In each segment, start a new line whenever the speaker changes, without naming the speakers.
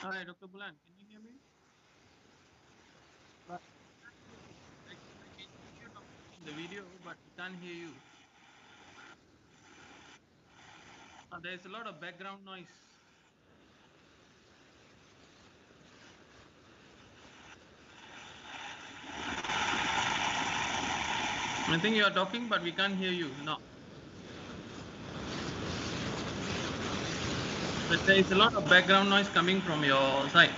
Hi, Dr. Bulan, can you hear me? I can hear you in the video, but we can't hear you. There's a lot of background noise. I think you are talking, but we can't hear you. No. But there is a lot of background noise coming from your side.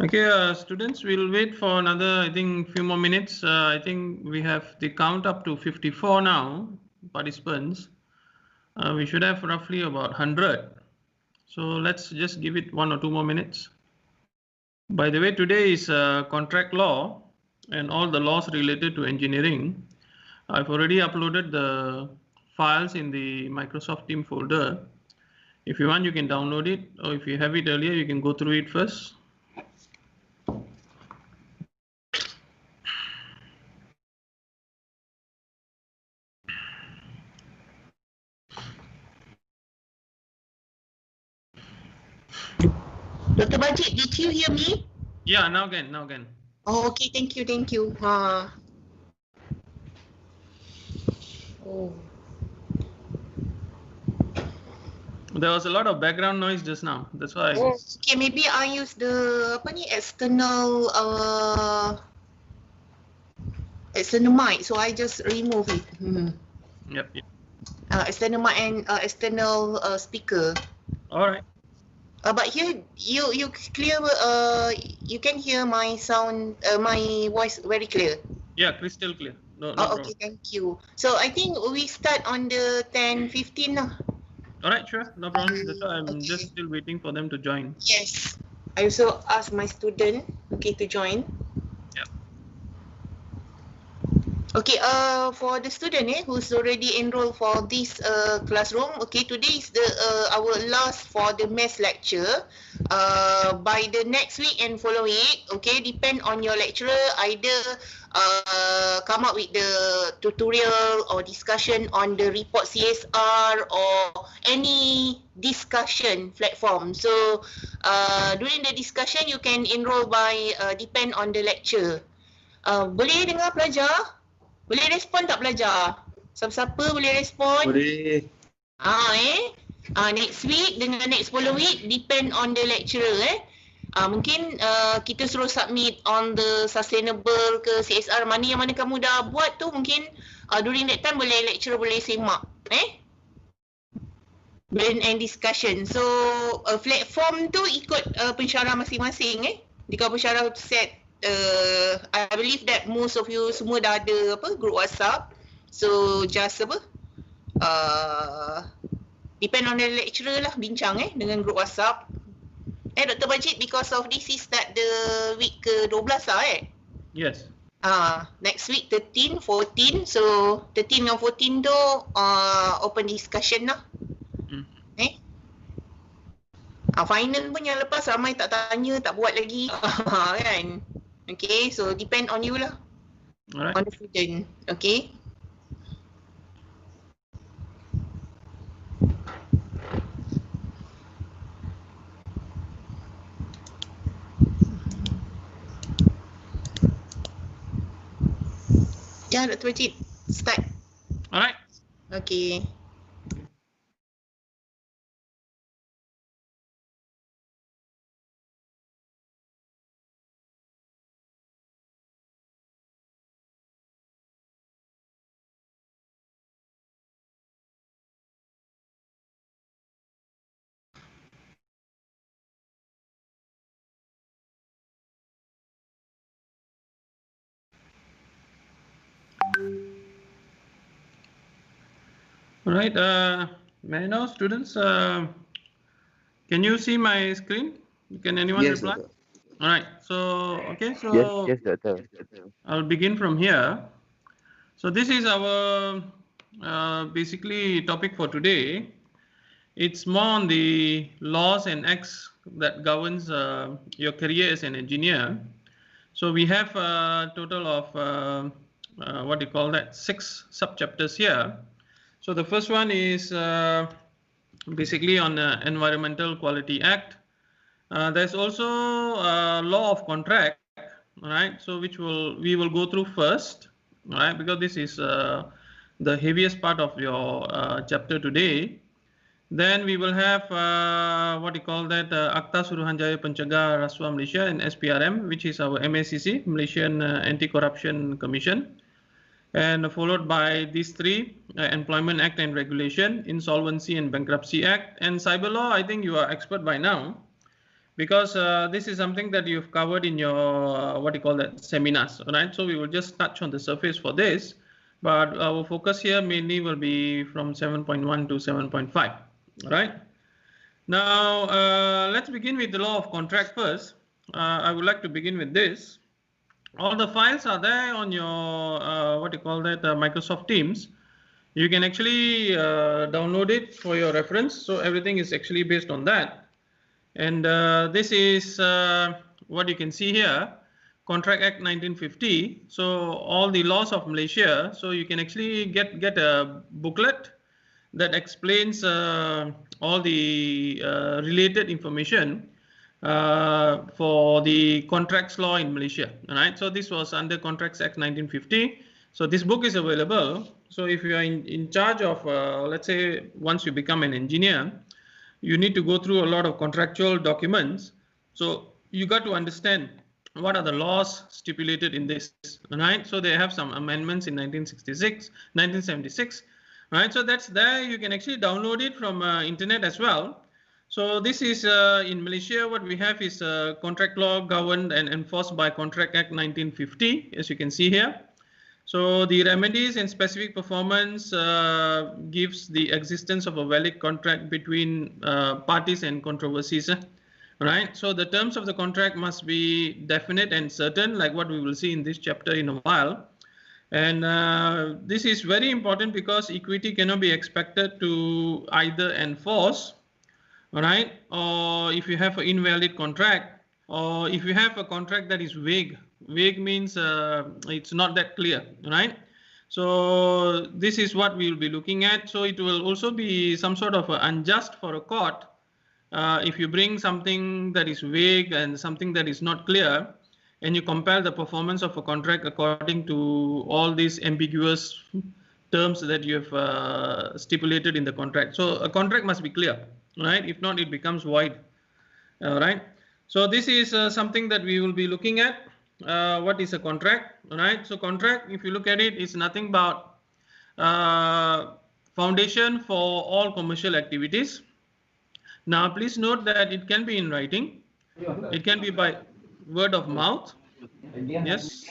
Okay, students, we'll wait for another, I think, few more minutes. I think we have the count up to 54 now, participants. We should have roughly about 100. So let's just give it 1 or 2 more minutes. By the way, today is contract law and all the laws related to engineering. I've already uploaded the files in the Microsoft Team folder. If you want, you can download it, or if you have it earlier, you can go through it first.
Dr. Bajit, did you hear me?
Yeah, now again.
Oh, okay, thank you. Oh.
There was a lot of background noise just now. That's why.
Okay, maybe I use the external external mic, so I just remove it.
Yep.
External mic and external speaker.
All right.
But here you clear. You can hear my sound, my voice very clear.
Yeah, crystal clear. No
okay,
problem.
thank you. So I think we start on the 10:15 now.
All right, sure, no problem. That's why I'm just still waiting for them to join.
Yes. I also asked my student, to join.
Yep.
Okay, for the student who's already enrolled for this classroom, today is the our last for the maths lecture. By the next week and following week, depend on your lecturer, either come up with the tutorial or discussion on the report CSR or any discussion platform. So during the discussion, you can enroll by depend on the lecture. Boleh dengar pelajar? Boleh respon tak pelajar? Siapa-siapa boleh respon?
Boleh.
Next week dengan next follow week depend on the lecturer mungkin kita suruh submit on the sustainable ke CSR, mana yang mana kamu dah buat tu, mungkin during that time boleh lecturer boleh semak brain and discussion. So platform tu ikut pensyarah masing-masing jika pensyarah set I believe that most of you semua dah ada group WhatsApp, so just depend on the lecturer lah, bincang dengan group WhatsApp. Dr. Bajit, because of this is that the week ke-12 lah
Yes.
Next week 13, 14, so 13 dan 14 tu open discussion lah. Final pun yang lepas ramai tak tanya, tak buat lagi kan. Okay, so depend on you lah.
Alright.
On the student, okay. Ya, Dr. Bajit, start.
Alright.
Okay.
All right. May I know, students, can you see my screen? Can anyone reply? All right. So, okay.
Yes, Doctor.
I'll begin from here. So this is our basically topic for today. It's more on the laws and acts that governs your career as an engineer. So we have a total of what do you call that, 6 sub-chapters here. So the first one is basically on the Environmental Quality Act. There's also law of contract, right? So which we will go through first, right? Because this is the heaviest part of your chapter today. Then we will have what you call that, Akta Suruhanjaya Pencegah Rasuah Malaysia and SPRM, which is our MACC, Malaysian Anti-Corruption Commission. And followed by these 3, Employment Act and Regulation, Insolvency and Bankruptcy Act, and Cyber Law. I think you are expert by now, because this is something that you've covered in your what you call that, seminars, right? So we will just touch on the surface for this, but our focus here mainly will be from 7.1 to 7.5. Right. Now, let's begin with the law of contract first. I would like to begin with this. All the files are there on your, what you call that, Microsoft Teams. You can actually download it for your reference. So everything is actually based on that. And this is what you can see here, Contract Act 1950. So all the laws of Malaysia. So you can actually get a booklet that explains all the related information for the contracts law in Malaysia. All right. So this was under Contracts Act 1950. So this book is available. So if you are in charge of, let's say, once you become an engineer, you need to go through a lot of contractual documents. So you got to understand what are the laws stipulated in this. All right. So they have some amendments in 1976. Right, so that's there. You can actually download it from internet as well. So this is in Malaysia. What we have is contract law governed and enforced by Contract Act 1950, as you can see here. So the remedies and specific performance gives the existence of a valid contract between parties and controversies. Right. So the terms of the contract must be definite and certain, like what we will see in this chapter in a while. And this is very important because equity cannot be expected to either enforce, all right, or if you have an invalid contract, or if you have a contract that is vague. Vague means it's not that clear, right? So this is what we will be looking at. So it will also be some sort of unjust for a court if you bring something that is vague and something that is not clear, and you compare the performance of a contract according to all these ambiguous terms that you have stipulated in the contract. So a contract must be clear, right? If not, it becomes void, right? So this is something that we will be looking at. What is a contract, right? So contract, if you look at it, is nothing but foundation for all commercial activities. Now, please note that it can be in writing. It can be by word of mouth. Yes.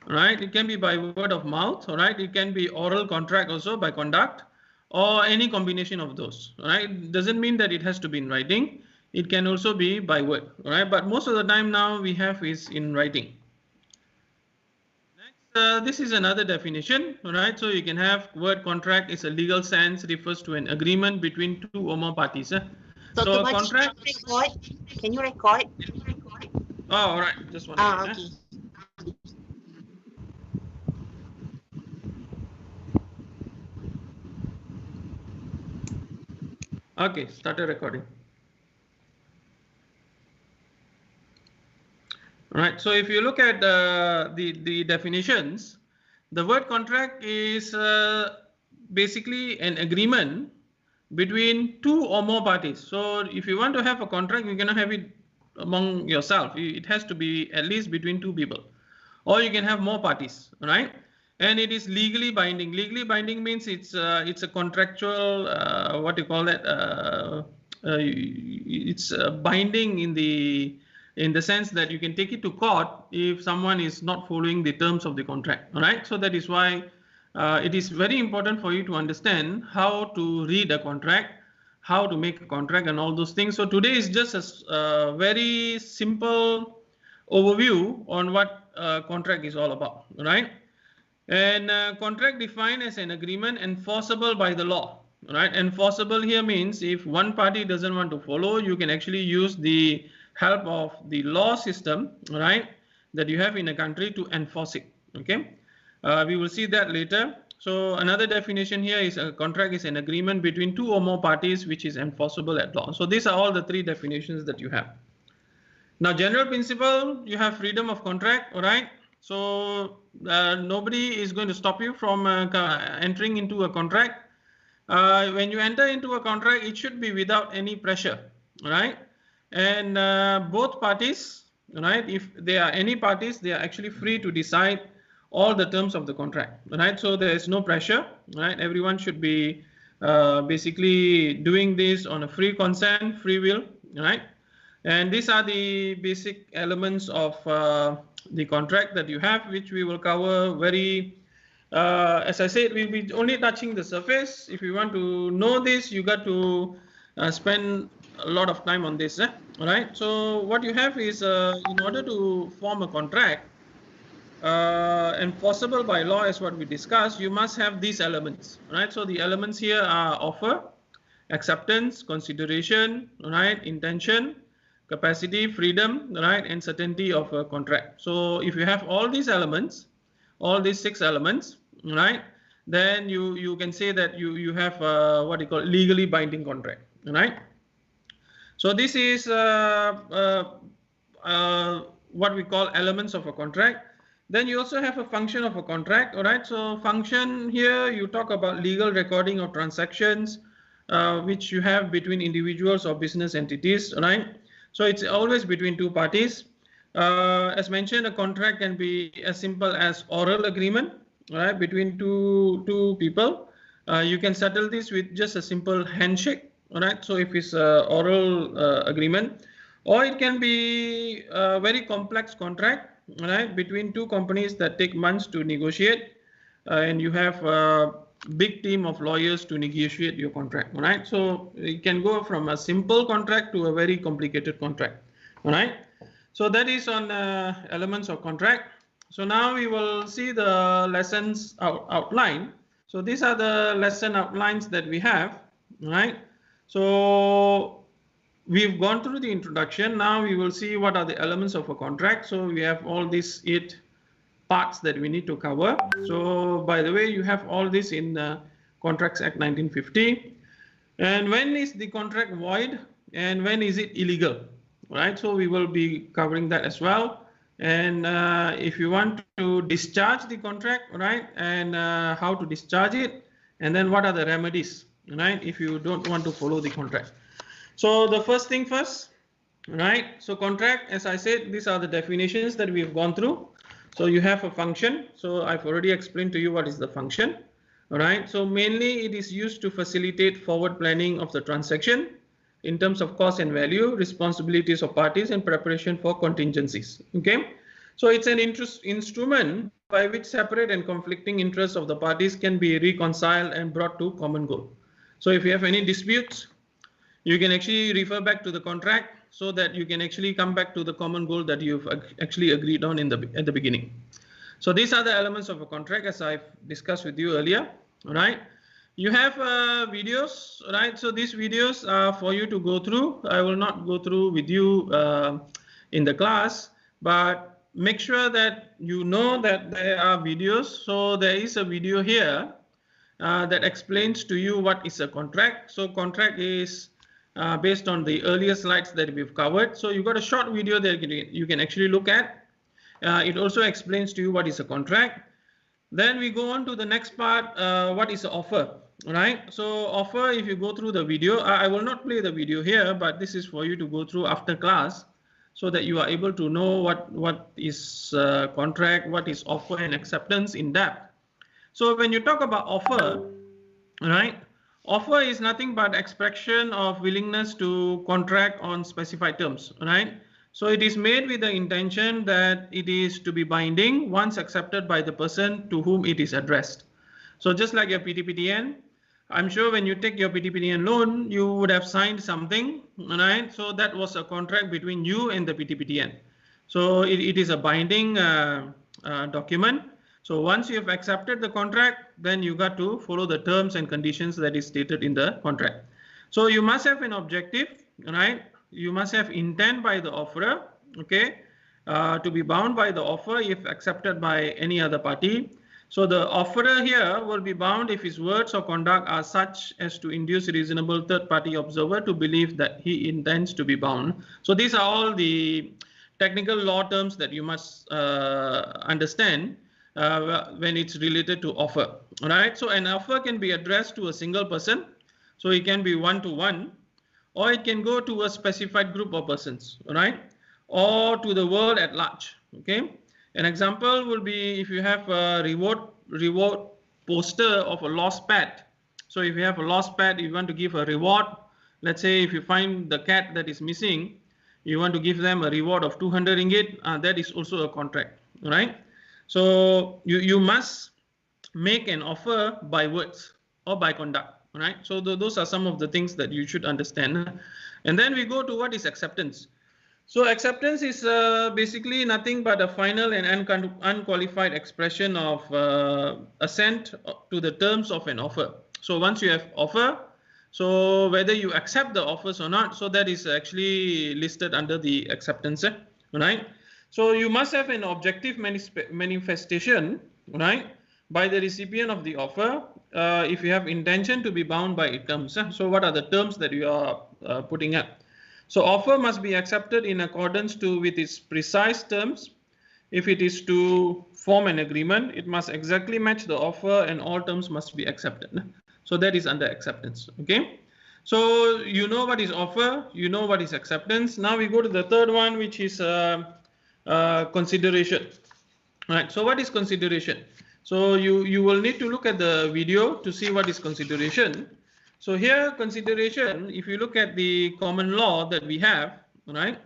Right. It can be by word of mouth. All right. It can be oral contract also by conduct, or any combination of those. All right. It doesn't mean that it has to be in writing. It can also be by word. All right. But most of the time now we have is in writing. Next, this is another definition. All right. So you can have word contract is a legal sense, refers to an agreement between 2 or more parties. So a contract.
Can you record?
Oh, all right. Just one minute.
Okay.
Okay, started recording. All right. So if you look at the definitions, the word contract is basically an agreement between 2 or more parties. So if you want to have a contract, you cannot have it among yourself. It has to be at least between 2 people, or you can have more parties, right? And it is legally binding. Legally binding means it's a contractual what you call that? It's binding in the sense that you can take it to court if someone is not following the terms of the contract. All right. So that is why it is very important for you to understand how to read a contract, how to make a contract and all those things. So today is just a very simple overview on what contract is all about, right? And contract defined as an agreement enforceable by the law, right? Enforceable here means if one party doesn't want to follow, you can actually use the help of the law system, right, that you have in a country to enforce it, okay? We will see that later. So another definition here is a contract is an agreement between two or more parties which is enforceable at law. So these are all the three definitions that you have. Now, general principle, you have freedom of contract, all right? So nobody is going to stop you from entering into a contract. When you enter into a contract, it should be without any pressure, all right? And both parties, all right, if there are any parties, they are actually free to decide all the terms of the contract, right? So there is no pressure, right? Everyone should be basically doing this on a free consent, free will, right? And these are the basic elements of the contract that you have, which we will cover very, as I said, we'll be only touching the surface. If you want to know this, you got to spend a lot of time on this, all right? So what you have is, in order to form a contract, enforceable by law is what we discussed, you must have these elements, right? So the elements here are offer, acceptance, consideration, right, intention, capacity, freedom, right, and certainty of a contract. So if you have all these elements, all these 6 elements, right, then you can say that you have what you call legally binding contract, right? So this is what we call elements of a contract. Then you also have a function of a contract, all right? So function here, you talk about legal recording of transactions, which you have between individuals or business entities, all right? So it's always between two parties. As mentioned, a contract can be as simple as oral agreement, all right, between two people. You can settle this with just a simple handshake, all right? So if it's an oral agreement, or it can be a very complex contract, right, between two companies that take months to negotiate, and you have a big team of lawyers to negotiate your contract, all right? So it can go from a simple contract to a very complicated contract, all right? So that is on elements of contract. So now we will see the lessons outline. So these are the lesson outlines that we have, right? So we've gone through the introduction. Now we will see what are the elements of a contract. So we have all these 8 parts that we need to cover. So by the way, you have all this in Contracts Act 1950. And when is the contract void and when is it illegal, right? So we will be covering that as well. And if you want to discharge the contract, right, and how to discharge it, and then what are the remedies, right, if you don't want to follow the contract. So the first thing first, right? So contract, as I said, these are the definitions that we've gone through. So you have a function. So I've already explained to you what is the function, all right? So mainly it is used to facilitate forward planning of the transaction in terms of cost and value, responsibilities of parties, and preparation for contingencies, okay? So it's an instrument by which separate and conflicting interests of the parties can be reconciled and brought to common goal. So if you have any disputes, you can actually refer back to the contract so that you can actually come back to the common goal that you've actually agreed on at the beginning. So these are the elements of a contract as I've discussed with you earlier, all right? You have videos, right? So these videos are for you to go through. I will not go through with you in the class, but make sure that you know that there are videos. So there is a video here that explains to you what is a contract. So contract is based on the earlier slides that we've covered. So you've got a short video that you can actually look at. It also explains to you what is a contract. Then we go on to the next part, what is an offer, right? So offer, if you go through the video, I will not play the video here, but this is for you to go through after class so that you are able to know what is contract, what is offer and acceptance in depth. So when you talk about offer, right? Offer is nothing but expression of willingness to contract on specified terms, right? So it is made with the intention that it is to be binding once accepted by the person to whom it is addressed. So just like your PTPTN, I'm sure when you take your PTPTN loan, you would have signed something, right? So that was a contract between you and the PTPTN. So it is a binding document. So once you have accepted the contract, then you got to follow the terms and conditions that is stated in the contract. So you must have an objective, right? You must have intent by the offerer, okay, to be bound by the offer if accepted by any other party. So the offerer here will be bound if his words or conduct are such as to induce a reasonable third-party observer to believe that he intends to be bound. So these are all the technical law terms that you must understand when it's related to offer, right? So an offer can be addressed to a single person, so it can be one-to-one, or it can go to a specified group of persons, right? Or to the world at large, okay? An example will be if you have a reward poster of a lost pet. So if you have a lost pet, you want to give a reward. Let's say if you find the cat that is missing, you want to give them a reward of 200 ringgit. That is also a contract, right? So you must make an offer by words or by conduct, right? So those are some of the things that you should understand. And then we go to what is acceptance. So acceptance is basically nothing but a final and unqualified expression of assent to the terms of an offer. So once you have offer, so whether you accept the offers or not, so that is actually listed under the acceptance, right? So you must have an objective manifestation, right, by the recipient of the offer if you have intention to be bound by its terms. So what are the terms that you are putting up? So offer must be accepted in accordance with its precise terms. If it is to form an agreement, it must exactly match the offer and all terms must be accepted. So that is under acceptance, okay? So you know what is offer, you know what is acceptance. Now we go to the third one, which is consideration. All right, so what is consideration? So you will need to look at the video to see what is consideration. So here consideration, if you look at the common law that we have, right?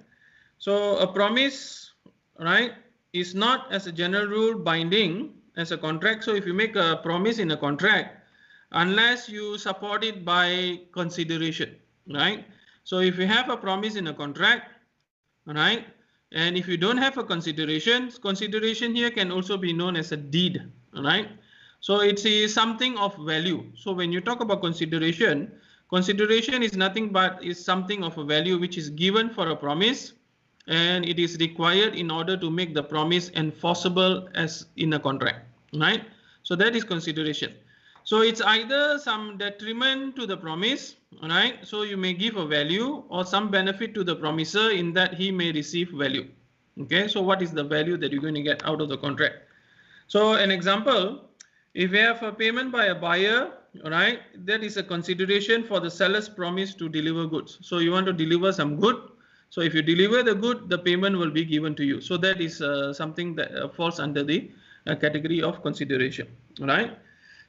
So a promise, right, is not as a general rule binding as a contract. So if you make a promise in a contract, unless you support it by consideration, right? So if you have a promise in a contract, right, and if you don't have a consideration here can also be known as a deed, right? So it is something of value. So when you talk about consideration, consideration is nothing but is something of a value which is given for a promise, and it is required in order to make the promise enforceable as in a contract, right? So that is consideration. So it's either some detriment to the promise, right? So you may give a value, or some benefit to the promiser in that he may receive value. Okay, so what is the value that you're going to get out of the contract? So an example, if you have a payment by a buyer, right, that is a consideration for the seller's promise to deliver goods. So you want to deliver some good. So if you deliver the good, the payment will be given to you. So that is something that falls under the category of consideration, right?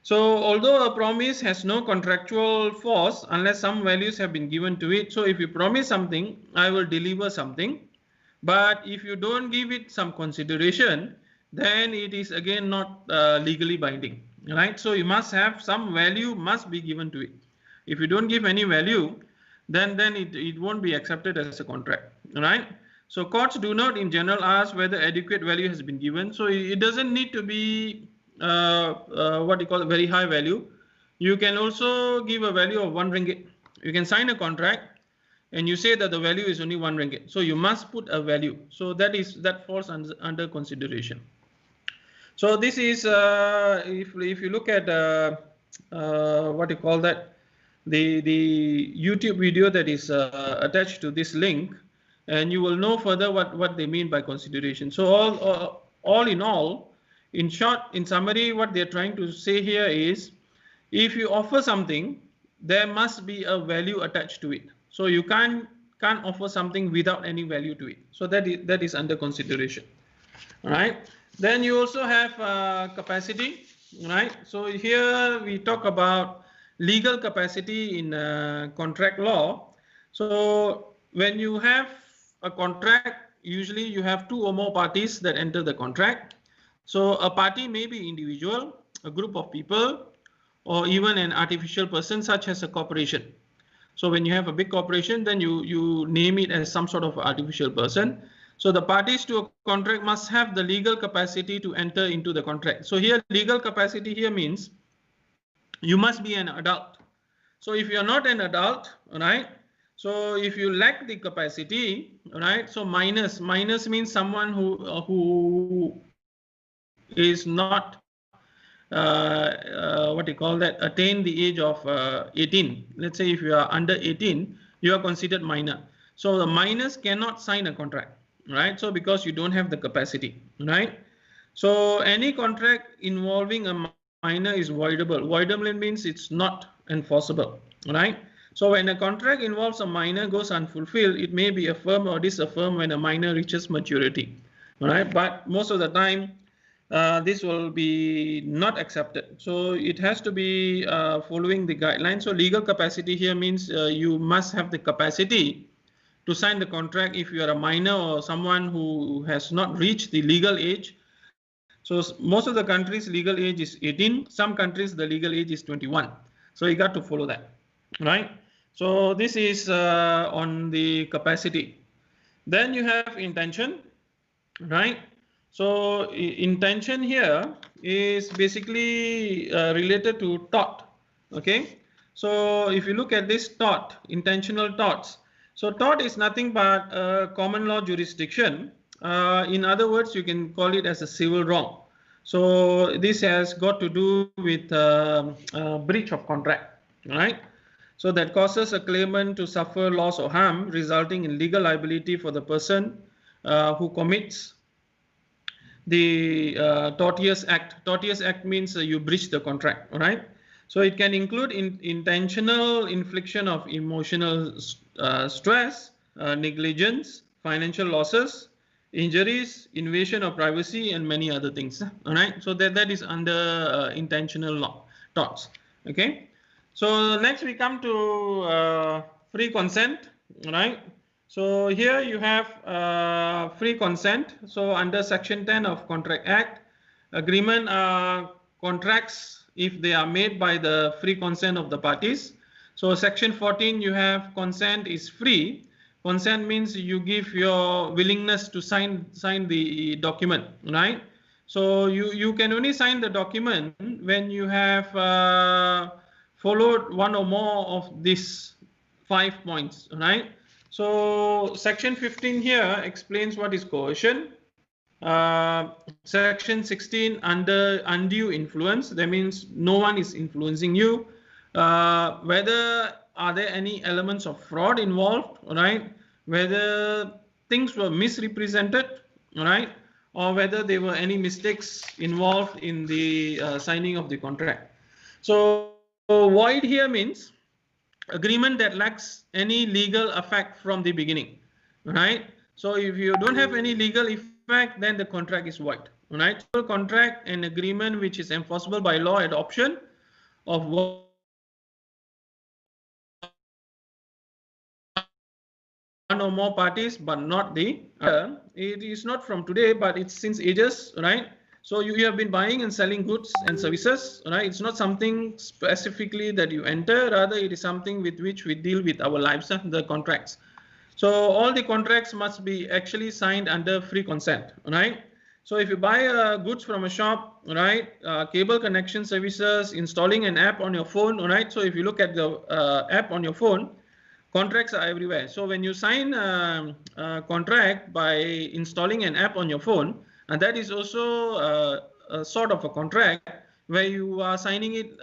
So although a promise has no contractual force unless some values have been given to it. So if you promise something, I will deliver something. But if you don't give it some consideration, then it is again not legally binding, right? So you must have some value must be given to it. If you don't give any value, then it won't be accepted as a contract, right? So courts do not in general ask whether adequate value has been given. So it doesn't need to be what you call a very high value. You can also give a value of 1 ringgit. You can sign a contract and you say that the value is only 1 ringgit. So you must put a value. So that falls under consideration. So this is if you look at what you call that, the YouTube video that is attached to this link, and you will know further what they mean by consideration. So all in all, in short, in summary, what they're trying to say here is, if you offer something, there must be a value attached to it. So you can't offer something without any value to it. So that is under consideration. All right. Then you also have capacity, right? So here we talk about legal capacity in contract law. So when you have a contract, usually you have 2 or more parties that enter the contract. So a party may be individual, a group of people, or even an artificial person such as a corporation. So when you have a big corporation, then you name it as some sort of artificial person. So the parties to a contract must have the legal capacity to enter into the contract. So here legal capacity here means you must be an adult. So if you are not an adult, right? So if you lack the capacity, right? So minus means someone who is not what you call that, attain the age of 18. Let's say if you are under 18, you are considered minor. So the minors cannot sign a contract, right? So because you don't have the capacity, right? So any contract involving a minor is voidable. Voidable means it's not enforceable, right? So when a contract involves a minor goes unfulfilled, it may be affirmed or disaffirmed when a minor reaches maturity, right? But most of the time, this will be not accepted. So it has to be following the guidelines. So legal capacity here means you must have the capacity to sign the contract if you are a minor or someone who has not reached the legal age. So most of the countries legal age is 18. Some countries the legal age is 21. So you got to follow that, right? So this is on the capacity. Then you have intention, right? So intention here is basically related to tort. Okay. So if you look at this tort, intentional torts. So tort is nothing but a common law jurisdiction. In other words, you can call it as a civil wrong. So this has got to do with breach of contract, right? So that causes a claimant to suffer loss or harm resulting in legal liability for the person who commits the tortious act. Tortious act means you breach the contract, right? So it can include intentional infliction of emotional stress, negligence, financial losses, injuries, invasion of privacy, and many other things. All right. So that is under intentional law torts. Okay. So next we come to free consent. Right. So here you have free consent. So under Section 10 of Contract Act, agreement contracts if they are made by the free consent of the parties. So Section 14 you have consent is free. Consent means you give your willingness to sign the document, right? So you can only sign the document when you have followed one or more of these 5 points, right? So Section 15 here explains what is coercion. Section 16 under undue influence, that means no one is influencing you. Whether are there any elements of fraud involved, right? Whether things were misrepresented, right? Or whether there were any mistakes involved in the signing of the contract. So void here means agreement that lacks any legal effect from the beginning, right? So if you don't have any legal effect, then the contract is void, right? So contract and agreement which is enforceable by law adoption of one or more parties, but not the other. It is not from today, but it's since ages, right? So you have been buying and selling goods and services, right? It's not something specifically that you enter, rather it is something with which we deal with our lives, the contracts. So all the contracts must be actually signed under free consent, right? So if you buy goods from a shop, right, cable connection services, installing an app on your phone, right? So if you look at the app on your phone, contracts are everywhere. So when you sign a contract by installing an app on your phone, and that is also a sort of a contract where you are signing it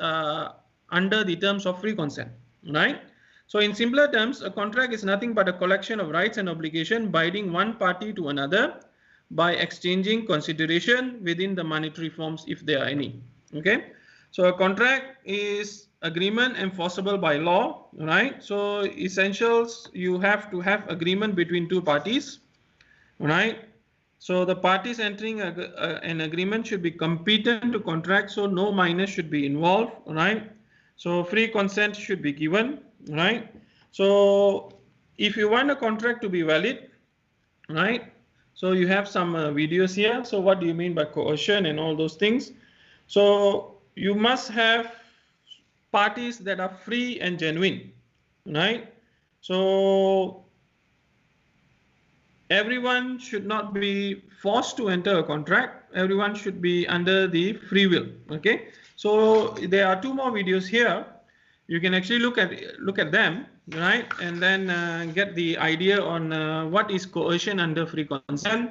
under the terms of free consent, right? So in simpler terms, a contract is nothing but a collection of rights and obligations binding one party to another by exchanging consideration within the monetary forms if there are any. Okay. So a contract is agreement enforceable by law, right? So essentials, you have to have agreement between two parties, right? So the parties entering an agreement should be competent to contract, so no minors should be involved, right? So free consent should be given, right? So if you want a contract to be valid, right? So you have some videos here. So what do you mean by coercion and all those things? So you must have parties that are free and genuine, right? So everyone should not be forced to enter a contract. Everyone should be under the free will. Okay. So there are two more videos here. You can actually look at them, right, and then get the idea on what is coercion under free consent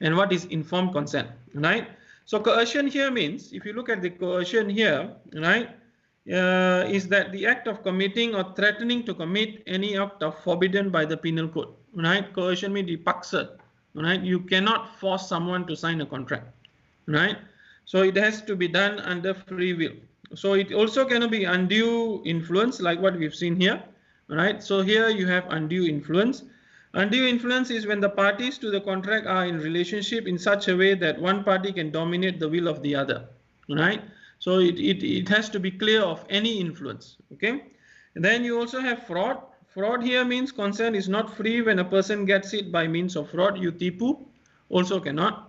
and what is informed consent, right? So coercion here means, if you look at the coercion here, right, is that the act of committing or threatening to commit any act of forbidden by the penal code, right? Coercion means dipaksa, right? You cannot force someone to sign a contract, right? So it has to be done under free will. So it also cannot be undue influence, like what we've seen here, right? So here you have undue influence. Undue influence is when the parties to the contract are in relationship in such a way that one party can dominate the will of the other, right? So it has to be clear of any influence, okay? And then you also have fraud. Fraud here means consent is not free when a person gets it by means of fraud. You tipu, also cannot.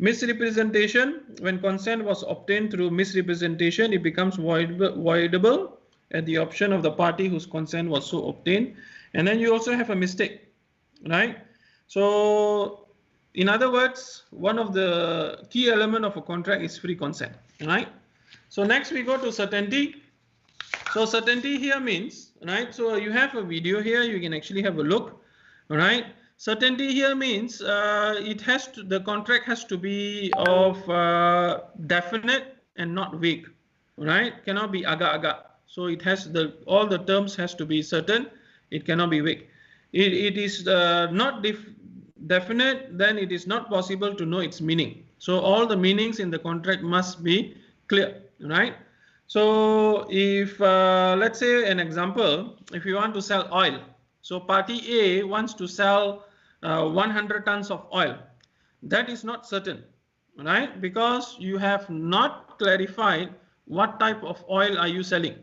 Misrepresentation, when consent was obtained through misrepresentation, it becomes voidable at the option of the party whose consent was so obtained. And then you also have a mistake, right? So in other words, one of the key element of a contract is free consent, right? So next we go to certainty. So certainty here means, right, so you have a video here, you can actually have a look, right? Certainty here means the contract has to be of definite and not vague, right? Cannot be aga-aga. So it has all the terms has to be certain. It cannot be vague. It is not definite, then it is not possible to know its meaning. So all the meanings in the contract must be clear, right? So if let's say an example, if you want to sell oil, so party A wants to sell 100 tons of oil. That is not certain, right? Because you have not clarified what type of oil are you selling.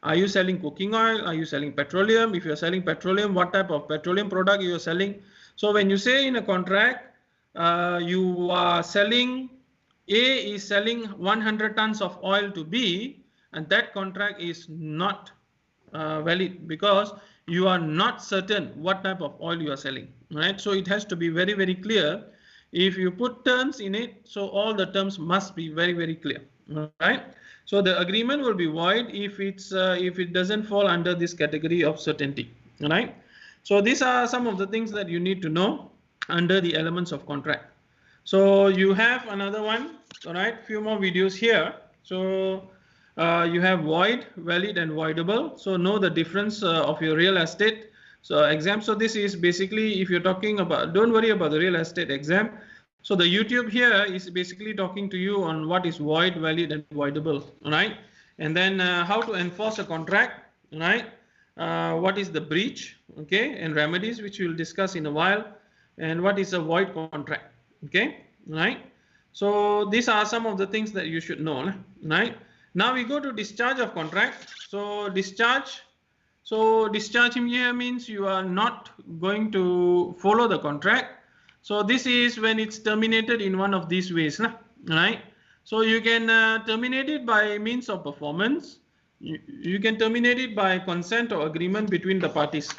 Are you selling cooking oil? Are you selling petroleum? If you're selling petroleum, what type of petroleum product you're selling? So when you say in a contract, you are selling, A is selling 100 tons of oil to B, and that contract is not valid because you are not certain what type of oil you are selling, right? So it has to be very, very clear. If you put terms in it, so all the terms must be very, very clear, right? So the agreement will be void if it doesn't fall under this category of certainty, right? So these are some of the things that you need to know under the elements of contract. So you have another one, all right? Few more videos here. So you have void, valid, and voidable. So know the difference of your real estate. So exam. So this is basically, if you're talking about, don't worry about the real estate exam. So the YouTube here is basically talking to you on what is void, valid, and voidable, right? And then how to enforce a contract, right? What is the breach, okay? And remedies, which we'll discuss in a while. And what is a void contract, okay? Right? So these are some of the things that you should know, right? Now we go to discharge of contract. So discharge here means you are not going to follow the contract. So this is when it's terminated in one of these ways, right? So you can terminate it by means of performance. You can terminate it by consent or agreement between the parties,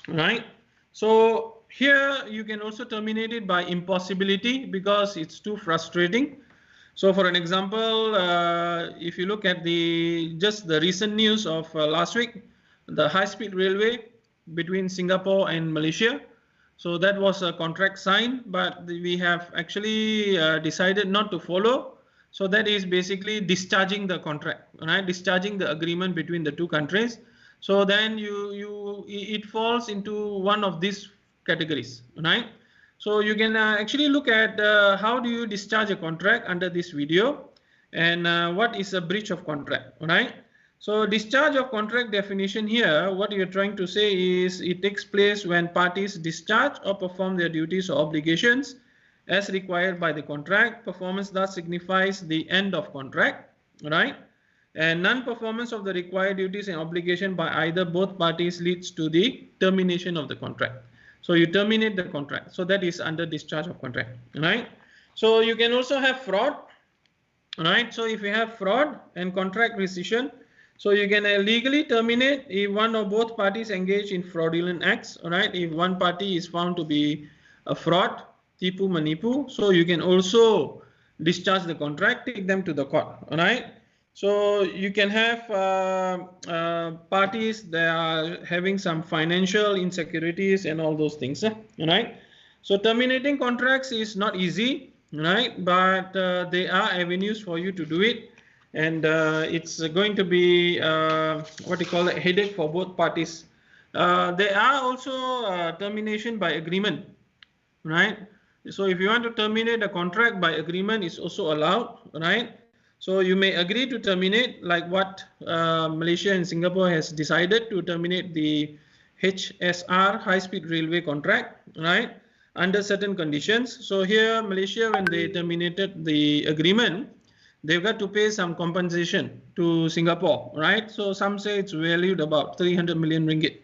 right? So here you can also terminate it by impossibility because it's too frustrating. So for an example, if you look at just the recent news of last week, the high-speed railway between Singapore and Malaysia. So that was a contract signed, but we have actually decided not to follow. So that is basically discharging the contract, right? Discharging the agreement between the two countries. So then it falls into one of these categories, right? So you can actually look at how do you discharge a contract under this video, and what is a breach of contract, right? So discharge of contract definition here, what you're trying to say is it takes place when parties discharge or perform their duties or obligations as required by the contract. Performance thus signifies the end of contract, right? And non-performance of the required duties and obligation by either both parties leads to the termination of the contract. So you terminate the contract. So that is under discharge of contract, right? So you can also have fraud, right? So if you have fraud and contract rescission, So you can legally terminate if one or both parties engage in fraudulent acts, all right? If one party is found to be a fraud, tipu manipu, so you can also discharge the contract, take them to the court, all right? So you can have parties that are having some financial insecurities and all those things, all right? So terminating contracts is not easy, right? But there are avenues for you to do it, and it's going to be what you call a headache for both parties. There are also termination by agreement, right? So if you want to terminate a contract by agreement, it's also allowed, right? So you may agree to terminate, like what Malaysia and Singapore has decided to terminate the HSR high-speed railway contract, right? Under certain conditions. So here, Malaysia, when they terminated the agreement, they've got to pay some compensation to Singapore, right? So some say it's valued about 300 million ringgit.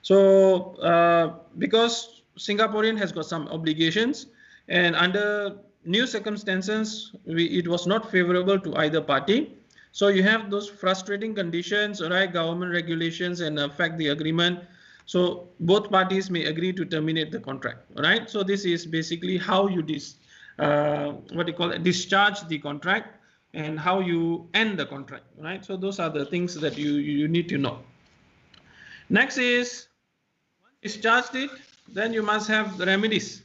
So because Singaporean has got some obligations, and under new circumstances, it was not favorable to either party. So you have those frustrating conditions, right? Government regulations and affect the agreement. So both parties may agree to terminate the contract, right? So this is basically how you discharge the contract and how you end the contract, right? So those are the things that you need to know. Next is, once discharged it, then you must have the remedies,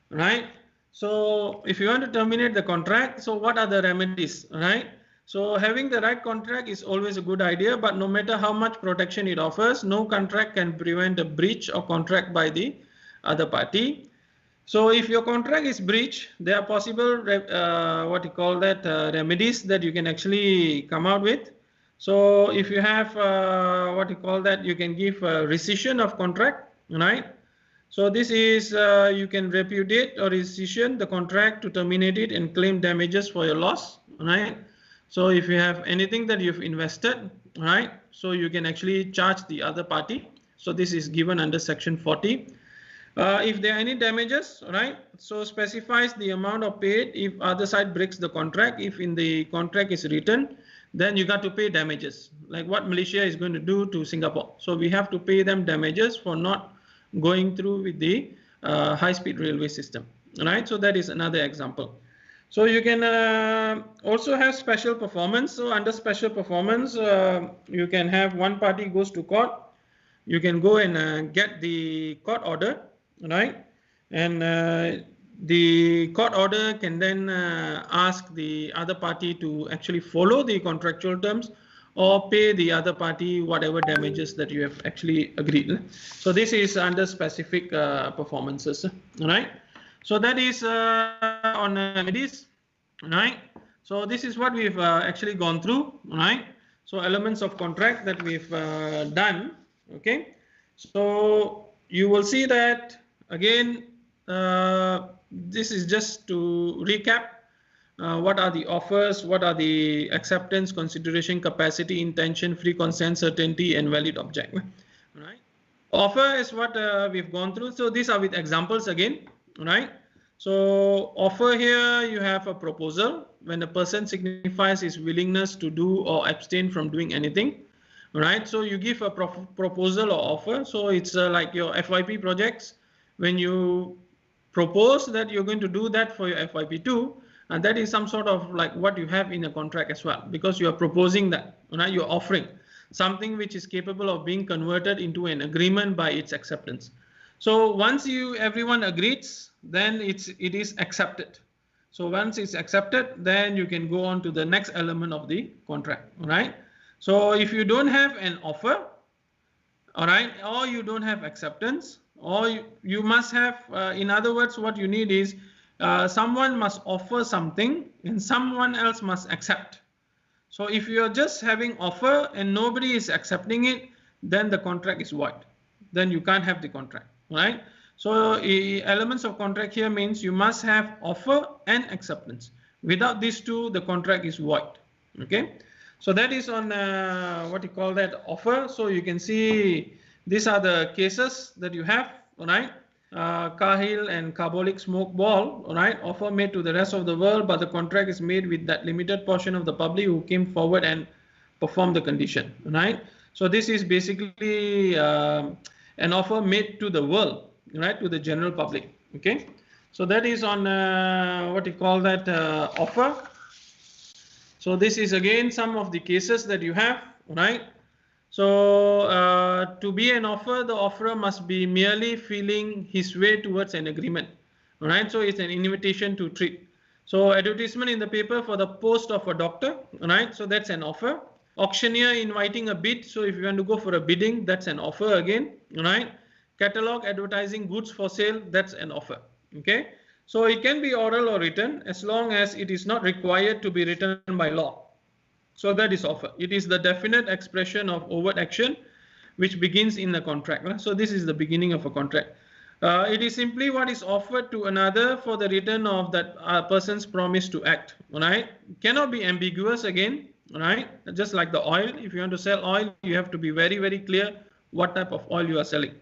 right? So if you want to terminate the contract, so what are the remedies, right? So having the right contract is always a good idea, but no matter how much protection it offers, no contract can prevent a breach of contract by the other party. So if your contract is breached, there are possible remedies that you can actually come out with. So if you have you can give a rescission of contract, right? So this is you can repudiate or rescission the contract to terminate it and claim damages for your loss, right? So if you have anything that you've invested, right, so you can actually charge the other party. So this is given under section 40. If there are any damages, right, so specifies the amount of paid if other side breaks the contract. If in the contract is written, then you got to pay damages, like what Malaysia is going to do to Singapore. So we have to pay them damages for not going through with the high-speed railway system, right? So that is another example. So you can also have special performance. So under special performance, you can have one party goes to court. You can go and get the court order, right? And the court order can then ask the other party to actually follow the contractual terms or pay the other party whatever damages that you have actually agreed. So this is under specific performances, right? So that is on remedies, right? So this is what we've actually gone through, right? So elements of contract that we've done, okay? So you will see that again, this is just to recap. What are the offers, what are the acceptance, consideration, capacity, intention, free consent, certainty, and valid object, right? Offer is what we've gone through. So these are with examples again, right? So offer here, you have a proposal when a person signifies his willingness to do or abstain from doing anything, right? So you give a proposal or offer. So it's like your FYP projects. When you propose that you're going to do that for your FYP2, and that is some sort of like what you have in a contract as well, because you are proposing that, right? You're offering something which is capable of being converted into an agreement by its acceptance. So once everyone agrees, then it is accepted. So once it's accepted, then you can go on to the next element of the contract, right? So if you don't have an offer, all right, or you don't have acceptance, or you must have, in other words, what you need is someone must offer something and someone else must accept. So if you are just having offer and nobody is accepting it, then the contract is void. Then you can't have the contract, right? So elements of contract here means you must have offer and acceptance. Without these two, the contract is void, okay? So that is on offer. So you can see these are the cases that you have, right? Cahill and carbolic smoke ball, right? Offer made to the rest of the world, but the contract is made with that limited portion of the public who came forward and perform the condition, right? So this is basically an offer made to the world, right, to the general public. Okay, so that is on what you call that offer. So this is again some of the cases that you have, right? So to be an offer, the offerer must be merely feeling his way towards an agreement, right? So it's an invitation to treat. So advertisement in the paper for the post of a doctor, right? So that's an offer. Auctioneer inviting a bid. So if you want to go for a bidding, that's an offer again, right? Catalog advertising goods for sale, that's an offer. Okay. So it can be oral or written as long as it is not required to be written by law. So that is offer. It is the definite expression of overt action which begins in the contract. Right? So this is the beginning of a contract. It is simply what is offered to another for the return of that person's promise to act. Right? Cannot be ambiguous again. Right? Just like the oil. If you want to sell oil, you have to be very, very clear what type of oil you are selling.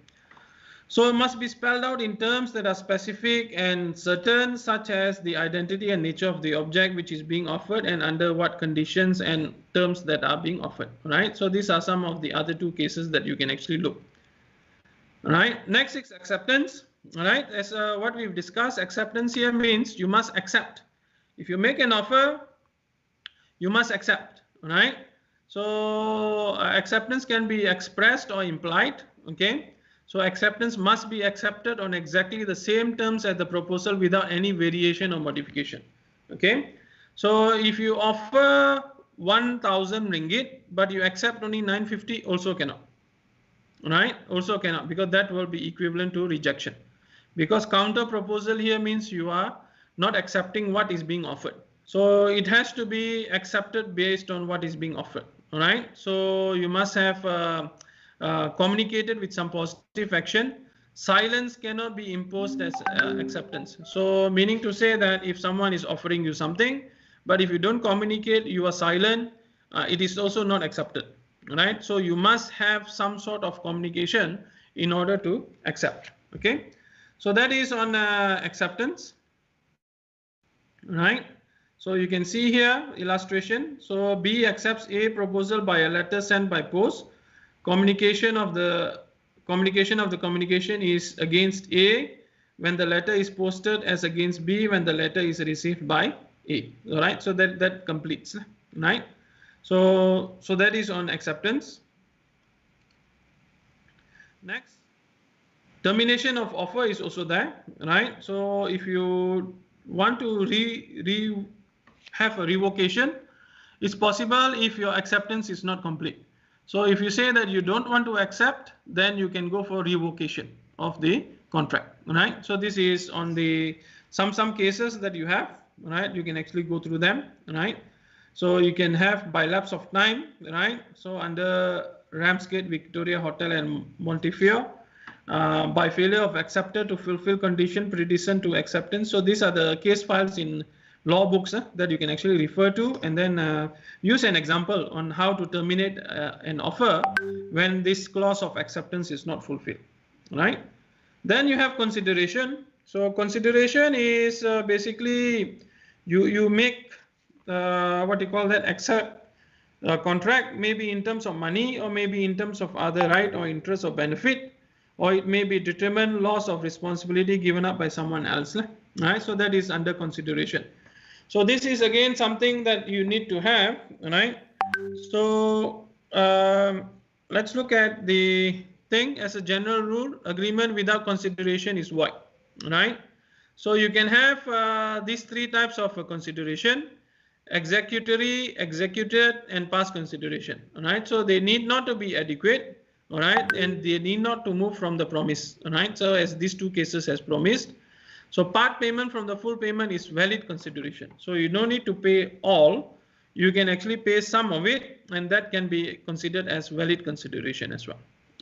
So it must be spelled out in terms that are specific and certain, such as the identity and nature of the object which is being offered and under what conditions and terms that are being offered, right? So these are some of the other two cases that you can actually look. All right, next is acceptance. All right, as what we've discussed, acceptance here means you must accept. If you make an offer, you must accept, all right? So acceptance can be expressed or implied, okay? So acceptance must be accepted on exactly the same terms as the proposal without any variation or modification. Okay. So if you offer 1,000 ringgit, but you accept only 950, also cannot. Right? Also cannot, because that will be equivalent to rejection. Because counter proposal here means you are not accepting what is being offered. So it has to be accepted based on what is being offered. All right. So you must have communicated with some positive action. Silence cannot be imposed as acceptance. So meaning to say that if someone is offering you something, but if you don't communicate, you are silent, it is also not accepted, right? So you must have some sort of communication in order to accept. Okay, so that is on acceptance, right? So you can see here illustration. So B accepts A proposal by a letter sent by post. Communication of the communication is against A when the letter is posted as against B when the letter is received by A. All right, so that completes, right? So that is on acceptance. Next, termination of offer is also there, right? So if you want to have a revocation, it's possible if your acceptance is not complete. So if you say that you don't want to accept, then you can go for revocation of the contract, right? So this is on the some cases that you have, right? You can actually go through them, right? So you can have by lapse of time, right? So under Ramsgate, Victoria Hotel and Montefiore, by failure of acceptor to fulfill condition predecessor to acceptance. So these are the case files in law books that you can actually refer to, and then use an example on how to terminate an offer when this clause of acceptance is not fulfilled, right? Then you have consideration. So consideration is basically you make what you call that accept contract, maybe in terms of money or maybe in terms of other right or interest or benefit, or it may be determined loss of responsibility given up by someone else, right? So that is under consideration. So this is again something that you need to have, right? So let's look at the thing as a general rule. Agreement without consideration is void, right? So you can have these three types of consideration: executory, executed, and past consideration. All right. So they need not to be adequate. All right, and they need not to move from the promise. All right. So as these two cases has promised. So part payment from the full payment is valid consideration. So you don't need to pay all. You can actually pay some of it, and that can be considered as valid consideration as well.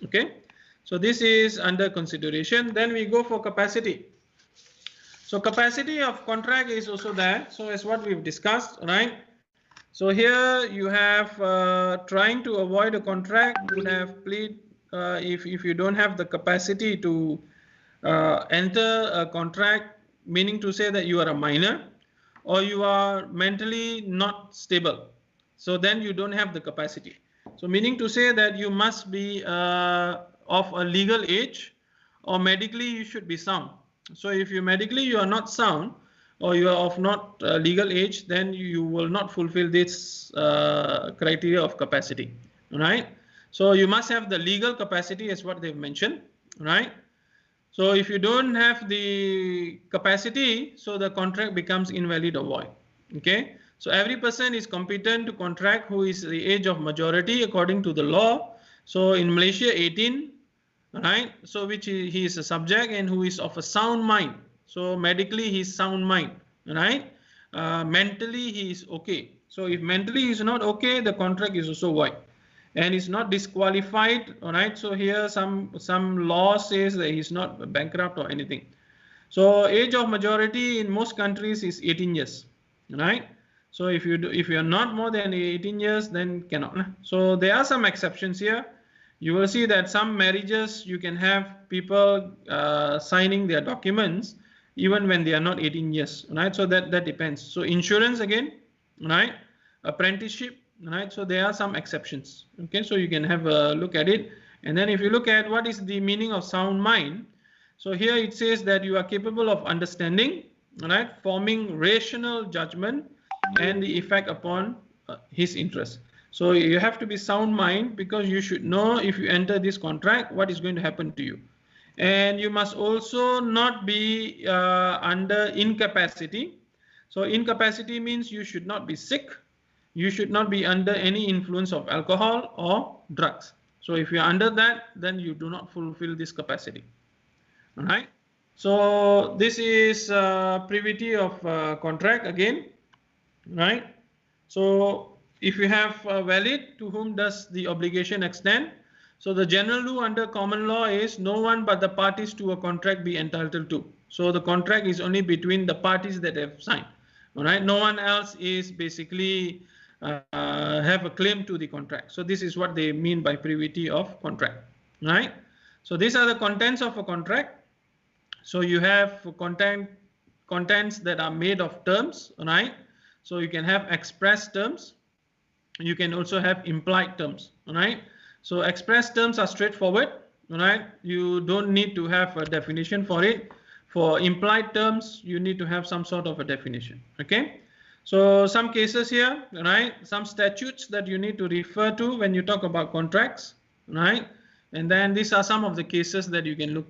Okay. So this is under consideration. Then we go for capacity. So capacity of contract is also there. So as what we've discussed, right? So here you have trying to avoid a contract would have plead if you don't have the capacity to enter a contract, meaning to say that you are a minor or you are mentally not stable, So then you don't have the capacity. So meaning to say that you must be of a legal age, or medically you should be sound. So if you medically you are not sound, or you are of not legal age, then you will not fulfill this criteria of capacity, right? So you must have the legal capacity as what they've mentioned, right? So if you don't have the capacity, so the contract becomes invalid or void. Okay. So every person is competent to contract who is the age of majority according to the law. So in Malaysia, 18, right? So which he is a subject and who is of a sound mind. So medically he is sound mind, right? Mentally he is okay. So if mentally he is not okay, the contract is also void. And is not disqualified, all right? So here some law says that he's not bankrupt or anything. So age of majority in most countries is 18 years, right? So if you are not more than 18 years, then cannot. So there are some exceptions here. You will see that some marriages you can have people signing their documents even when they are not 18 years, right? So that depends. So insurance again, right? Apprenticeship, right? So there are some exceptions. Okay, so you can have a look at it. And then if you look at what is the meaning of sound mind, so here it says that you are capable of understanding, right, forming rational judgment and the effect upon his interest. So you have to be sound mind, because you should know if you enter this contract what is going to happen to you. And you must also not be under incapacity. So incapacity means you should not be sick. You should not be under any influence of alcohol or drugs. So if you're under that, then you do not fulfill this capacity. All right. So this is privity of contract again, right? So if you have valid, to whom does the obligation extend? So the general rule under common law is no one but the parties to a contract be entitled to. So the contract is only between the parties that have signed. All right. No one else is basically have a claim to the contract. So this is what they mean by privity of contract, right? So these are the contents of a contract. So you have contents that are made of terms, right? So you can have express terms. You can also have implied terms, right? So express terms are straightforward, right? You don't need to have a definition for it. For implied terms, you need to have some sort of a definition, okay? So some cases here, right? Some statutes that you need to refer to when you talk about contracts, right? And then these are some of the cases that you can look.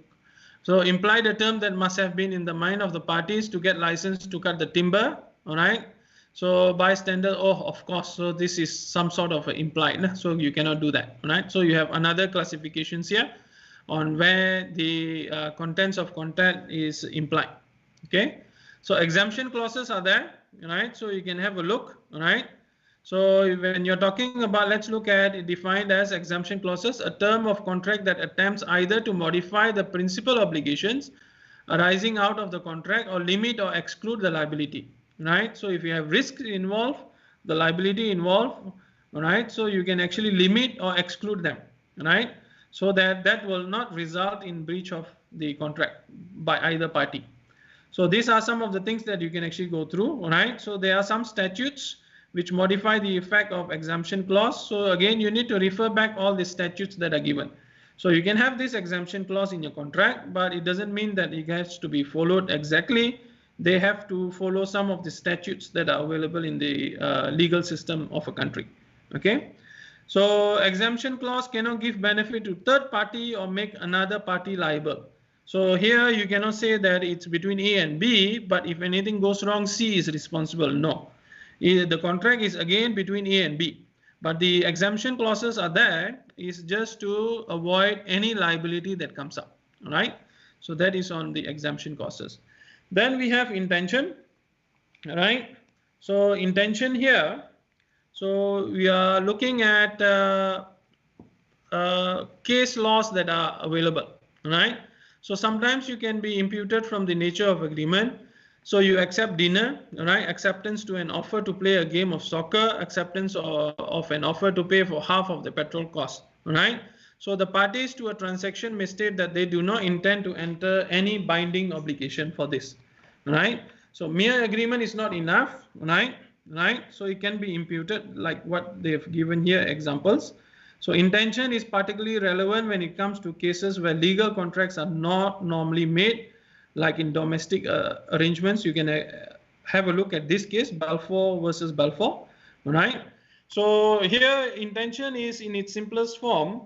So implied a term that must have been in the mind of the parties to get license to cut the timber, all right? So bystander, oh, of course, so this is some sort of implied, so you cannot do that, right? So you have another classifications here on where the contents of contract is implied, okay? So exemption clauses are there, right? So you can have a look, right? So when you're talking about, let's look at it defined as exemption clauses, a term of contract that attempts either to modify the principal obligations arising out of the contract or limit or exclude the liability, right? So if you have risks involved, the liability involved, right? So you can actually limit or exclude them, right? So that will not result in breach of the contract by either party. So these are some of the things that you can actually go through, right? So there are some statutes which modify the effect of exemption clause. So again, you need to refer back all the statutes that are given. So you can have this exemption clause in your contract, but it doesn't mean that it has to be followed exactly. They have to follow some of the statutes that are available in the legal system of a country, okay? So exemption clause cannot give benefit to third party or make another party liable. So here you cannot say that it's between A and B, but if anything goes wrong, C is responsible. No, the contract is again between A and B, but the exemption clauses are there is just to avoid any liability that comes up, right? So that is on the exemption clauses. Then we have intention, right? So intention here, so we are looking at case laws that are available, right? So sometimes you can be imputed from the nature of agreement. So you accept dinner, right? Acceptance to an offer to play a game of soccer, acceptance of an offer to pay for half of the petrol cost, right? So the parties to a transaction may state that they do not intend to enter any binding obligation for this, right? So mere agreement is not enough, right? right? So it can be imputed like what they have given here examples. So intention is particularly relevant when it comes to cases where legal contracts are not normally made, like in domestic arrangements. You can have a look at this case, Balfour versus Balfour, right? So here intention is in its simplest form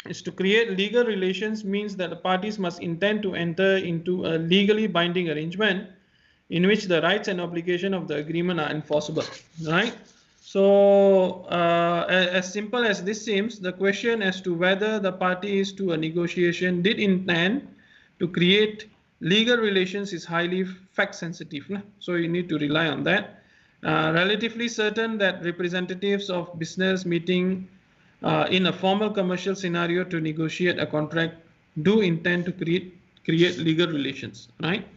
is to create legal relations, means that the parties must intend to enter into a legally binding arrangement in which the rights and obligation of the agreement are enforceable, right? So as simple as this seems, the question as to whether the parties to a negotiation did intend to create legal relations is highly fact sensitive. So you need to rely on that. Relatively certain that representatives of business meeting in a formal commercial scenario to negotiate a contract do intend to create legal relations, right?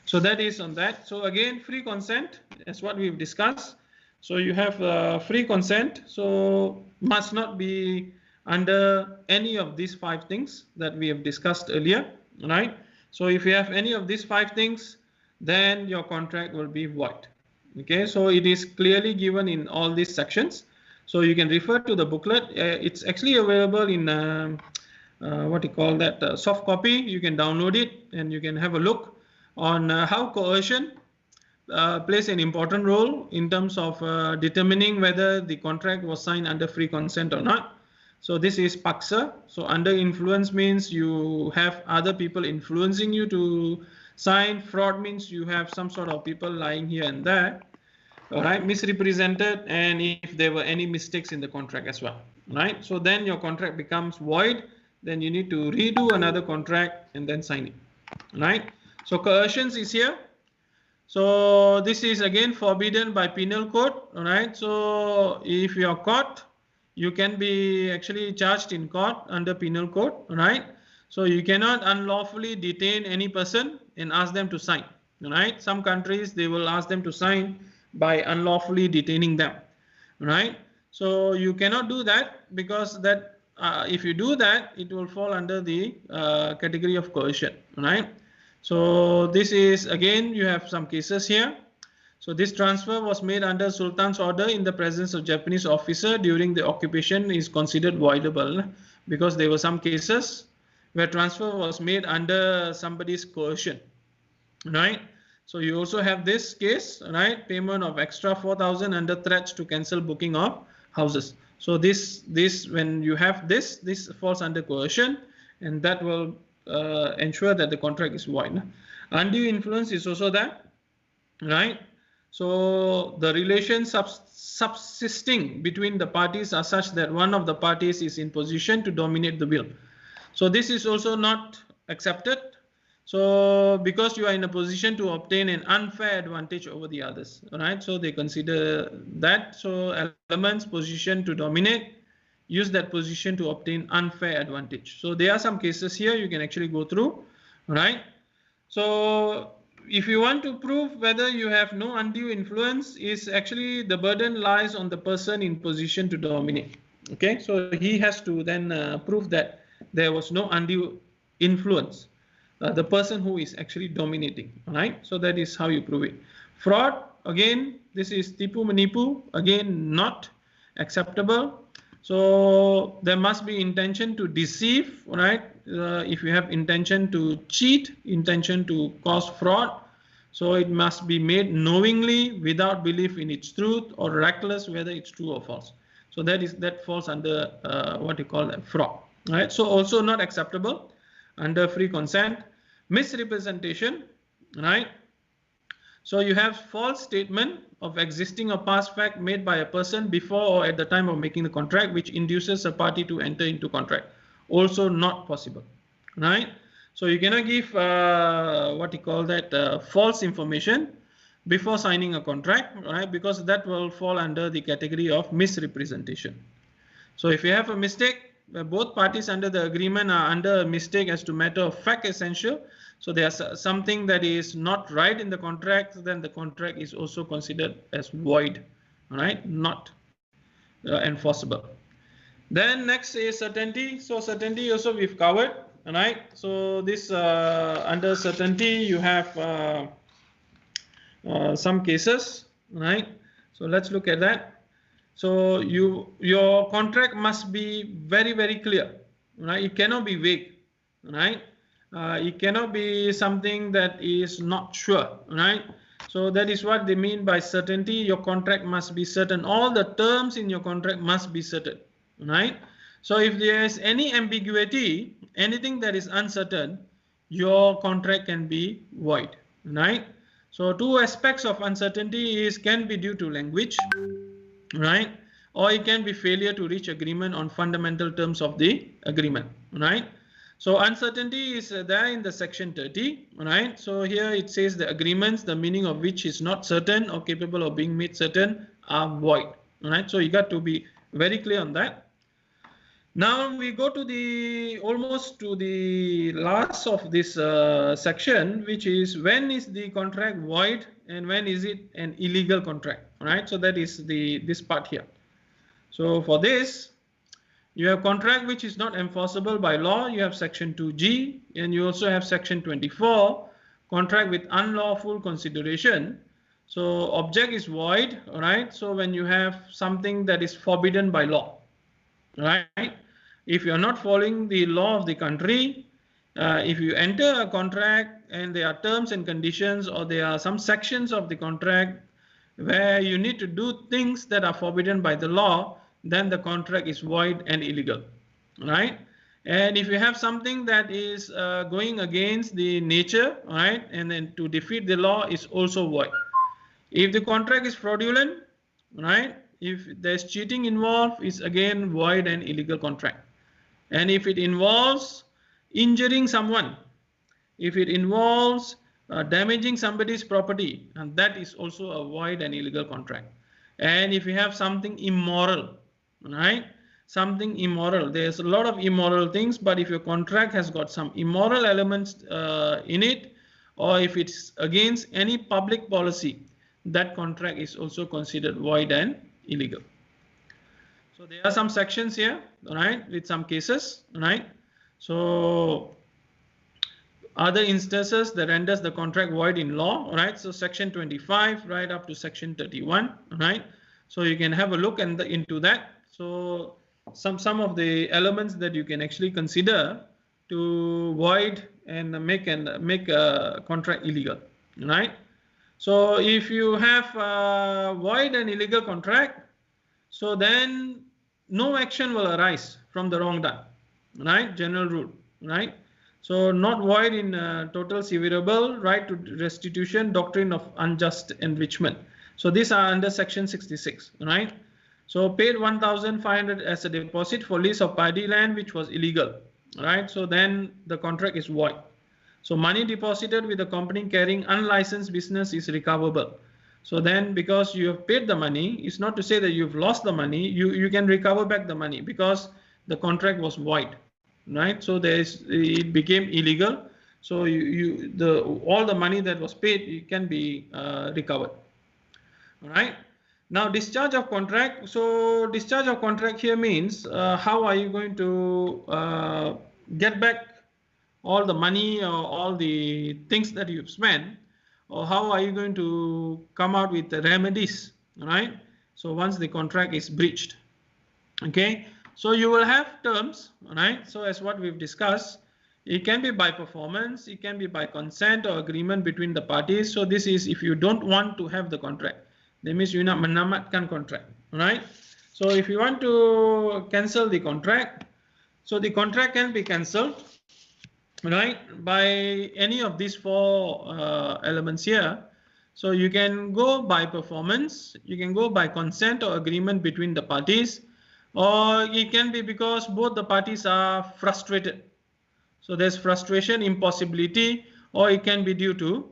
So that is on that. So again, free consent is what we've discussed. So you have free consent, so must not be under any of these 5 things that we have discussed earlier, right? So if you have any of these 5 things, then your contract will be void. Okay, so it is clearly given in all these sections. So you can refer to the booklet. It's actually available in what you call that soft copy. You can download it and you can have a look on how coercion plays an important role in terms of determining whether the contract was signed under free consent or not. So this is Paksa. So under influence means you have other people influencing you to sign. Fraud means you have some sort of people lying here and there. All right, misrepresented, and if there were any mistakes in the contract as well, right? So then your contract becomes void. Then you need to redo another contract and then sign it, right? So coercions is here. So this is again forbidden by penal code, all right? So if you are caught, you can be actually charged in court under penal code, all right? So you cannot unlawfully detain any person and ask them to sign, all right? Some countries, they will ask them to sign by unlawfully detaining them, right? So you cannot do that, because that if you do that, it will fall under the category of coercion, right? So this is, again, you have some cases here. So this transfer was made under Sultan's order in the presence of Japanese officer during the occupation is considered voidable, because there were some cases where transfer was made under somebody's coercion, right? So you also have this case, right? Payment of extra 4,000 under threats to cancel booking of houses. So this when you have this falls under coercion, and that will ensure that the contract is void. Undue influence is also there, right? So the relations subsisting between the parties are such that one of the parties is in position to dominate the will. So this is also not accepted. So because you are in a position to obtain an unfair advantage over the others, right? So they consider that. So elements position to dominate, use that position to obtain unfair advantage. So there are some cases here you can actually go through, right? So if you want to prove whether you have no undue influence, is actually the burden lies on the person in position to dominate. Okay, so he has to then prove that there was no undue influence. The person who is actually dominating, right? So that is how you prove it. Fraud, again, this is tipu menipu, again, not acceptable. So there must be intention to deceive, right? If you have intention to cheat, intention to cause fraud, so it must be made knowingly, without belief in its truth, or reckless whether it's true or false. So that falls under what you call fraud, right? So also not acceptable under free consent. Misrepresentation, right? So you have false statement of existing or past fact made by a person before or at the time of making the contract, which induces a party to enter into contract. Also not possible, right? So you cannot give what you call that false information before signing a contract, right? Because that will fall under the category of misrepresentation. So if you have a mistake, both parties under the agreement are under a mistake as to matter of fact essential. So there's something that is not right in the contract, then the contract is also considered as void, right? Not enforceable. Then next is certainty. So certainty also we've covered, right? So this under certainty you have some cases, right? So let's look at that. So your contract must be very, very clear, right? It cannot be vague, right? It cannot be something that is not sure, right? So that is what they mean by certainty. Your contract must be certain. All the terms in your contract must be certain, right? So if there is any ambiguity, anything that is uncertain, your contract can be void, right? So two aspects of uncertainty can be due to language, right? Or it can be failure to reach agreement on fundamental terms of the agreement, right? So uncertainty is there in the section 30, right? So here it says the agreements, the meaning of which is not certain or capable of being made certain, are void, right? So you got to be very clear on that. Now we go to the almost to the last of this section, which is when is the contract void and when is it an illegal contract, right? So that is this part here. So for this, you have contract which is not enforceable by law. You have section 2G, and you also have section 24, contract with unlawful consideration. So object is void, right? So when you have something that is forbidden by law, right? If you are not following the law of the country, if you enter a contract and there are terms and conditions, or there are some sections of the contract where you need to do things that are forbidden by the law, then the contract is void and illegal, right? And if you have something that is going against the nature, right, and then to defeat the law, is also void. If the contract is fraudulent, right, if there's cheating involved, it's again void and illegal contract. And if it involves injuring someone, if it involves damaging somebody's property, and that is also a void and illegal contract. And if you have something immoral, right, something immoral, there's a lot of immoral things, but if your contract has got some immoral elements in it, or if it's against any public policy, that contract is also considered void and illegal. So there are some sections here, right, with some cases, right? So other instances that renders the contract void in law, right? So section 25 right up to section 31, right? So you can have a look into that. So some of the elements that you can actually consider to void and make a contract illegal, right? So if you have a void and illegal contract, so then no action will arise from the wrong done, right? General rule, right? So not void in total severable, right to restitution, doctrine of unjust enrichment. So these are under section 66, right? So paid 1,500 as a deposit for lease of paddy land, which was illegal, right? So then the contract is void. So money deposited with the company carrying unlicensed business is recoverable. So then because you have paid the money, it's not to say that you've lost the money, you can recover back the money because the contract was void, right? So it became illegal. So all the money that was paid can be recovered. All right. Now discharge of contract. So discharge of contract here means how are you going to get back all the money or all the things that you've spent, or how are you going to come out with the remedies, right? So once the contract is breached, okay, so you will have terms, right? So as what we've discussed, it can be by performance, it can be by consent or agreement between the parties. So this is if you don't want to have the contract, that means you nak menamatkan contract, right? So if you want to cancel the contract, so the contract can be cancelled, right, by any of these four elements here. So you can go by performance, you can go by consent or agreement between the parties, or it can be because both the parties are frustrated. So there's frustration, impossibility, or it can be due to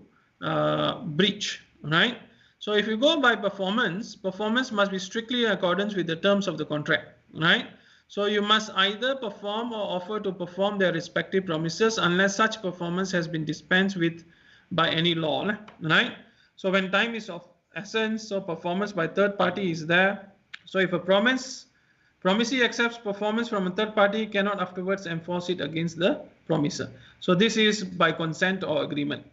breach, right? So if you go by performance, performance must be strictly in accordance with the terms of the contract, right? So you must either perform or offer to perform their respective promises unless such performance has been dispensed with by any law, right? So when time is of essence, so performance by third party is there. So if a promisee accepts performance from a third party, cannot afterwards enforce it against the promiser. So this is by consent or agreement,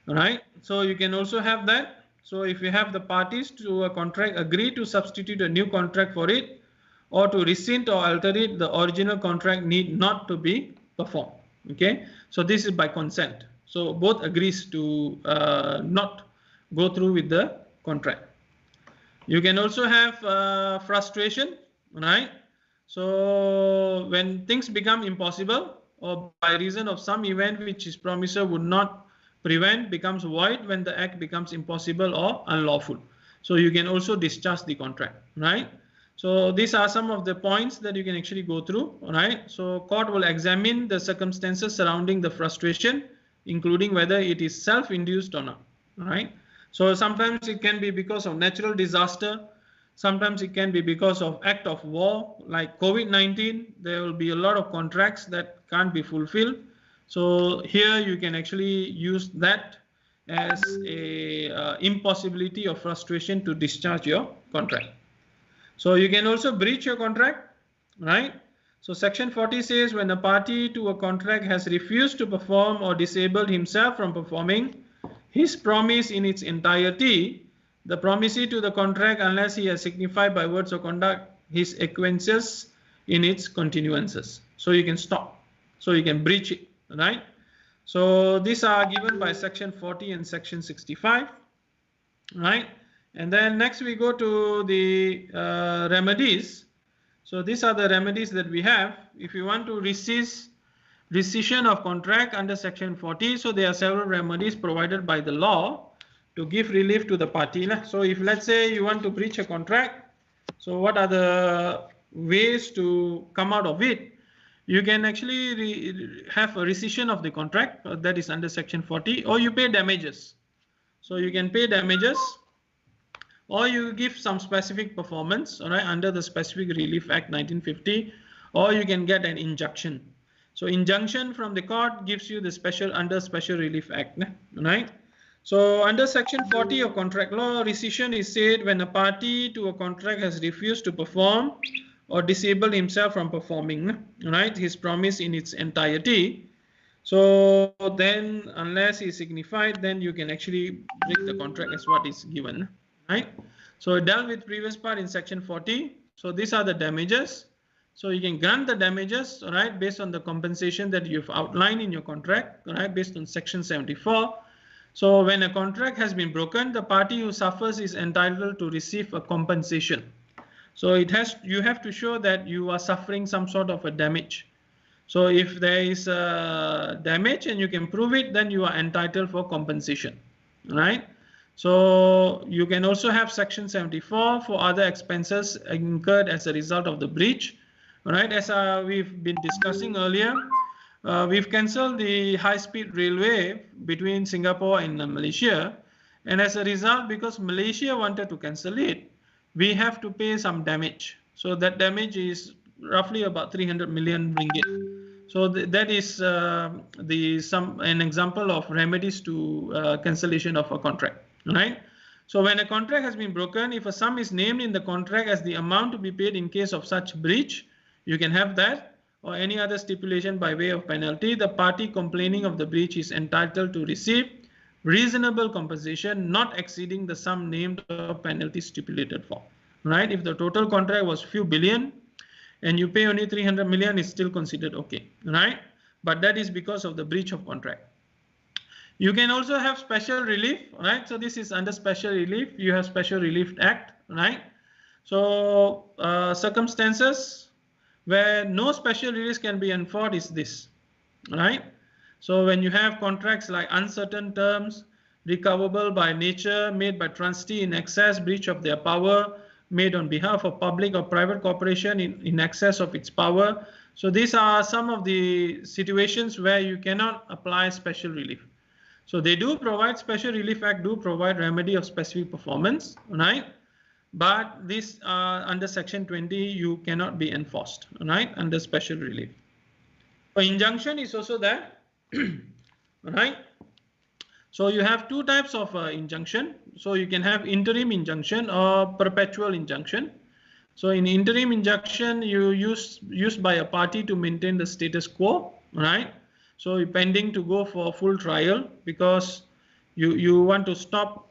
all right? So you can also have that. So if you have the parties to a contract agree to substitute a new contract for it or to rescind or alter it, the original contract need not to be performed. Okay, so this is by consent. So both agrees to not go through with the contract. You can also have frustration, right? So when things become impossible or by reason of some event which his promisor would not prevent becomes void when the act becomes impossible or unlawful. So you can also discharge the contract, right? So these are some of the points that you can actually go through, right? So court will examine the circumstances surrounding the frustration, including whether it is self-induced or not, right? So sometimes it can be because of natural disaster. Sometimes it can be because of act of war like COVID-19. There will be a lot of contracts that can't be fulfilled. So here you can actually use that as a impossibility or frustration to discharge your contract. So you can also breach your contract, right? So section 40 says when a party to a contract has refused to perform or disabled himself from performing his promise in its entirety, the promisee to the contract unless he has signified by words or conduct his acquiescence in its continuances. So you can stop. So you can breach it, right? So these are given by section 40 and section 65, right? And then next we go to the remedies. So these are the remedies that we have. If you want to rescission of contract under section 40, so there are several remedies provided by the law to give relief to the party. So if let's say you want to breach a contract, so what are the ways to come out of it? You can actually have a rescission of the contract, that is under section 40, or you pay damages. So you can pay damages, or you give some specific performance, all right, under the Specific Relief Act 1950, or you can get an injunction. So injunction from the court gives you the under Special Relief Act, right? So under section 40 of contract law, rescission is said when a party to a contract has refused to perform or disable himself from performing, right, his promise in its entirety. So then unless he is signified, then you can actually break the contract as what is given, right? So it dealt with previous part in section 40. So these are the damages. So you can grant the damages, right, based on the compensation that you've outlined in your contract, right, based on section 74. So when a contract has been broken, the party who suffers is entitled to receive a compensation. So you have to show that you are suffering some sort of a damage. So if there is damage and you can prove it, then you are entitled for compensation, right? So you can also have section 74 for other expenses incurred as a result of the breach, right? As we've been discussing earlier, we've cancelled the high-speed railway between Singapore and Malaysia, and as a result, because Malaysia wanted to cancel it, we have to pay some damage. So that damage is roughly about 300 million ringgit. So that is an example of remedies to cancellation of a contract, right? So when a contract has been broken, if a sum is named in the contract as the amount to be paid in case of such breach, you can have that, or any other stipulation by way of penalty. The party complaining of the breach is entitled to receive reasonable compensation not exceeding the sum named or penalty stipulated for, right? If the total contract was few billion and you pay only 300 million, it's still considered okay, right? But that is because of the breach of contract. You can also have special relief, right? So this is under special relief. You have Special Relief Act, right? So circumstances where no special release can be enforced is this, right? So when you have contracts like uncertain terms, recoverable by nature, made by trustee in excess, breach of their power, made on behalf of public or private corporation in excess of its power. So these are some of the situations where you cannot apply special relief. So they do provide, Special Relief Act do provide remedy of specific performance, right? But this under section 20, you cannot be enforced, right, under special relief. So injunction is also there, right? So you have two types of injunction. So you can have interim injunction or perpetual injunction. So in interim injunction, you used by a party to maintain the status quo, right? So pending to go for full trial because you want to stop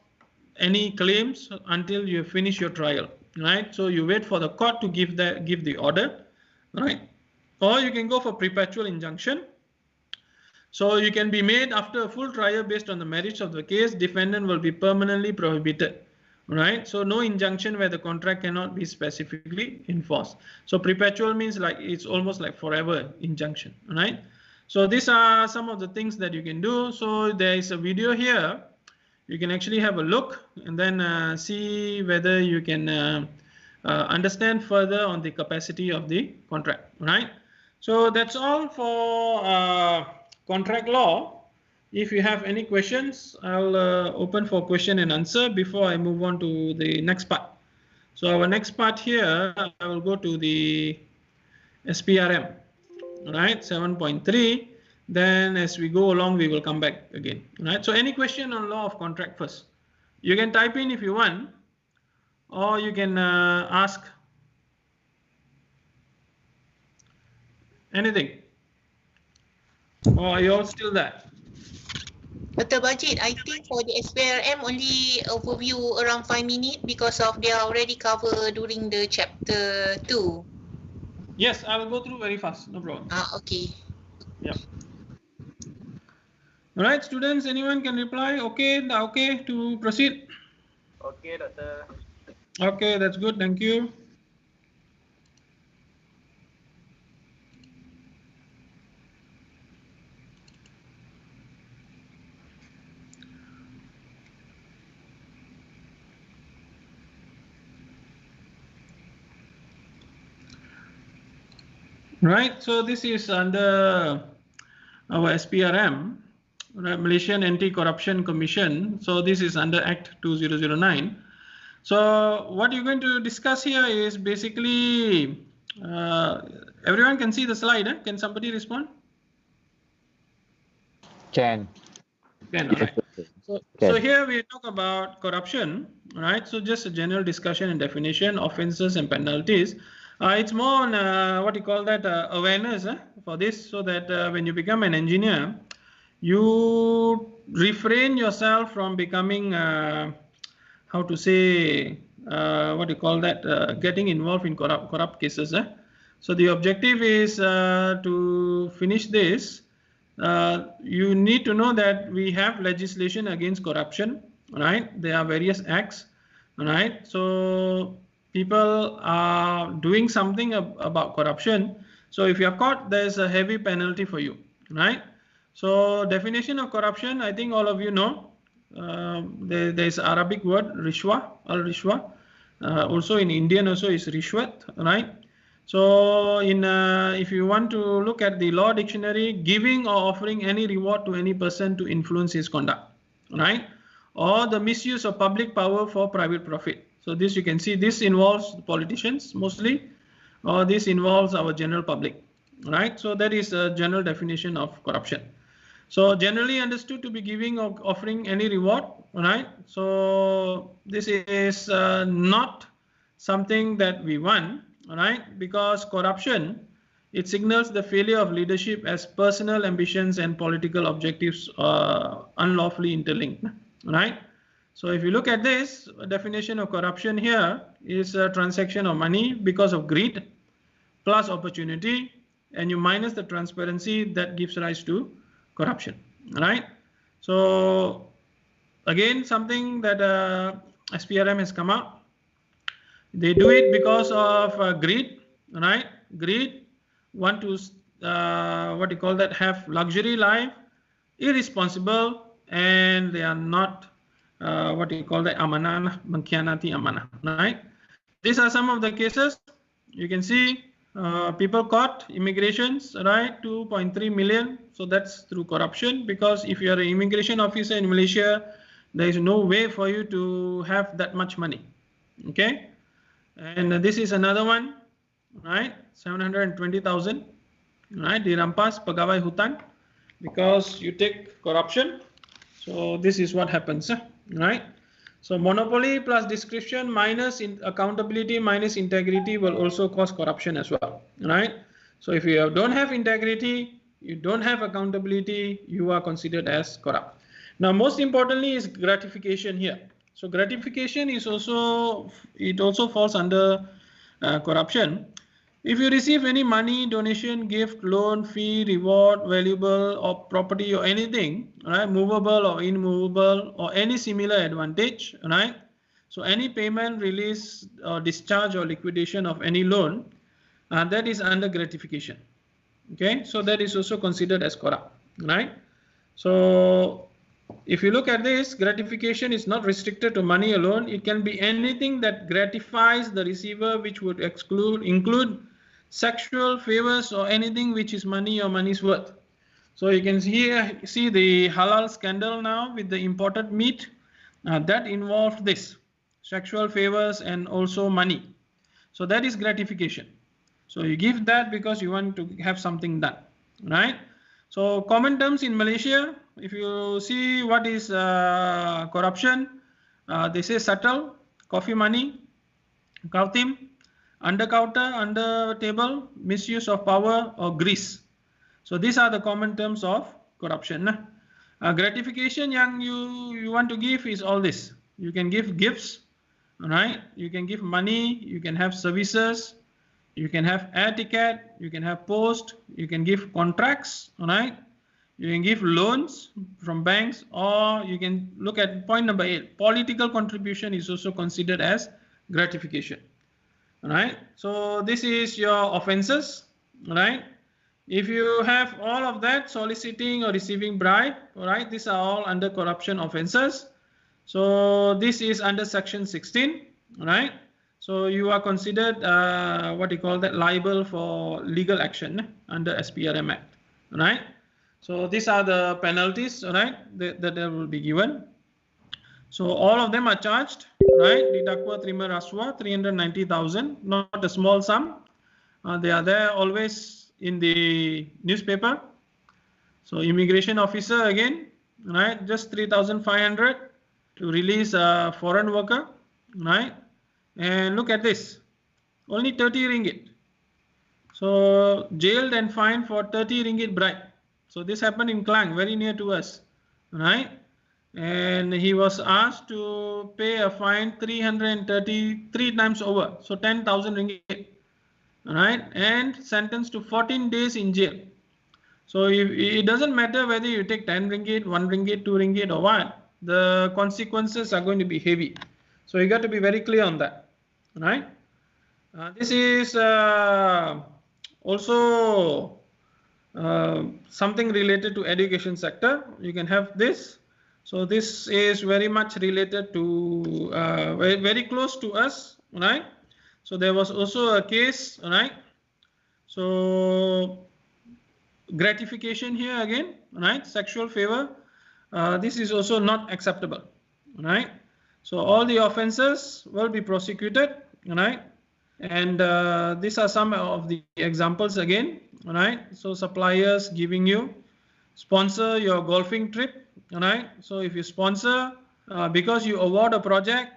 any claims until you finish your trial, right? So you wait for the court to give the order, right? Or you can go for perpetual injunction. So you can be made after a full trial based on the merits of the case. Defendant will be permanently prohibited, right? So no injunction where the contract cannot be specifically enforced. So perpetual means like it's almost like forever injunction, right? So these are some of the things that you can do. So there is a video here. You can actually have a look and then see whether you can understand further on the capacity of the contract, right? So that's all for contract law. If you have any questions, I'll open for question and answer before I move on to the next part. So our next part here, I will go to the SPRM, right? 7.3. Then as we go along, we will come back again, right? So any question on law of contract first? You can type in if you want, or you can ask anything. Or are you all still there?
Dr. Bajit, I think for the SPRM only overview around 5 minutes because of they are already covered during the chapter 2.
Yes, I will go through very fast, no problem.
Okay.
Yeah. All right, students, anyone can reply? Okay, okay to proceed?
Okay, Doctor.
Okay, that's good. Thank you. Right, so this is under our SPRM, right, Malaysian Anti-Corruption Commission. So this is under Act 2009. So what you're going to discuss here is basically, everyone can see the slide, eh? Can somebody respond?
Can.
Can, all right. So here we talk about corruption, right? So just a general discussion and definition, offenses and penalties. It's more on what you call that awareness for this, so that when you become an engineer, you refrain yourself from becoming, how to say, what you call that, getting involved in corrupt cases. So the objective is to finish this. You need to know that we have legislation against corruption, right? There are various acts, right? So people are doing something about corruption. So if you are caught, there's a heavy penalty for you, right? So definition of corruption, I think all of you know. There's Arabic word rishwa, al-rishwa. Also in Indian also is rishwat, right? So if you want to look at the law dictionary, giving or offering any reward to any person to influence his conduct, right? Or the misuse of public power for private profit. So this you can see, this involves politicians mostly, or this involves our general public, right? So that is a general definition of corruption. So generally understood to be giving or offering any reward, right? So this is not something that we want, right? Because corruption, it signals the failure of leadership as personal ambitions and political objectives are unlawfully interlinked, right? So if you look at this, a definition of corruption here is a transaction of money because of greed plus opportunity, and you minus the transparency that gives rise to corruption, right? So again, something that SPRM has come out. They do it because of greed, right? Greed, want to what you call that, have luxury life, irresponsible, and they are not what you call that, amanah, mengkhianati amanah, right? These are some of the cases. You can see people caught, immigrations, right? 2.3 million. So that's through corruption, because if you are an immigration officer in Malaysia, there is no way for you to have that much money, okay? And this is another one, right? 720,000, right? Dirampas pegawai hutan because you take corruption. So this is what happens, right? So monopoly plus description minus accountability minus integrity will also cause corruption as well, right? So if you don't have integrity, you don't have accountability, you are considered as corrupt. Now, most importantly is gratification here, So gratification is also, it also falls under corruption. If you receive any money, donation, gift, loan, fee, reward, valuable or property or anything, right, movable or immovable or any similar advantage, right? So any payment, release or discharge or liquidation of any loan, that is under gratification. Okay, so that is also considered as corrupt, right? So if you look at this, gratification is not restricted to money alone. It can be anything that gratifies the receiver, which would include sexual favors or anything which is money or money's worth. So you can see the halal scandal now with the imported meat that involved this sexual favors and also money. So that is gratification. So you give that because you want to have something done, right? So common terms in Malaysia, if you see what is corruption, they say subtle, coffee money, kautim, under counter, under table, misuse of power or grease. So these are the common terms of corruption. Gratification yang you want to give is all this. You can give gifts, right? You can give money, you can have services, you can have air ticket, you can have post, you can give contracts, right? You can give loans from banks, or you can look at point number 8. Political contribution is also considered as gratification, right? So this is your offenses, right? If you have all of that, soliciting or receiving bribe, right? These are all under corruption offenses. So this is under section 16, right? So you are considered what you call that, liable for legal action under SPRM Act, right? So these are the penalties, right, that will be given. So all of them are charged, right? Didakwa terima rasuah 390,000, not a small sum. They are there always in the newspaper. So immigration officer again, right, just 3,500 to release a foreign worker, right? And look at this, only 30 ringgit. So jailed and fined for 30 ringgit bribe. So this happened in Klang, very near to us, right? And he was asked to pay a fine 333 times over, so 10,000 ringgit, right? And sentenced to 14 days in jail. So it doesn't matter whether you take 10 ringgit, 1 ringgit, 2 ringgit or what, the consequences are going to be heavy. So you got to be very clear on that, right? This is also something related to education sector. You can have this. So this is very much related to very close to us, right? So there was also a case, right? So gratification here again, right? Sexual favor. This is also not acceptable, right? So all the offenses will be prosecuted, right? And these are some of the examples again, right? So suppliers giving you, sponsor your golfing trip, right? So if you sponsor, because you award a project,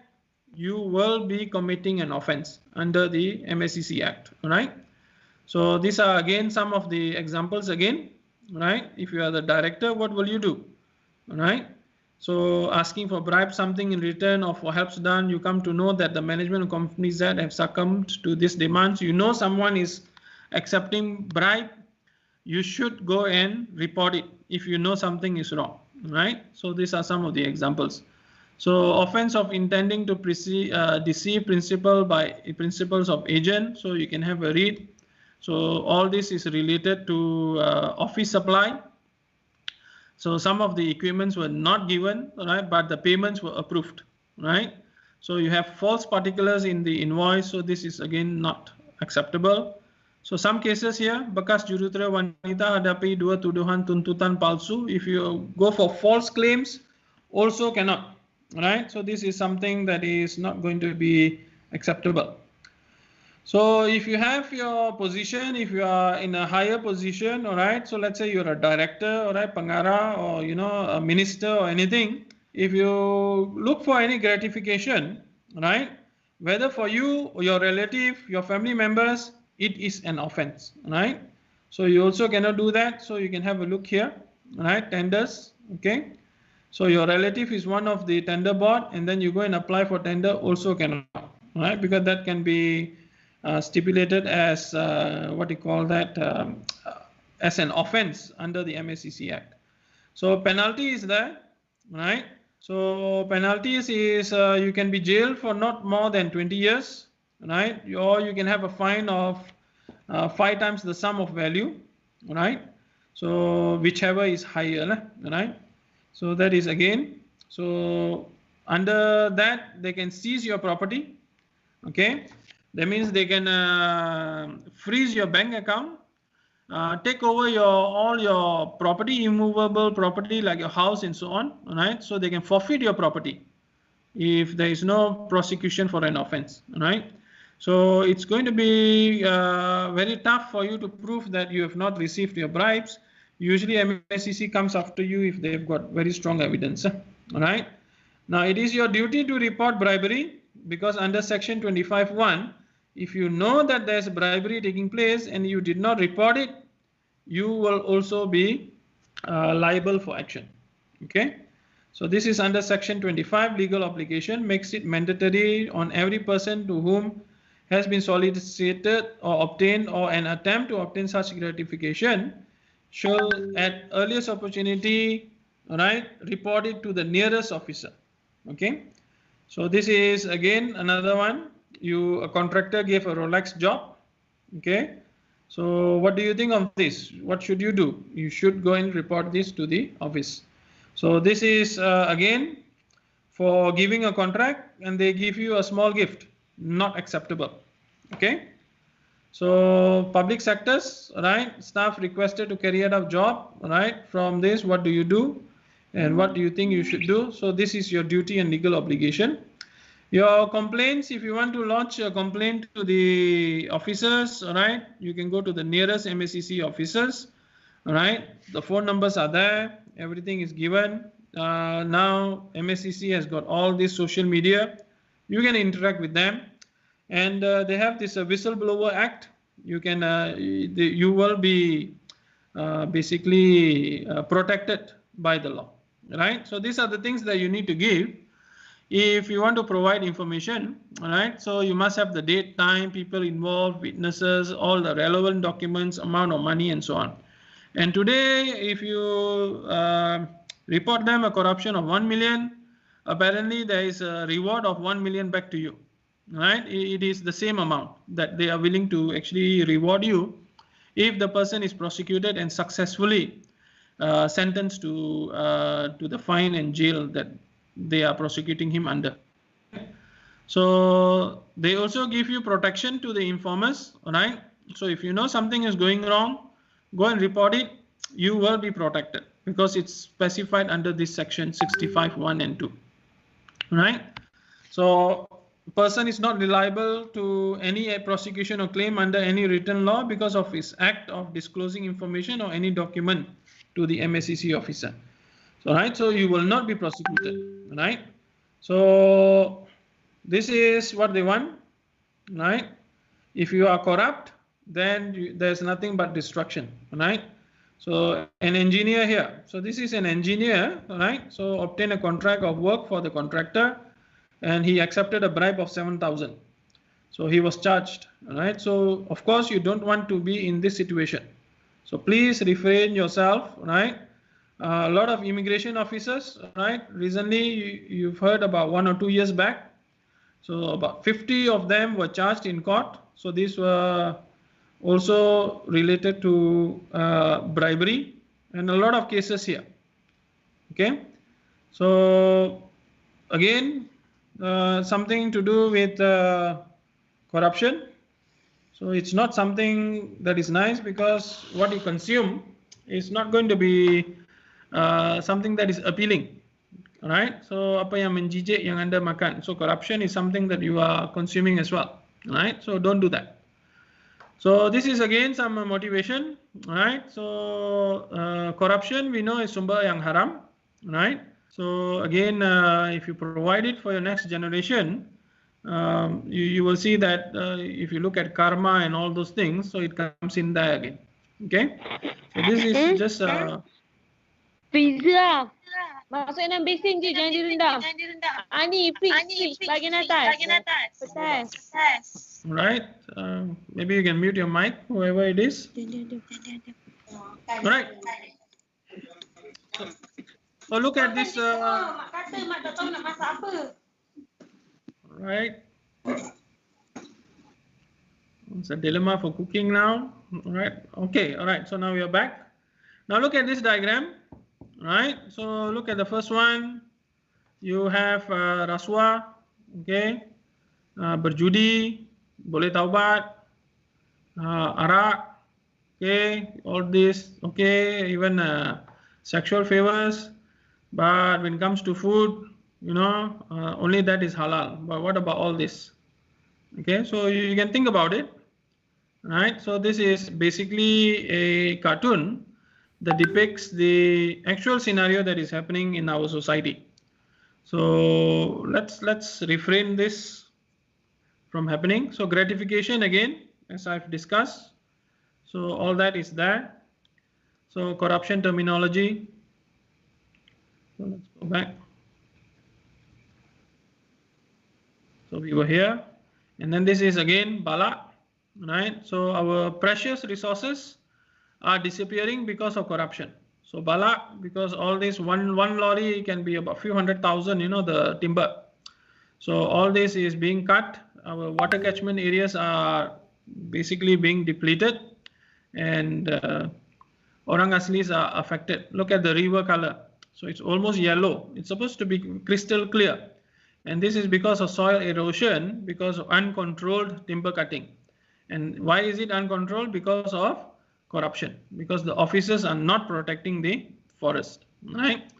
you will be committing an offense under the MSCC Act, right? So these are again some of the examples again, right? If you are the director, what will you do, right? So asking for bribe something in return or for helps done, you come to know that the management of company Z have succumbed to this demand. So you know someone is accepting bribe, you should go and report it if you know something is wrong, right? So these are some of the examples. So offense of intending to deceive principal by principles of agent. So you can have a read. So all this is related to office supply. So some of the equipments were not given, right, but the payments were approved, right? So you have false particulars in the invoice. So this is again not acceptable. So some cases here, bekas jurutera wanita hadapi dua tuduhan tuntutan palsu. If you go for false claims, also cannot, right? So this is something that is not going to be acceptable. So if you have your position, if you are in a higher position, all right, so let's say you're a director, all right, pangara, or, you know, a minister or anything, if you look for any gratification, right, whether for you or your relative, your family members, it is an offense, right? So you also cannot do that. So you can have a look here, right, tenders, okay? So your relative is one of the tender board, and then you go and apply for tender, also cannot, right? Because that can be stipulated as what you call that, as an offense under the MEC600 Act. So penalty is there, right? So penalties is you can be jailed for not more than 20 years, right? Or you can have a fine of 5 times the sum of value, right? So whichever is higher, right? So that is again, so under that they can seize your property, okay? That means they can freeze your bank account, take over all your property, immovable property like your house and so on, right? So they can forfeit your property if there is no prosecution for an offense, right? So it's going to be very tough for you to prove that you have not received your bribes. Usually MEC600 comes after you if they've got very strong evidence, all right? Now it is your duty to report bribery, because under section 25(1), if you know that there's bribery taking place and you did not report it, you will also be liable for action, okay? So this is under section 25, legal obligation, makes it mandatory on every person to whom has been solicited or obtained or an attempt to obtain such gratification shall at earliest opportunity, right, report it to the nearest officer, okay? So this is again another one. A contractor gave a relaxed job, okay? So what do you think of this? What should you do? You should go and report this to the office. So this is again for giving a contract and they give you a small gift, not acceptable, okay? So public sectors, right, staff requested to carry out a job, right? From this, what do you do and what do you think you should do? So this is your duty and legal obligation. Your complaints, if you want to launch a complaint to the officers, all right, you can go to the nearest MEC600 officers, all right? The phone numbers are there, everything is given. Now MEC600 has got all this social media. You can interact with them, and they have this Whistleblower Act. You can, you will be basically protected by the law, right? So these are the things that you need to give if you want to provide information, all right? So you must have the date, time, people involved, witnesses, all the relevant documents, amount of money, and so on. And today, if you report them a corruption of 1 million, apparently there is a reward of 1 million back to you, right? It is the same amount that they are willing to actually reward you if the person is prosecuted and successfully sentenced to the fine and jail that they are prosecuting him under. So they also give you protection to the informers, right? So if you know something is going wrong, go and report it. You will be protected because it's specified under this section 65(1) and 2, right? So person is not liable to any prosecution or claim under any written law because of his act of disclosing information or any document to the MEC600 officer. So, right, so you will not be prosecuted, right? So this is what they want, right? If you are corrupt, then there's nothing but destruction, right? So an engineer here, so this is an engineer, right? So obtain a contract of work for the contractor and he accepted a bribe of 7,000. So he was charged, right? So of course you don't want to be in this situation. So please refrain yourself, right? A lot of immigration officers, right? Recently you've heard about 1 or 2 years back. So about 50 of them were charged in court. So these were also related to bribery and a lot of cases here. Okay. So again, something to do with corruption. So it's not something that is nice because what you consume is not going to be something that is appealing, right? So apa yang menjijik yang anda makan. So corruption is something that you are consuming as well, right? So don't do that. So this is again some motivation, right? So corruption we know is sumber yang haram, right? So again, if you provide it for your next generation, you will see that if you look at karma and all those things, so it comes in there again. Okay, so this is just
Pizza. Masuk dalam basin je, jangan direndam. Ni fix bahagian atas. Petas.
Right. Maybe you can mute your mic, whoever it is. Right. So look at this.
Mak kata mak tak tahu nak masak apa.
Right. It's a dilemma for cooking now. All right. Okay. All right. So now we are back. Now look at this diagram. Right. So look at the first one. You have rasuah. Okay. Berjudi, boleh taubat, arak. Okay. All this. Okay. Even sexual favors. But when it comes to food, only that is halal. But what about all this? Okay, so you can think about it, right? So this is basically a cartoon that depicts the actual scenario that is happening in our society. So let's refrain this from happening. So gratification again, as I've discussed. So all that is there. So corruption terminology. So let's go back. So we were here, and then this is again bala, right? So our precious resources are disappearing because of corruption. So bala, because all this one lorry can be about few 100,000, the timber. So all this is being cut. Our water catchment areas are basically being depleted, and orang aslis are affected. Look at the river color. So it's almost yellow. It's supposed to be crystal clear. And this is because of soil erosion, because of uncontrolled timber cutting. And why is it uncontrolled? Because of corruption, because the officers are not protecting the forest, right?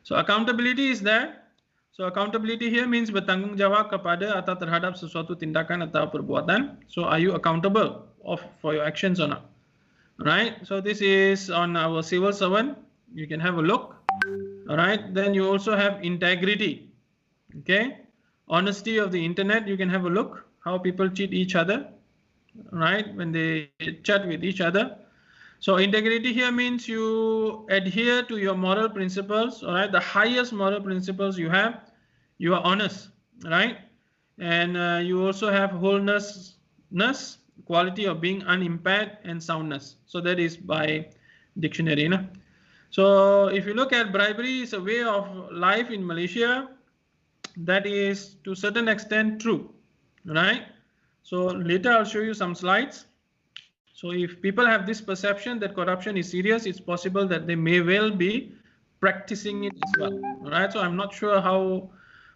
So accountability is there. So accountability here means bertanggungjawab kepada atau terhadap sesuatu tindakan atau perbuatan. So are you accountable for your actions or not? Right? So this is on our civil servant. You can have a look. All right. Then you also have integrity. Okay. Honesty of the internet. You can have a look how people cheat each other. Right. When they chat with each other. So integrity here means you adhere to your moral principles. All right. The highest moral principles you have. You are honest. Right. And you also have wholeness, quality of being unimpaired, and soundness. So that is by dictionary. So if you look at bribery, is a way of life in Malaysia that is to a certain extent true, right? So later I'll show you some slides. So if people have this perception that corruption is serious, it's possible that they may well be practicing it as well, right? So I'm not sure how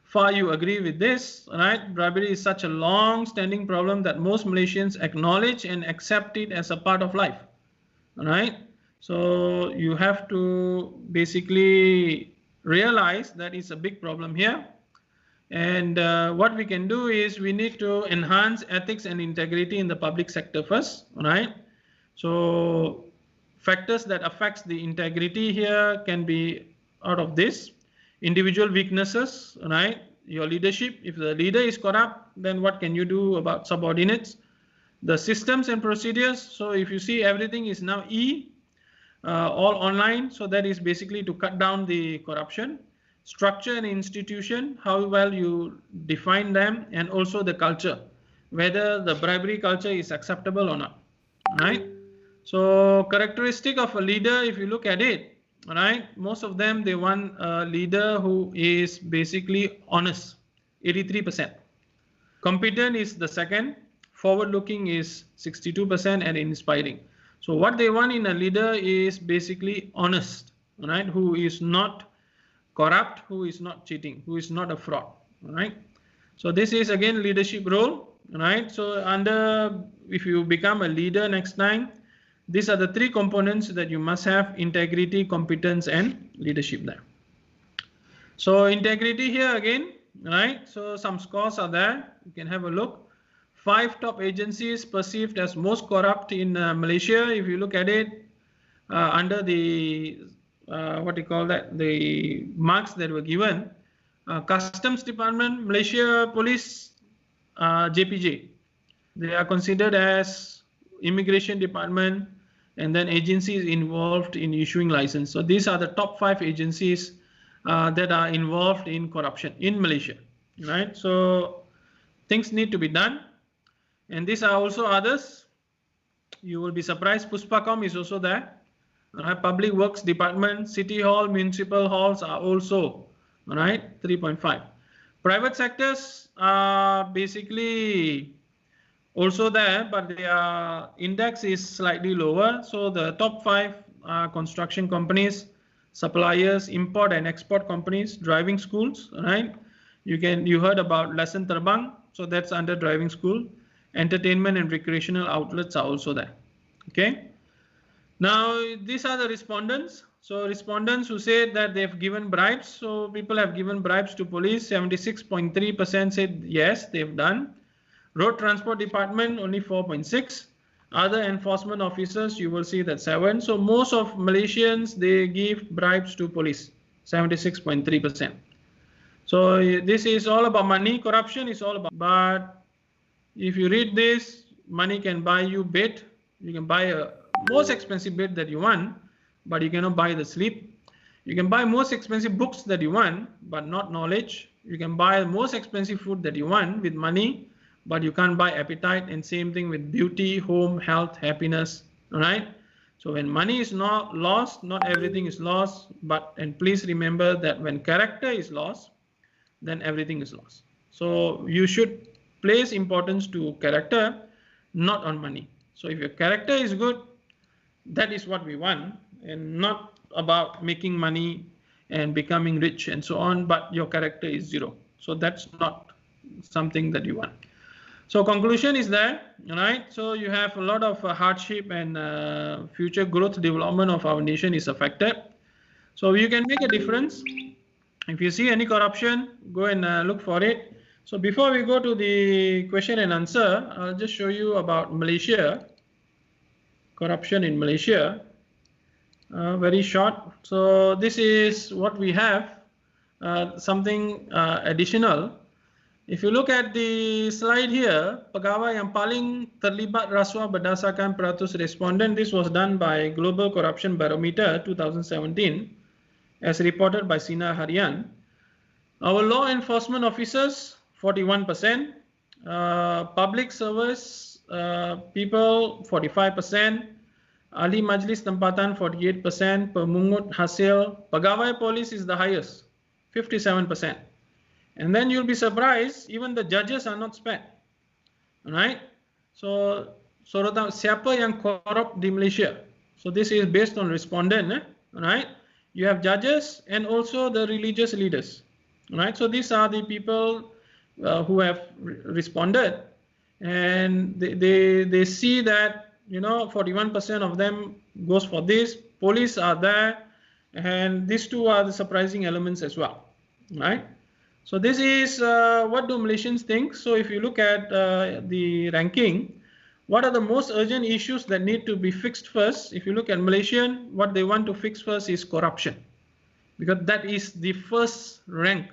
far you agree with this, right? Bribery is such a long-standing problem that most Malaysians acknowledge and accept it as a part of life, right? So you have to basically realize that it's a big problem here. And what we can do is we need to enhance ethics and integrity in the public sector first, right? So factors that affects the integrity here can be out of this. Individual weaknesses, right? Your leadership. If the leader is corrupt, then what can you do about subordinates? The systems and procedures. So if you see everything is now all online, so that is basically to cut down the corruption. Structure and institution, how well you define them, and also the culture, whether the bribery culture is acceptable or not, right? So characteristic of a leader, if you look at it, right, most of them, they want a leader who is basically honest, 83%. Competent is the second, forward-looking is 62%, and inspiring. So what they want in a leader is basically honest, right? Who is not corrupt, who is not cheating, who is not a fraud, right? So this is again leadership role, right? So if you become a leader next time, these are the three components that you must have: integrity, competence, and leadership there. So integrity here again, right? So some scores are there. You can have a look. 5 top agencies perceived as most corrupt in Malaysia. If you look at it under the the marks that were given, Customs Department, Malaysia Police, JPJ, they are considered as Immigration Department, and then agencies involved in issuing license. So these are the top 5 agencies that are involved in corruption in Malaysia, right? So things need to be done, and these are also others. You will be surprised, Puspacom is also there. Public Works Department, City Hall, Municipal Halls are also, right, 3.5. Private sectors are basically also there, but their index is slightly lower. So the top 5 are construction companies, suppliers, import and export companies, driving schools, right? You heard about lesson terbang, so that's under driving school. Entertainment and recreational outlets are also there. Okay. Now these are the respondents. So respondents who said that they've given bribes. So people have given bribes to police. 76.3% said yes, they've done. Road Transport Department only 4.6. Other enforcement officers, you will see that 7. So most of Malaysians, they give bribes to police, 76.3%. So this is all about money. Corruption is all about. But if you read this, money can buy you bed. You can buy a most expensive bed that you want, but you cannot buy the sleep. You can buy most expensive books that you want, but not knowledge. You can buy the most expensive food that you want with money, but you can't buy appetite. And same thing with beauty, home, health, happiness. All right. So when money is not lost, not everything is lost. And please remember that when character is lost, then everything is lost. So you should place importance to character, not on money. So if your character is good, that is what we want, and not about making money and becoming rich and so on, but your character is 0. So that's not something that you want. So conclusion is there, right? So you have a lot of hardship, and future growth development of our nation is affected. So you can make a difference. If you see any corruption, go and look for it. So before we go to the question and answer, I'll just show you about Malaysia. Corruption in Malaysia, very short. So this is what we have, something additional. If you look at the slide here, pegawai yang paling terlibat rasuah berdasarkan peratus responden, this was done by Global Corruption Barometer 2017, as reported by Sinar Harian. Our law enforcement officers, 41%, public service people 45%, ahli majlis tempatan 48%, pemungut hasil, pegawai polis is the highest, 57%. And then you'll be surprised, even the judges are not spared. Right? So sorotan siapa yang korup di Malaysia? So this is based on respondent, right? You have judges and also the religious leaders. Right? So these are the people who have responded. And they see that, 41% of them goes for this. Police are there, and these two are the surprising elements as well, right? So this is what do Malaysians think. So if you look at the ranking, what are the most urgent issues that need to be fixed first? If you look at Malaysian, what they want to fix first is corruption, because that is the first rank.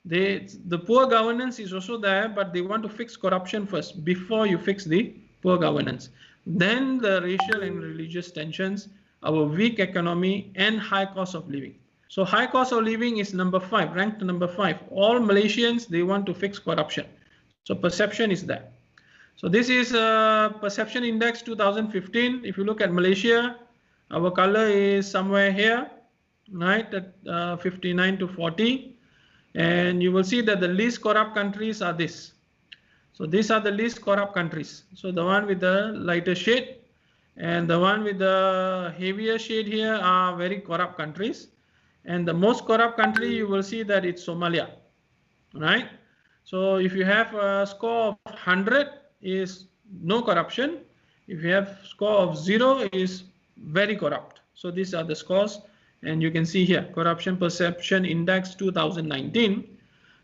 The poor governance is also there, but they want to fix corruption first before you fix the poor governance. Then the racial and religious tensions, our weak economy, and high cost of living. So high cost of living is number 5, ranked number 5. All Malaysians, they want to fix corruption. So perception is there. So this is Perception Index 2015. If you look at Malaysia, our color is somewhere here, right, at 59 to 40. And you will see that the least corrupt countries are this. So these are the least corrupt countries. So the one with the lighter shade and the one with the heavier shade here are very corrupt countries. And the most corrupt country, you will see that it's Somalia, right? So if you have a score of 100 is no corruption. If you have score of 0 is very corrupt. So these are the scores. And you can see here, Corruption Perception Index 2019.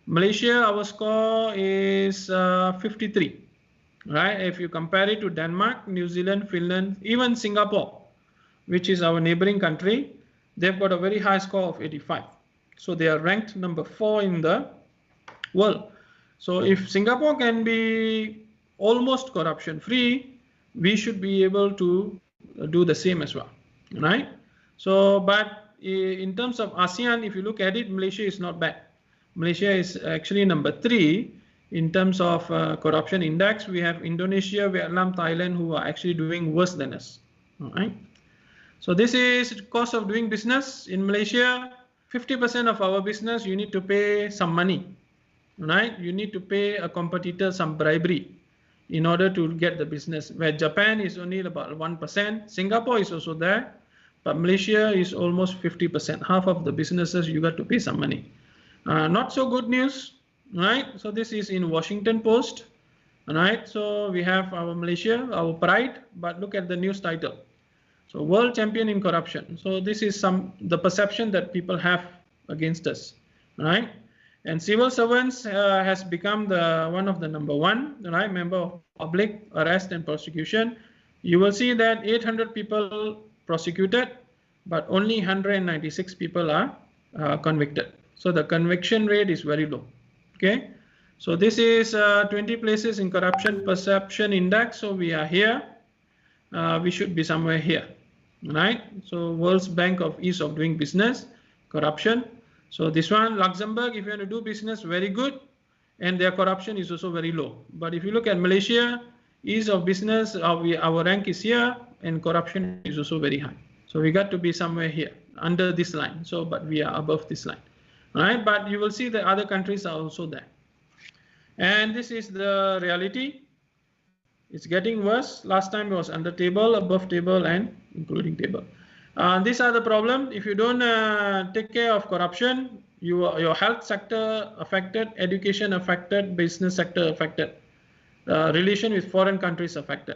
Malaysia, our score is 53, right? If you compare it to Denmark, New Zealand, Finland, even Singapore, which is our neighboring country, they've got a very high score of 85. So they are ranked number 4 in the world. So if Singapore can be almost corruption free, we should be able to do the same as well, right? So, but in terms of ASEAN, if you look at it, Malaysia is not bad. Malaysia is actually number 3 in terms of corruption index. We have Indonesia, Vietnam, Thailand, who are actually doing worse than us, all right? So this is cost of doing business in Malaysia. 50% of our business, you need to pay some money, right? You need to pay a competitor some bribery in order to get the business, where Japan is only about 1%. Singapore is also there, but Malaysia is almost 50%. Half of the businesses, you got to pay some money. Not so good news, right? So this is in Washington Post, right? So we have our Malaysia, our pride, but look at the news title. So world champion in corruption. So this is the perception that people have against us, right? And civil servants has become one of the number 1, right? Member of public arrest and prosecution. You will see that 800 people prosecuted, but only 196 people are convicted. So the conviction rate is very low. Okay. So this is 20 places in corruption perception index. So we are here. We should be somewhere here, right? So World's Bank of Ease of Doing Business, corruption. So this one, Luxembourg, if you want to do business, very good, and their corruption is also very low. But if you look at Malaysia, ease of business, our rank is here, and corruption is also very high. So we got to be somewhere here, under this line. So, but we are above this line, all right? But you will see that other countries are also there. And this is the reality. It's getting worse. Last time it was under table, above table, and including table. These are the problems. If you don't take care of corruption, your health sector affected, education affected, business sector affected, relation with foreign countries affected.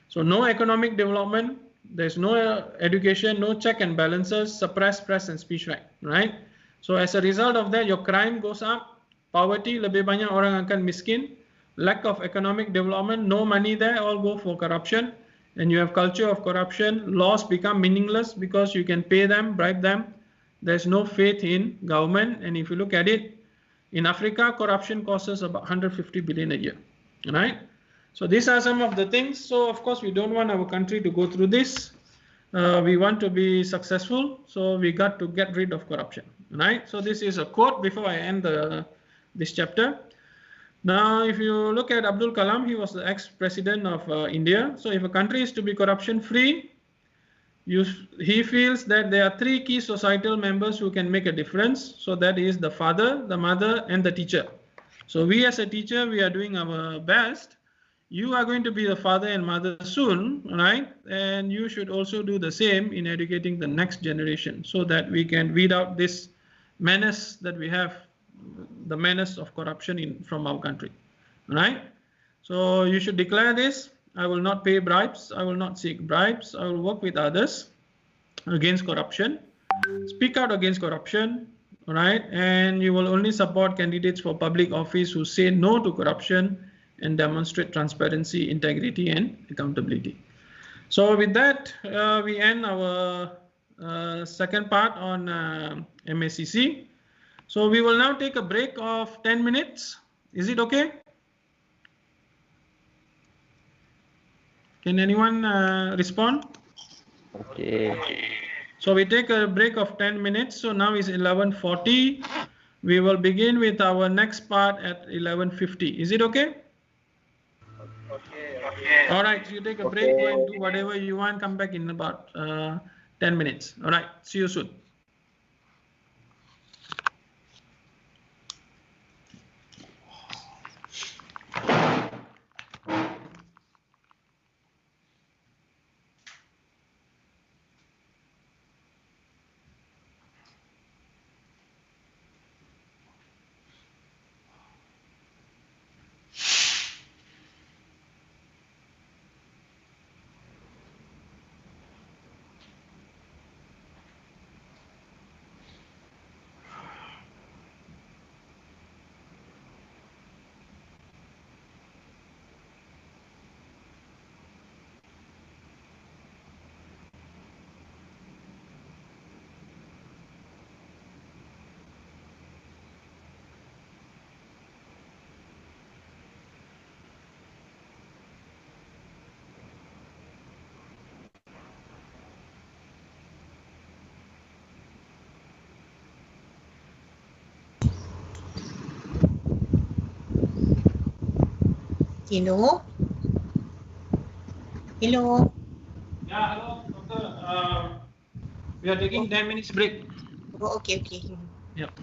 So no economic development, there's no education, no check and balances, suppressed press and speech right? So as a result of that, your crime goes up, poverty, lebih banyak orang akan miskin, lack of economic development, no money there, all go for corruption. And you have culture of corruption, laws become meaningless because you can pay them, bribe them. There's no faith in government. And if you look at it, in Africa, corruption costs us about 150 billion a year, right? So these are some of the things. So of course, we don't want our country to go through this. We want to be successful. So we got to get rid of corruption, right? So this is a quote before I end this chapter. Now, if you look at Abdul Kalam, he was the ex-president of India. So if a country is to be corruption-free, he feels that there are 3 key societal members who can make a difference. So that is the father, the mother, and the teacher. So we as a teacher, we are doing our best. You are going to be the father and mother soon, right? And you should also do the same in educating the next generation so that we can weed out this menace that we have, the menace of corruption from our country, right? So you should declare this. I will not pay bribes. I will not seek bribes. I will work with others against corruption. Speak out against corruption, right? And you will only support candidates for public office who say no to corruption and demonstrate transparency, integrity, and accountability. So with that, we end our second part on MEC600. So we will now take a break of 10 minutes. Is it okay? Can anyone respond?
Okay.
So we take a break of 10 minutes. So now is 11:40. We will begin with our next part at 11:50. Is it okay?
Okay.
All right. So you take a break, go and do whatever you want. Come back in about 10 minutes. All right. See you soon.
Hello? Hello?
Yeah, hello, doctor. We are taking 10 minutes break.
Oh, okay, okay.
Yep.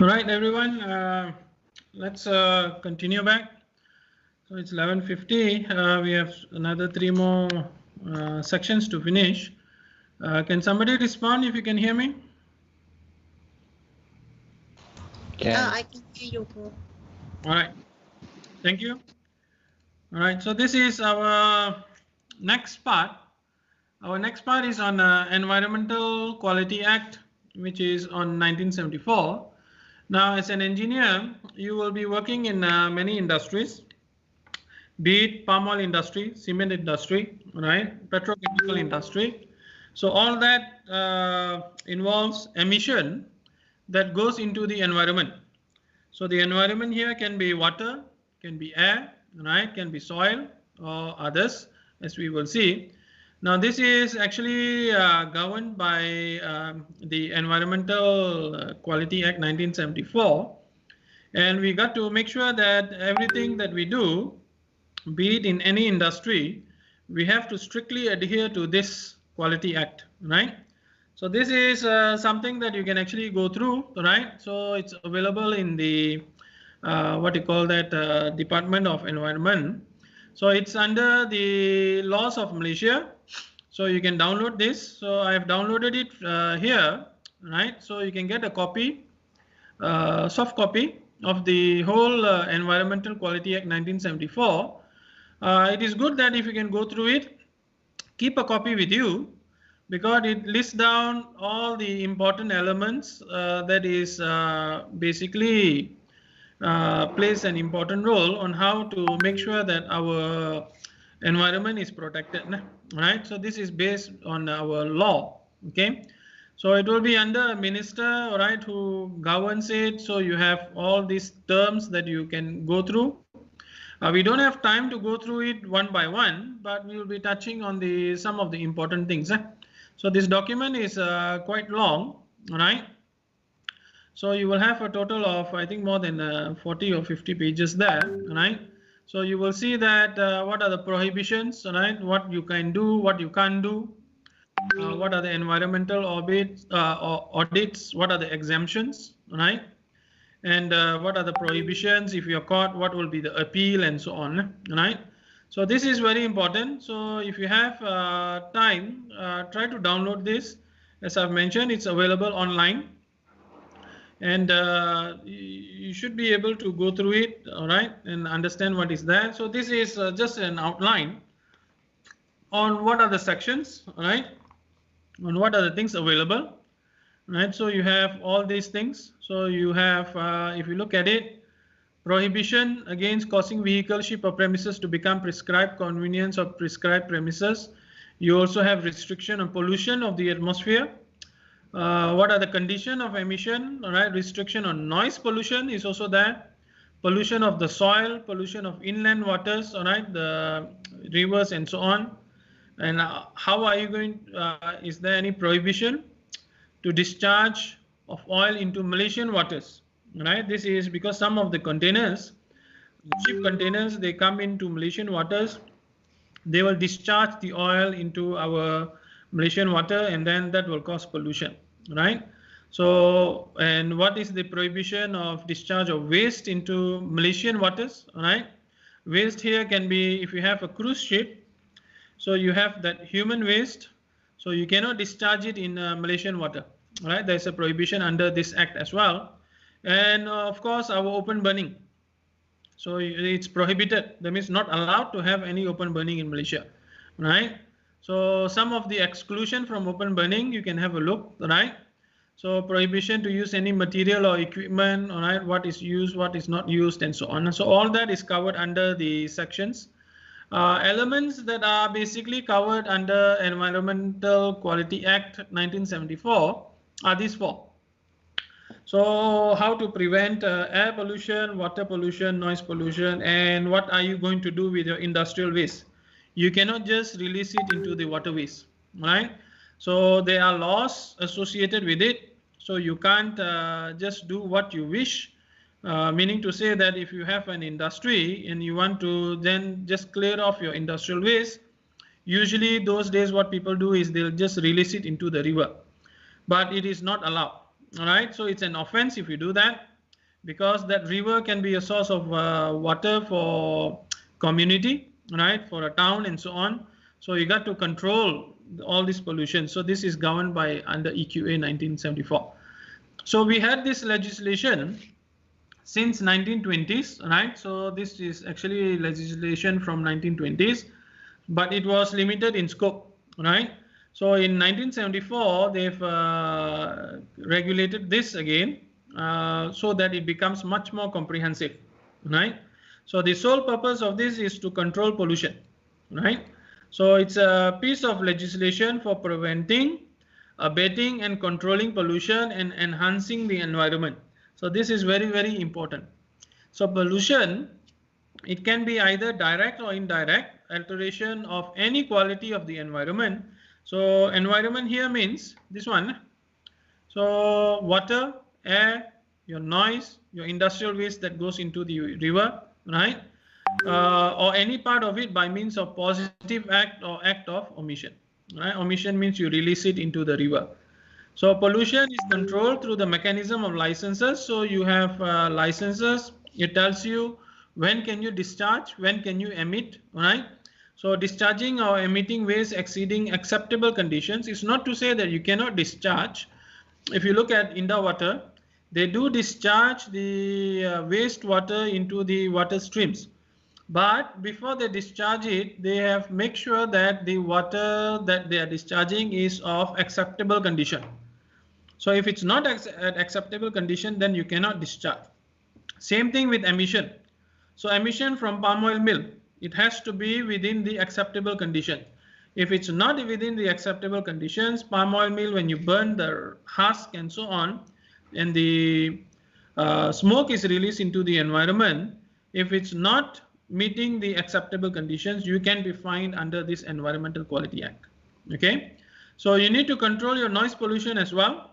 All right, everyone, let's continue back. So it's 11:50. We have another 3 more sections to finish. Can somebody respond if you can hear me?
I can hear you.
All right, thank you. All right, so this is our next part. Our next part is on Environmental Quality Act, which is on 1974. Now, as an engineer, you will be working in many industries, be it palm oil industry, cement industry, right, petrochemical industry. So all that involves emission that goes into the environment. So the environment here can be water, can be air, right, can be soil or others, as we will see. Now this is actually governed by the Environmental Quality Act 1974, and we got to make sure that everything that we do, be it in any industry, we have to strictly adhere to this Quality Act, right? So this is something that you can actually go through, right? So it's available in the what you call that Department of Environment. So it's under the laws of Malaysia. So you can download this. So I have downloaded it here, right? So you can get a copy, soft copy of the whole Environmental Quality Act 1974. It is good that if you can go through it, keep a copy with you, because it lists down all the important elements that is basically plays an important role on how to make sure that our environment is protected, right? So this is based on our law, okay? So it will be under a minister, right, who governs it. So you have all these terms that you can go through. We don't have time to go through it one by one, but we will be touching on some of the important things. So this document is quite long, right? So you will have a total of, I think, more than 40 or 50 pages there, right? So you will see that what are the prohibitions, right? What you can do, what you can't do, what are the environmental audits, what are the exemptions, right? And what are the prohibitions? If you're caught, what will be the appeal and so on, right? So this is very important. So if you have time, try to download this. As I've mentioned, it's available online, and you should be able to go through it, all right, and understand what is there. So this is just an outline on what are the sections, all right, on what are the things available, right? So you have all these things. So you have, if you look at it, prohibition against causing vehicle, ship or premises to become prescribed convenience or prescribed premises. You also have restriction on pollution of the atmosphere. What are the conditions of emission? All right, restriction on noise pollution is also there. Pollution of the soil, pollution of inland waters, all right, the rivers and so on. And how are you going, is there any prohibition to discharge of oil into Malaysian waters? Right, this is because some of the containers, ship containers, they come into Malaysian waters, they will discharge the oil into our Malaysian water, and then that will cause pollution, right? So, and what is the prohibition of discharge of waste into Malaysian waters, right? Waste here can be, if you have a cruise ship, so you have that human waste, so you cannot discharge it in Malaysian water, right? There's a prohibition under this act as well. And of course, our open burning. So it's prohibited. That means not allowed to have any open burning in Malaysia, right? So some of the exclusion from open burning, you can have a look, right? So prohibition to use any material or equipment, all right? What is used, what is not used, and so on. So all that is covered under the sections. Elements that are basically covered under Environmental Quality Act 1974 are these four. So how to prevent air pollution, water pollution, noise pollution, and what are you going to do with your industrial waste? You cannot just release it into the waterways, right? So there are laws associated with it. So you can't just do what you wish, meaning to say that if you have an industry and you want to then just clear off your industrial waste, usually those days what people do is they'll just release it into the river, but it is not allowed. All right, so it's an offense if you do that, because that river can be a source of water for community, right, for a town and so on. So you got to control all this pollution. So this is governed by under EQA 1974. So we had this legislation since 1920s, right? So this is actually legislation from 1920s, but it was limited in scope, right? So in 1974, they've regulated this again so that it becomes much more comprehensive, right? So the sole purpose of this is to control pollution, right? So it's a piece of legislation for preventing, abating, and controlling pollution and enhancing the environment. So this is very, very important. So pollution, it can be either direct or indirect alteration of any quality of the environment. So environment here means this one. So water, air, your noise, your industrial waste that goes into the river, right? Or any part of it by means of positive act or act of omission, right? Omission means you release it into the river. So pollution is controlled through the mechanism of licenses. So you have licenses. It tells you when can you discharge, when can you emit, right? So discharging or emitting waste exceeding acceptable conditions is not to say that you cannot discharge. If you look at Undue Water, they do discharge the wastewater into the water streams. But before they discharge it, they have make sure that the water that they are discharging is of acceptable condition. So if it's not at acceptable condition, then you cannot discharge. Same thing with emission. So emission from palm oil mill, it has to be within the acceptable condition. If it's not within the acceptable conditions, palm oil mill, when you burn the husk and so on, and the smoke is released into the environment, if it's not meeting the acceptable conditions, you can be fined under this Environmental Quality Act. Okay, so you need to control your noise pollution as well,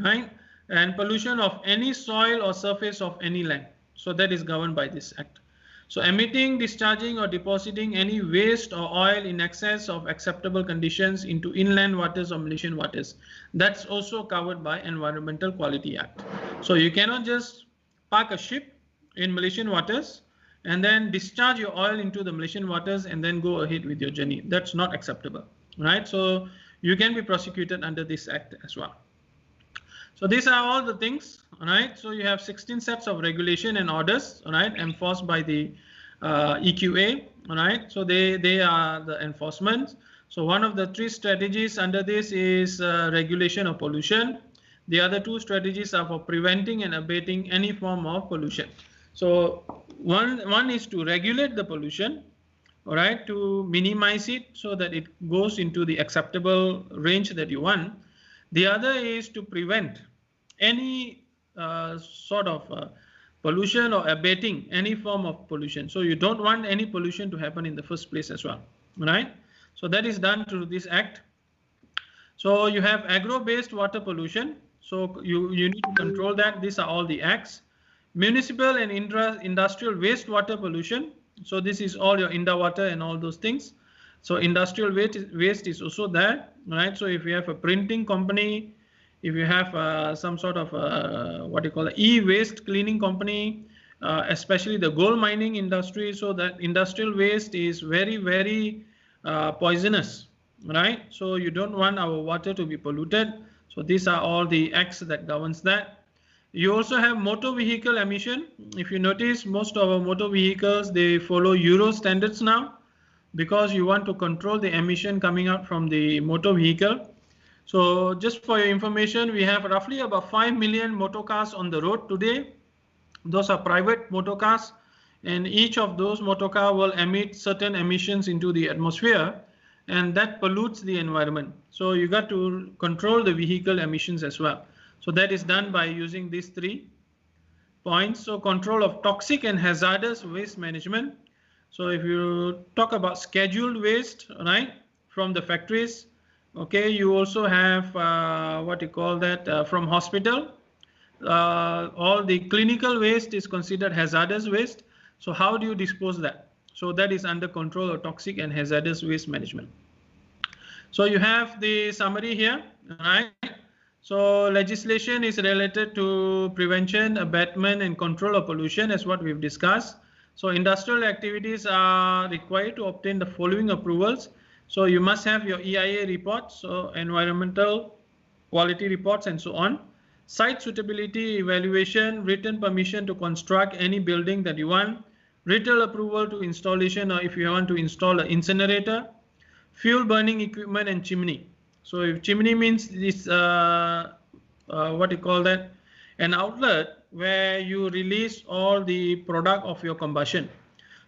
right? And pollution of any soil or surface of any land. So that is governed by this act. So emitting, discharging, or depositing any waste or oil in excess of acceptable conditions into inland waters or Malaysian waters, that's also covered by Environmental Quality Act. So you cannot just park a ship in Malaysian waters and then discharge your oil into the Malaysian waters and then go ahead with your journey. That's not acceptable, right? So you can be prosecuted under this act as well. So these are all the things, all right? So you have 16 sets of regulation and orders, all right, enforced by the EQA, all right? So they are the enforcement. So one of the 3 strategies under this is regulation of pollution. The other 2 strategies are for preventing and abating any form of pollution. So one is to regulate the pollution, all right, to minimize it so that it goes into the acceptable range that you want. The other is to prevent any sort of pollution or abating any form of pollution. So you don't want any pollution to happen in the first place as well, right? So that is done through this act. So you have agro-based water pollution. So you need to control that. These are all the acts. Municipal and industrial wastewater pollution. So this is all your indoor water and all those things. So industrial waste is also there, right? So if you have a printing company, if you have some sort of what you call an e-waste cleaning company, especially the gold mining industry, so that industrial waste is very, very poisonous, right? So you don't want our water to be polluted. So these are all the acts that governs that. You also have motor vehicle emission. If you notice, most of our motor vehicles, they follow Euro standards now, because you want to control the emission coming out from the motor vehicle. So just for your information, we have roughly about 5 million motor cars on the road today. Those are private motor cars, and each of those motor cars will emit certain emissions into the atmosphere, and that pollutes the environment. So you got to control the vehicle emissions as well. So that is done by using these 3 points. So control of toxic and hazardous waste management. So if you talk about scheduled waste, right, from the factories, okay, you also have what you call that from hospital. All the clinical waste is considered hazardous waste. So how do you dispose that? So that is under control of toxic and hazardous waste management. So you have the summary here, right? So legislation is related to prevention, abatement, and control of pollution, as what we've discussed. So industrial activities are required to obtain the following approvals. So you must have your EIA reports, so environmental quality reports, and so on. Site suitability evaluation, written permission to construct any building that you want, written approval to installation, or if you want to install an incinerator, fuel burning equipment, and chimney. So if chimney means this, what you call that, an outlet where you release all the product of your combustion.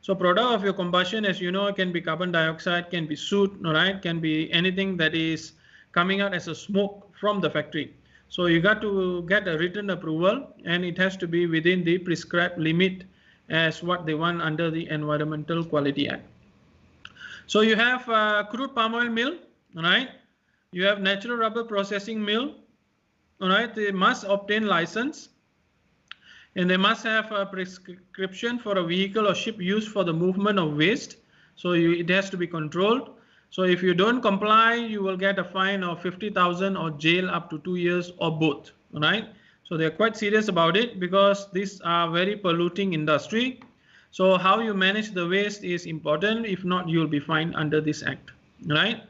So product of your combustion, as you know, can be carbon dioxide, can be soot, right? Can be anything that is coming out as a smoke from the factory. So you got to get a written approval, and it has to be within the prescribed limit as what they want under the Environmental Quality Act. So you have crude palm oil mill, right? You have natural rubber processing mill, all right? They must obtain license, and they must have a prescription for a vehicle or ship used for the movement of waste. So it has to be controlled. So if you don't comply, you will get a fine of 50,000 or jail up to 2 years, or both, all right? So they're quite serious about it, because these are very polluting industry. So how you manage the waste is important. If not, you'll be fined under this act, right?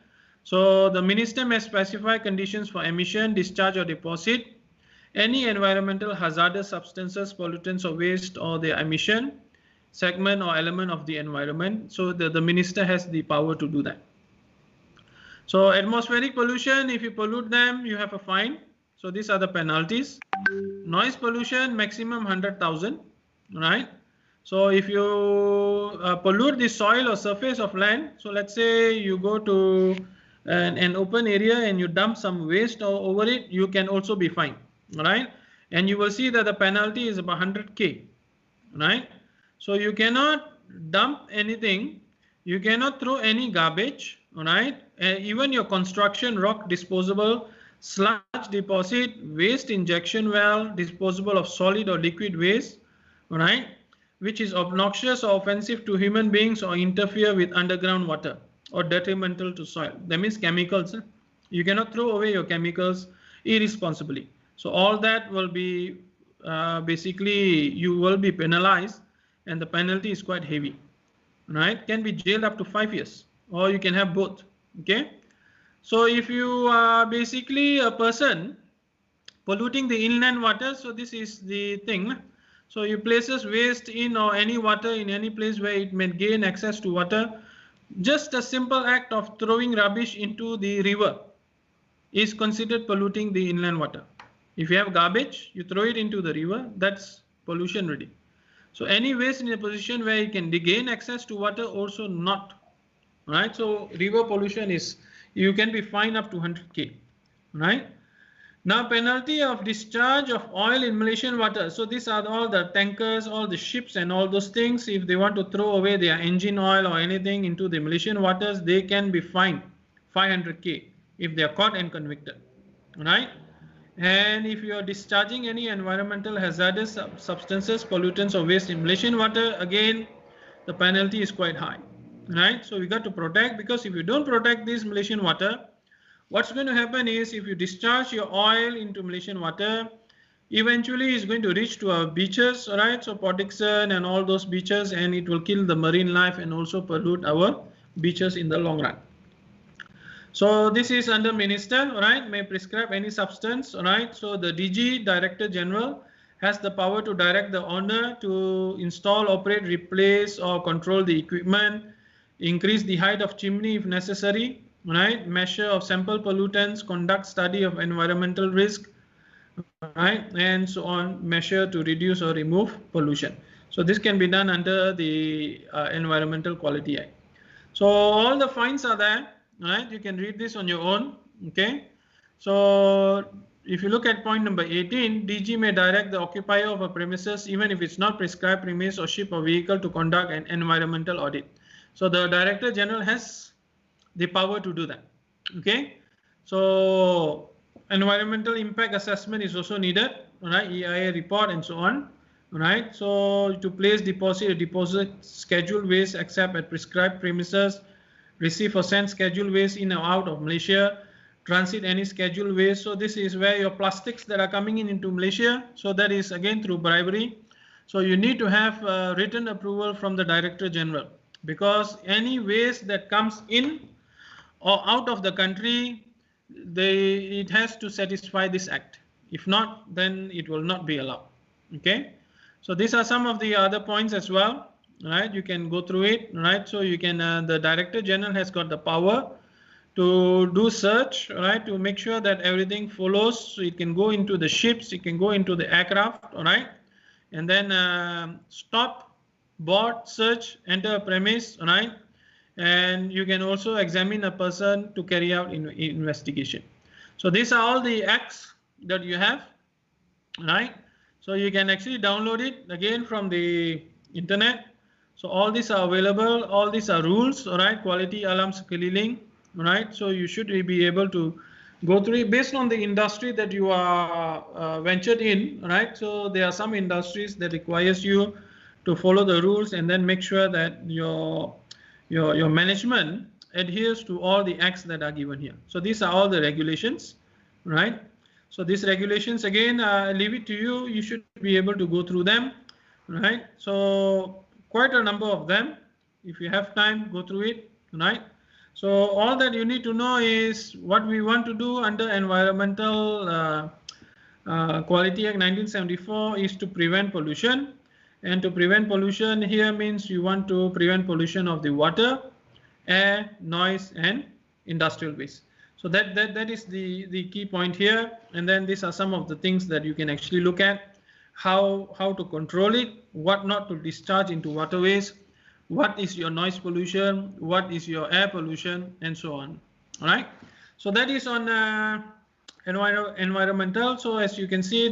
So the minister may specify conditions for emission, discharge, or deposit any environmental hazardous substances, pollutants, or waste, or their emission, segment, or element of the environment. So the minister has the power to do that. So atmospheric pollution, if you pollute them, you have a fine. So these are the penalties. Noise pollution, maximum 100,000, right? So if you pollute the soil or surface of land, so let's say you go to an open area and you dump some waste over it, you can also be fined, right? And you will see that the penalty is about 100K, right? So you cannot dump anything, you cannot throw any garbage, right? Even your construction rock disposable, sludge deposit, waste injection well, disposable of solid or liquid waste, right? Which is obnoxious or offensive to human beings or interfere with underground water or detrimental to soil. That means chemicals. You cannot throw away your chemicals irresponsibly. So all that will be basically, you will be penalized, and the penalty is quite heavy, right? Can be jailed up to 5 years, or you can have both. Okay, so if you are basically a person polluting the inland water, so this is the thing. So you places waste in or any water in any place where it may gain access to water. Just a simple act of throwing rubbish into the river is considered polluting the inland water. If you have garbage, you throw it into the river, that's pollution ready. So any waste in a position where you can gain access to water, also not, right? So river pollution is, you can be fined up to 100K, right? Now penalty of discharge of oil in Malaysian water. So these are all the tankers, all the ships and all those things. If they want to throw away their engine oil or anything into the Malaysian waters, they can be fined 500K if they are caught and convicted, right? And if you are discharging any environmental hazardous substances, pollutants or waste in Malaysian water, again, the penalty is quite high, right? So we got to protect, because if you don't protect this Malaysian water, what's going to happen is if you discharge your oil into Malaysian water, eventually it's going to reach to our beaches, right? So Port Dickson and all those beaches, and it will kill the marine life and also pollute our beaches in the long run. So this is under minister, right? May prescribe any substance, right? So the DG, Director General, has the power to direct the owner to install, operate, replace or control the equipment, increase the height of chimney if necessary, right? Measure of sample pollutants, conduct study of environmental risk, right? And so on, measure to reduce or remove pollution. So this can be done under the Environmental Quality Act. So all the fines are there, right? You can read this on your own, okay? So if you look at point number 18, DG may direct the occupier of a premises, even if it's not prescribed premise or ship or vehicle, to conduct an environmental audit. So the Director General has the power to do that, okay? So environmental impact assessment is also needed, right? EIA report and so on, right? So to place deposit scheduled waste except at prescribed premises, receive or send scheduled waste in or out of Malaysia, transit any scheduled waste. So this is where your plastics that are coming in into Malaysia, so that is again through bribery. So you need to have written approval from the Director General, because any waste that comes in or out of the country, it has to satisfy this act. If not, then it will not be allowed. Okay, so these are some of the other points as well, right? You can go through it, right? So you can, the Director General has got the power to do search, right, to make sure that everything follows. So it can go into the ships, it can go into the aircraft, all right, and then stop, board, search, enter a premise, all right. And you can also examine a person to carry out investigation. So these are all the acts that you have, right? So you can actually download it again from the internet. So all these are available, all these are rules, all right? Quality alam sekeliling, right? So you should be able to go through it based on the industry that you are ventured in, right? So there are some industries that requires you to follow the rules and then make sure that your management adheres to all the acts that are given here. So these are all the regulations, right? So these regulations, again, I leave it to you. You should be able to go through them, right? So quite a number of them. If you have time, go through it, right? So all that you need to know is what we want to do under Environmental Quality Act 1974 is to prevent pollution. And to prevent pollution here means you want to prevent pollution of the water, air, noise, and industrial waste. So that is the key point here. And then these are some of the things that you can actually look at, how to control it, what not to discharge into waterways, what is your noise pollution, what is your air pollution, and so on. All right. So that is on environmental. So as you can see,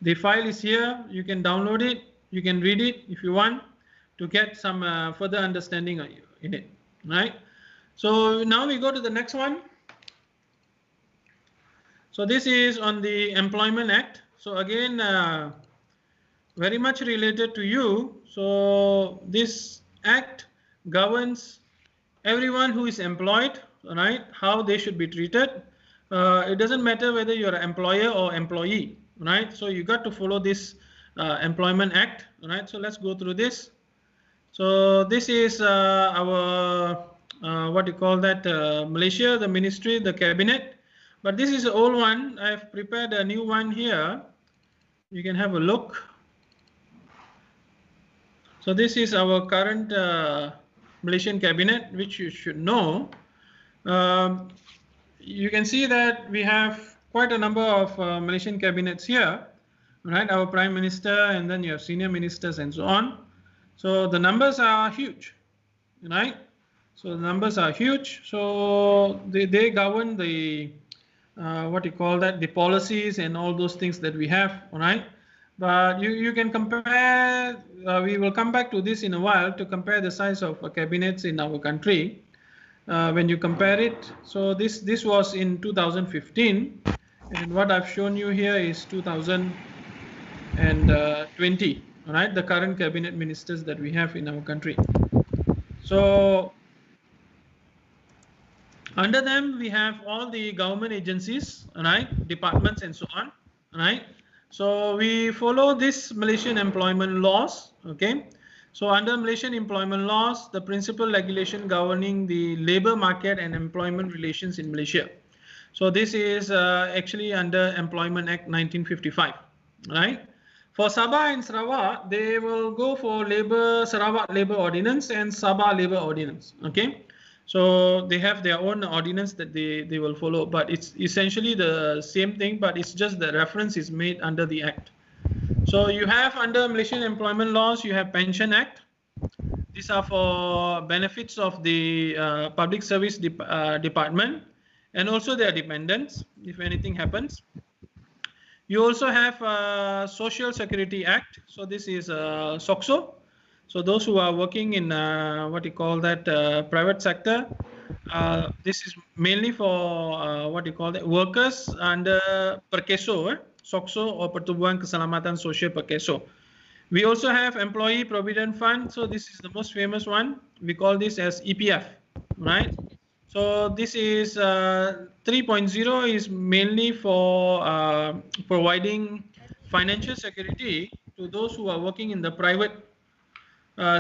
the file is here. You can download it. You can read it if you want to get some further understanding in it, right? So now we go to the next one. So this is on the Employment Act. So again, very much related to you. So this act governs everyone who is employed, right? How they should be treated. It doesn't matter whether you're an employer or employee, right? So you got to follow this Employment Act. All right, so let's go through this. So this is our what you call that, Malaysia, the ministry, the cabinet. But this is an old one. I've prepared a new one here. You can have a look. So this is our current Malaysian cabinet, which you should know. You can see that we have quite a number of Malaysian cabinets here, right? Our prime minister, and then you have senior ministers and so on. So the numbers are huge, right? So the numbers are huge. So they govern the what you call that, the policies and all those things that we have, all right? But you can compare, we will come back to this in a while, to compare the size of cabinets in our country. When you compare it, so this was in 2015, and what I've shown you here is 2020, all right, the current cabinet ministers that we have in our country. So under them we have all the government agencies, all right, departments and so on, all right. So we follow this Malaysian employment laws, okay. So under Malaysian employment laws, the principal regulation governing the labor market and employment relations in Malaysia. So this is actually under Employment Act 1955, right? For Sabah and Sarawak, they will go for Sarawak Labor Ordinance and Sabah Labor Ordinance, okay? So they have their own ordinance that they will follow, but it's essentially the same thing, but it's just the reference is made under the Act. So you have under Malaysian employment laws, you have Pension Act. These are for benefits of the public service department and also their dependents, if anything happens. You also have Social Security Act. So this is SOCSO. So those who are working in what you call that, private sector, this is mainly for what you call that, workers under Perkeso, SOCSO or Pertubuhan Keselamatan Sosial Perkeso. We also have Employee Provident Fund. So this is the most famous one. We call this as EPF, right? So this is 3.0 is mainly for providing financial security to those who are working in the private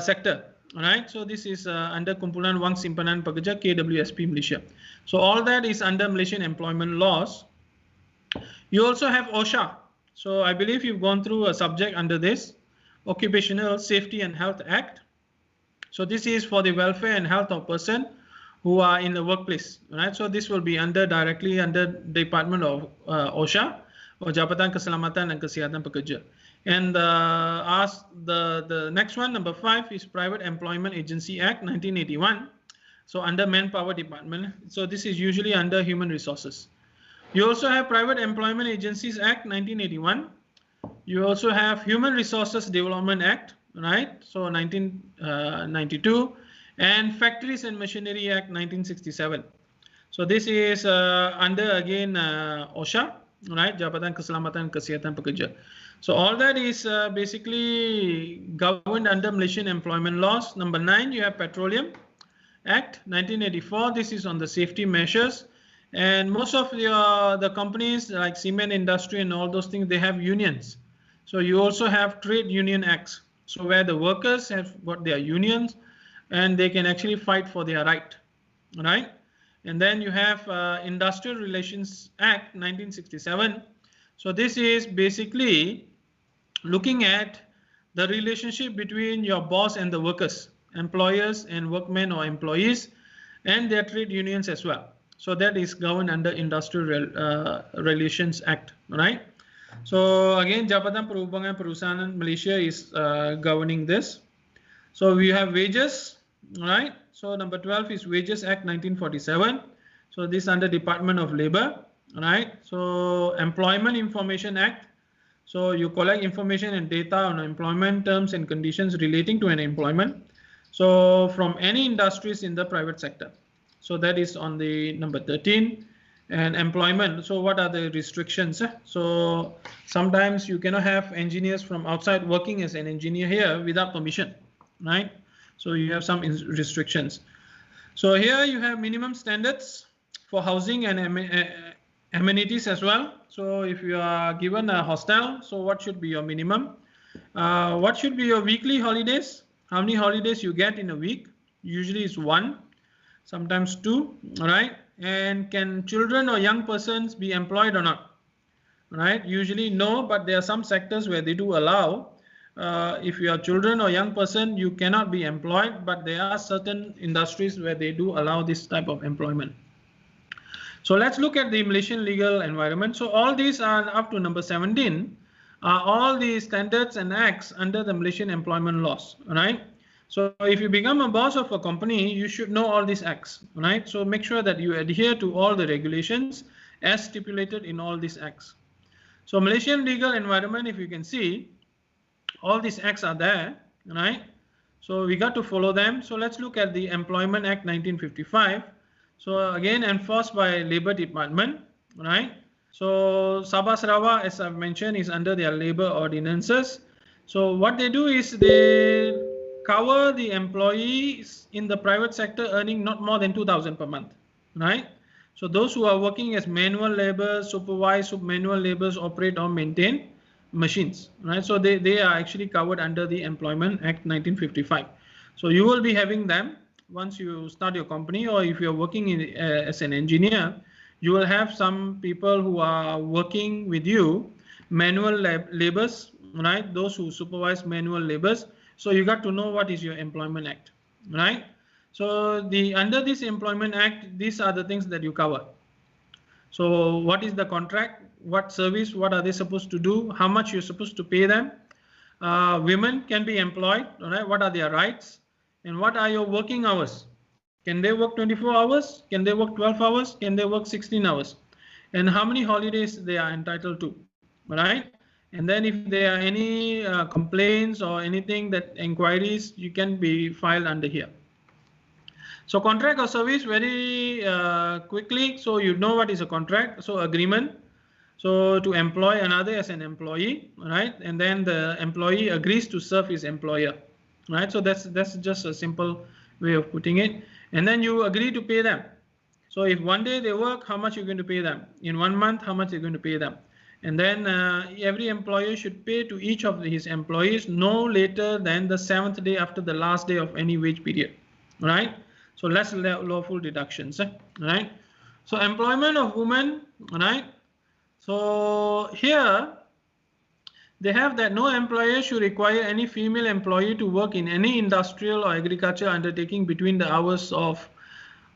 sector, all right? So this is under Kumpulan Wang Simpanan Pekerja, KWSP Malaysia. So all that is under Malaysian employment laws. You also have OSHA. So I believe you've gone through a subject under this, Occupational Safety and Health Act. So this is for the welfare and health of person who are in the workplace, right? So this will be directly under Department of OSHA, or Jabatan Keselamatan dan Kesihatan Pekerja. And the next one, number 5, is Private Employment Agency Act 1981. So under Manpower Department. So this is usually under Human Resources. You also have Private Employment Agencies Act 1981. You also have Human Resources Development Act, right? So 1992, and Factories and Machinery Act 1967. So this is under again OSHA, right? Jabatan Keselamatan Kesihatan Pekerja. So all that is basically governed under Malaysian employment laws. Number 9, you have Petroleum Act 1984. This is on the safety measures. And most of the companies like cement industry and all those things, they have unions. So you also have trade union acts. So where the workers have got their unions and they can actually fight for their right, right? And then you have Industrial Relations Act 1967. So this is basically looking at the relationship between your boss and the workers, employers and workmen or employees, and their trade unions as well. So that is governed under Industrial Relations Act, right? So again, Jabatan Perhubungan Perusahaan Malaysia is governing this. So we have wages, right? So number 12 is Wages Act 1947. So this under Department of Labor, right? So Employment Information Act. So you collect information and data on employment terms and conditions relating to an employment. So from any industries in the private sector. So that is on the number 13. And employment. So what are the restrictions? So sometimes you cannot have engineers from outside working as an engineer here without permission, right? So you have some restrictions. So here you have minimum standards for housing and amenities as well. So if you are given a hostel, so what should be your minimum? What should be your weekly holidays? How many holidays you get in a week? Usually it's 1, sometimes 2, right? And can children or young persons be employed or not? Right? Usually no, but there are some sectors where they do allow. If you are children or young person, you cannot be employed, but there are certain industries where they do allow this type of employment. So let's look at the Malaysian legal environment. So all these are up to number 17 are all the standards and acts under the Malaysian employment laws, right? So if you become a boss of a company, you should know all these acts, right? So make sure that you adhere to all the regulations as stipulated in all these acts. So Malaysian legal environment, if you can see, all these acts are there, right? So we got to follow them. So let's look at the Employment Act 1955. So again, enforced by Labour Department, right? So Sabah Sarawak, as I've mentioned, is under their labour ordinances. So what they do is they cover the employees in the private sector earning not more than 2,000 per month, right? So those who are working as manual labourers, supervise manual labourers, operate or maintain machines, right? So they are actually covered under the Employment Act 1955. So you will be having them once you start your company, or if you're working in, as an engineer, you will have some people who are working with you, manual labourers, right? Those who supervise manual labourers. So you got to know what is your Employment Act, right? So under this Employment Act, these are the things that you cover. So what is the contract? What service? What are they supposed to do? How much you're supposed to pay them? Women can be employed, right? What are their rights? And what are your working hours? Can they work 24 hours? Can they work 12 hours? Can they work 16 hours? And how many holidays they are entitled to, right? And then if there are any complaints or anything that inquiries, you can be filed under here. So contract or service, very quickly. So you know what is a contract. So agreement. So to employ another as an employee, right? And then the employee agrees to serve his employer, right? So that's just a simple way of putting it. And then you agree to pay them. So if one day they work, how much you're going to pay them? In 1 month, how much you're going to pay them? And then every employer should pay to each of his employees no later than the 7th day after the last day of any wage period, right? So less lawful deductions, right? So employment of women, right? So here they have that no employer should require any female employee to work in any industrial or agriculture undertaking between the hours of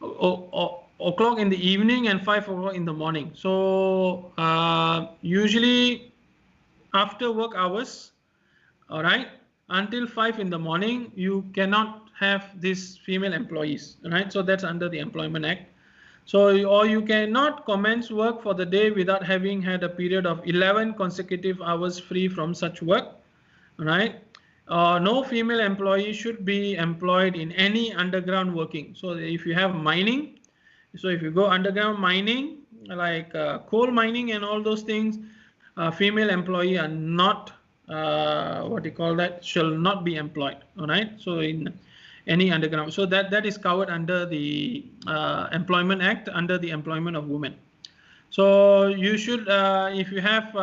o'clock in the evening and 5 o'clock in the morning. So usually after work hours, all right, until 5 in the morning, you cannot have these female employees, right? So that's under the Employment Act. So, or you cannot commence work for the day without having had a period of 11 consecutive hours free from such work, right? No female employee should be employed in any underground working. So if you have mining, so if you go underground mining, like coal mining and all those things, female employee are not, what do you call that, shall not be employed, all right? So in any underground, so that is covered under the Employment Act, under the employment of women. So you should, if you have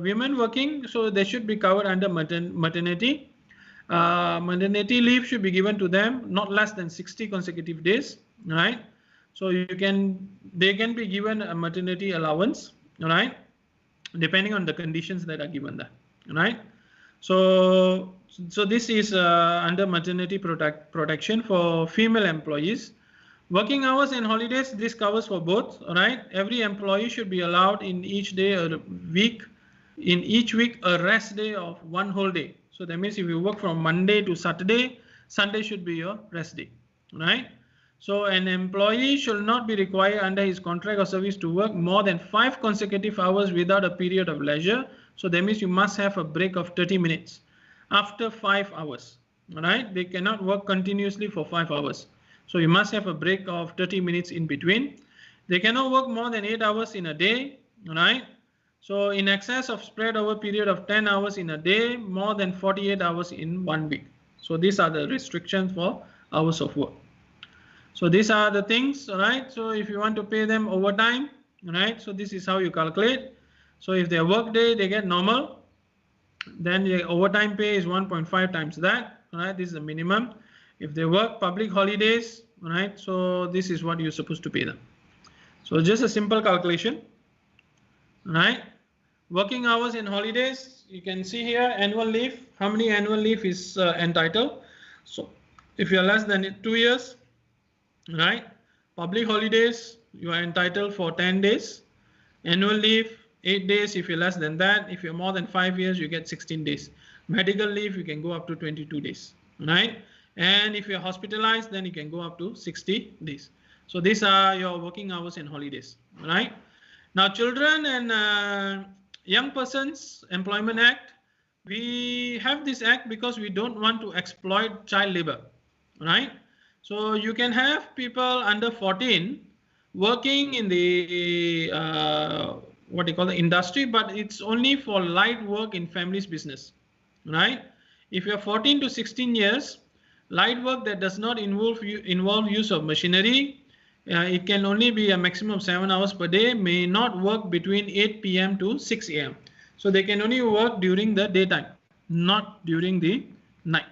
women working, so they should be covered under maternity. Maternity leave should be given to them not less than 60 consecutive days, right? So they can be given a maternity allowance, right? Depending on the conditions that are given there, right? So this is under maternity protection for female employees. Working hours and holidays, this covers for both, right? Every employee should be allowed in each day a week, in each week a rest day of 1 whole day. So that means if you work from Monday to Saturday, Sunday should be your rest day, right? So an employee should not be required under his contract or service to work more than 5 consecutive hours without a period of leisure. So that means you must have a break of 30 minutes after 5 hours, right? They cannot work continuously for 5 hours. So you must have a break of 30 minutes in between. They cannot work more than 8 hours in a day, right? So in excess of spread over period of 10 hours in a day, more than 48 hours in 1 week. So these are the restrictions for hours of work. So these are the things, right? So if you want to pay them overtime, right? So this is how you calculate. So if their work day, they get normal, then the overtime pay is 1.5 times that. All right, this is the minimum. If they work public holidays, all right, so this is what you're supposed to pay them. So just a simple calculation. All right, working hours in holidays, you can see here annual leave, how many annual leave is entitled. So if you're less than 2 years, right, public holidays, you are entitled for 10 days, annual leave 8 days. If you're less than that, if you're more than 5 years, you get 16 days. Medical leave, you can go up to 22 days, right? And if you're hospitalized, then you can go up to 60 days. So these are your working hours and holidays, right? Now, Children and Young Persons Employment Act, we have this act because we don't want to exploit child labor, right? So you can have people under 14 working in the what do you call the industry, but it's only for light work in family's business, right? If you're 14 to 16 years, light work that does not involve use of machinery, it can only be a maximum of 7 hours per day, may not work between 8 p.m. to 6 a.m. So they can only work during the daytime, not during the night,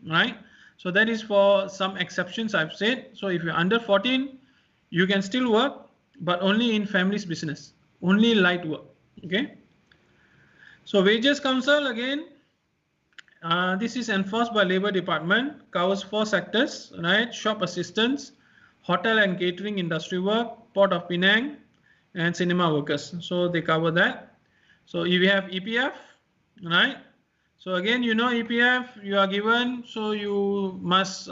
right? So that is for some exceptions I've said. So if you're under 14, you can still work, but only in family's business, only light work, okay? So Wages Council, again, this is enforced by Labor Department, covers 4 sectors, right? Shop assistants, hotel and catering industry work, Port of Penang, and cinema workers. So they cover that. So if you have EPF, right? So again, you know, EPF you are given, so you must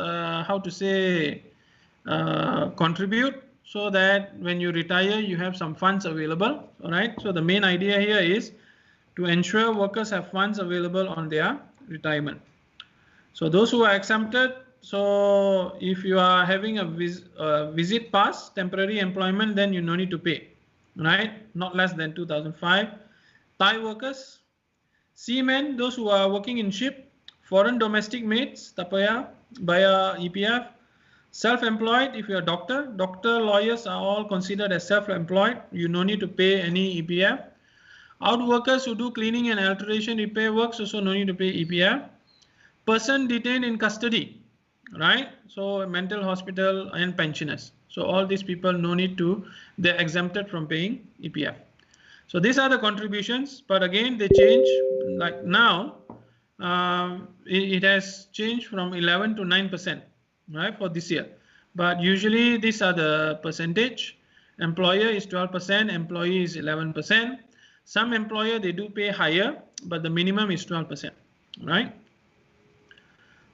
contribute so that when you retire, you have some funds available. All right. So the main idea here is to ensure workers have funds available on their retirement. So those who are exempted, so if you are having a visit pass, temporary employment, then you no need to pay, right? Not less than 2005. Thai workers, seamen, those who are working in ship, foreign domestic maids, tapaya, via EPF, self-employed, if you're a doctor, lawyers are all considered as self-employed. You no need to pay any EPF. Out workers who do cleaning and alteration repair works also no need to pay EPF. Person detained in custody, right? So mental hospital and pensioners. So all these people no need to, they're exempted from paying EPF. So these are the contributions, but again they change. Like now, it has changed from 11 to 9%, right, for this year. But usually these are the percentage. Employer is 12%, employee is 11%. Some employer they do pay higher, but the minimum is 12%, right?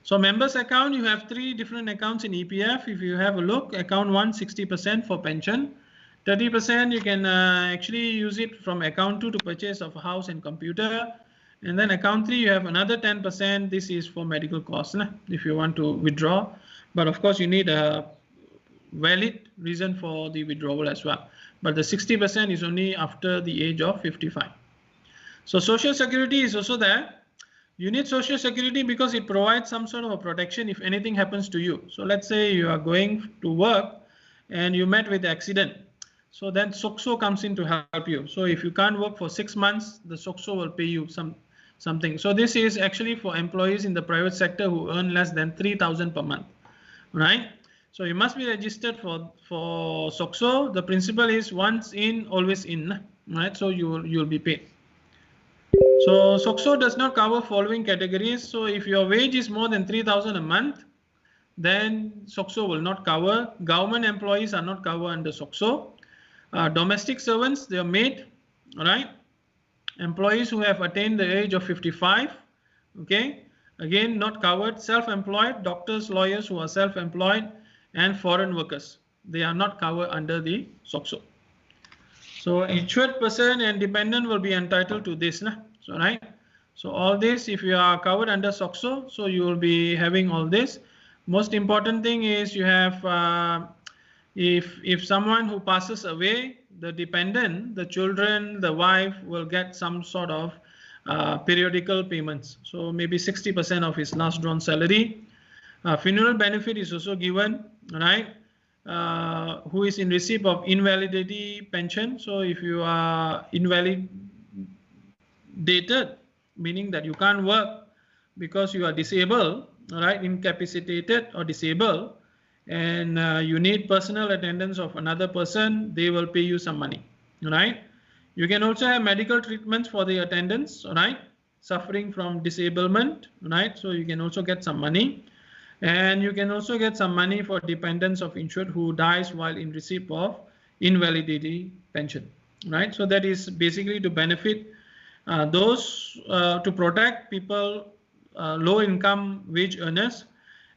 So members account, you have 3 different accounts in EPF. If you have a look, account 1, 60% for pension. 30% you can actually use it from account 2 to purchase of a house and computer. And then account 3, you have another 10%. This is for medical costs if you want to withdraw. But of course, you need a valid reason for the withdrawal as well. But the 60% is only after the age of 55. So Social Security is also there. You need Social Security because it provides some sort of a protection if anything happens to you. So let's say you are going to work and you met with an accident. So then SOCSO comes in to help you. So if you can't work for 6 months, the SOCSO will pay you something. So this is actually for employees in the private sector who earn less than 3,000 per month, right? So you must be registered for SOCSO. The principle is once in, always in, right? So you'll be paid. So SOCSO does not cover following categories. So if your wage is more than 3,000 a month, then SOCSO will not cover. Government employees are not covered under SOCSO. Domestic servants, they are maid, all right? Employees who have attained the age of 55, okay? Again, not covered. Self-employed, doctors, lawyers who are self-employed, and foreign workers. They are not covered under the SOCSO. So insured person and dependent will be entitled to this, so right? So all this, if you are covered under SOCSO, so you will be having all this. Most important thing is you have, if someone who passes away, the dependent, the children, the wife will get some sort of periodical payments. So maybe 60% of his last drawn salary. Funeral benefit is also given, right? Who is in receipt of invalidity pension. So if you are invalidated, meaning that you can't work because you are disabled, right, incapacitated or disabled, and you need personal attendance of another person, they will pay you some money, right? You can also have medical treatments for the attendance, right, suffering from disablement, right? So you can also get some money, and you can also get some money for dependents of insured who dies while in receipt of invalidity pension, right? So that is basically to benefit those to protect people, low income wage earners,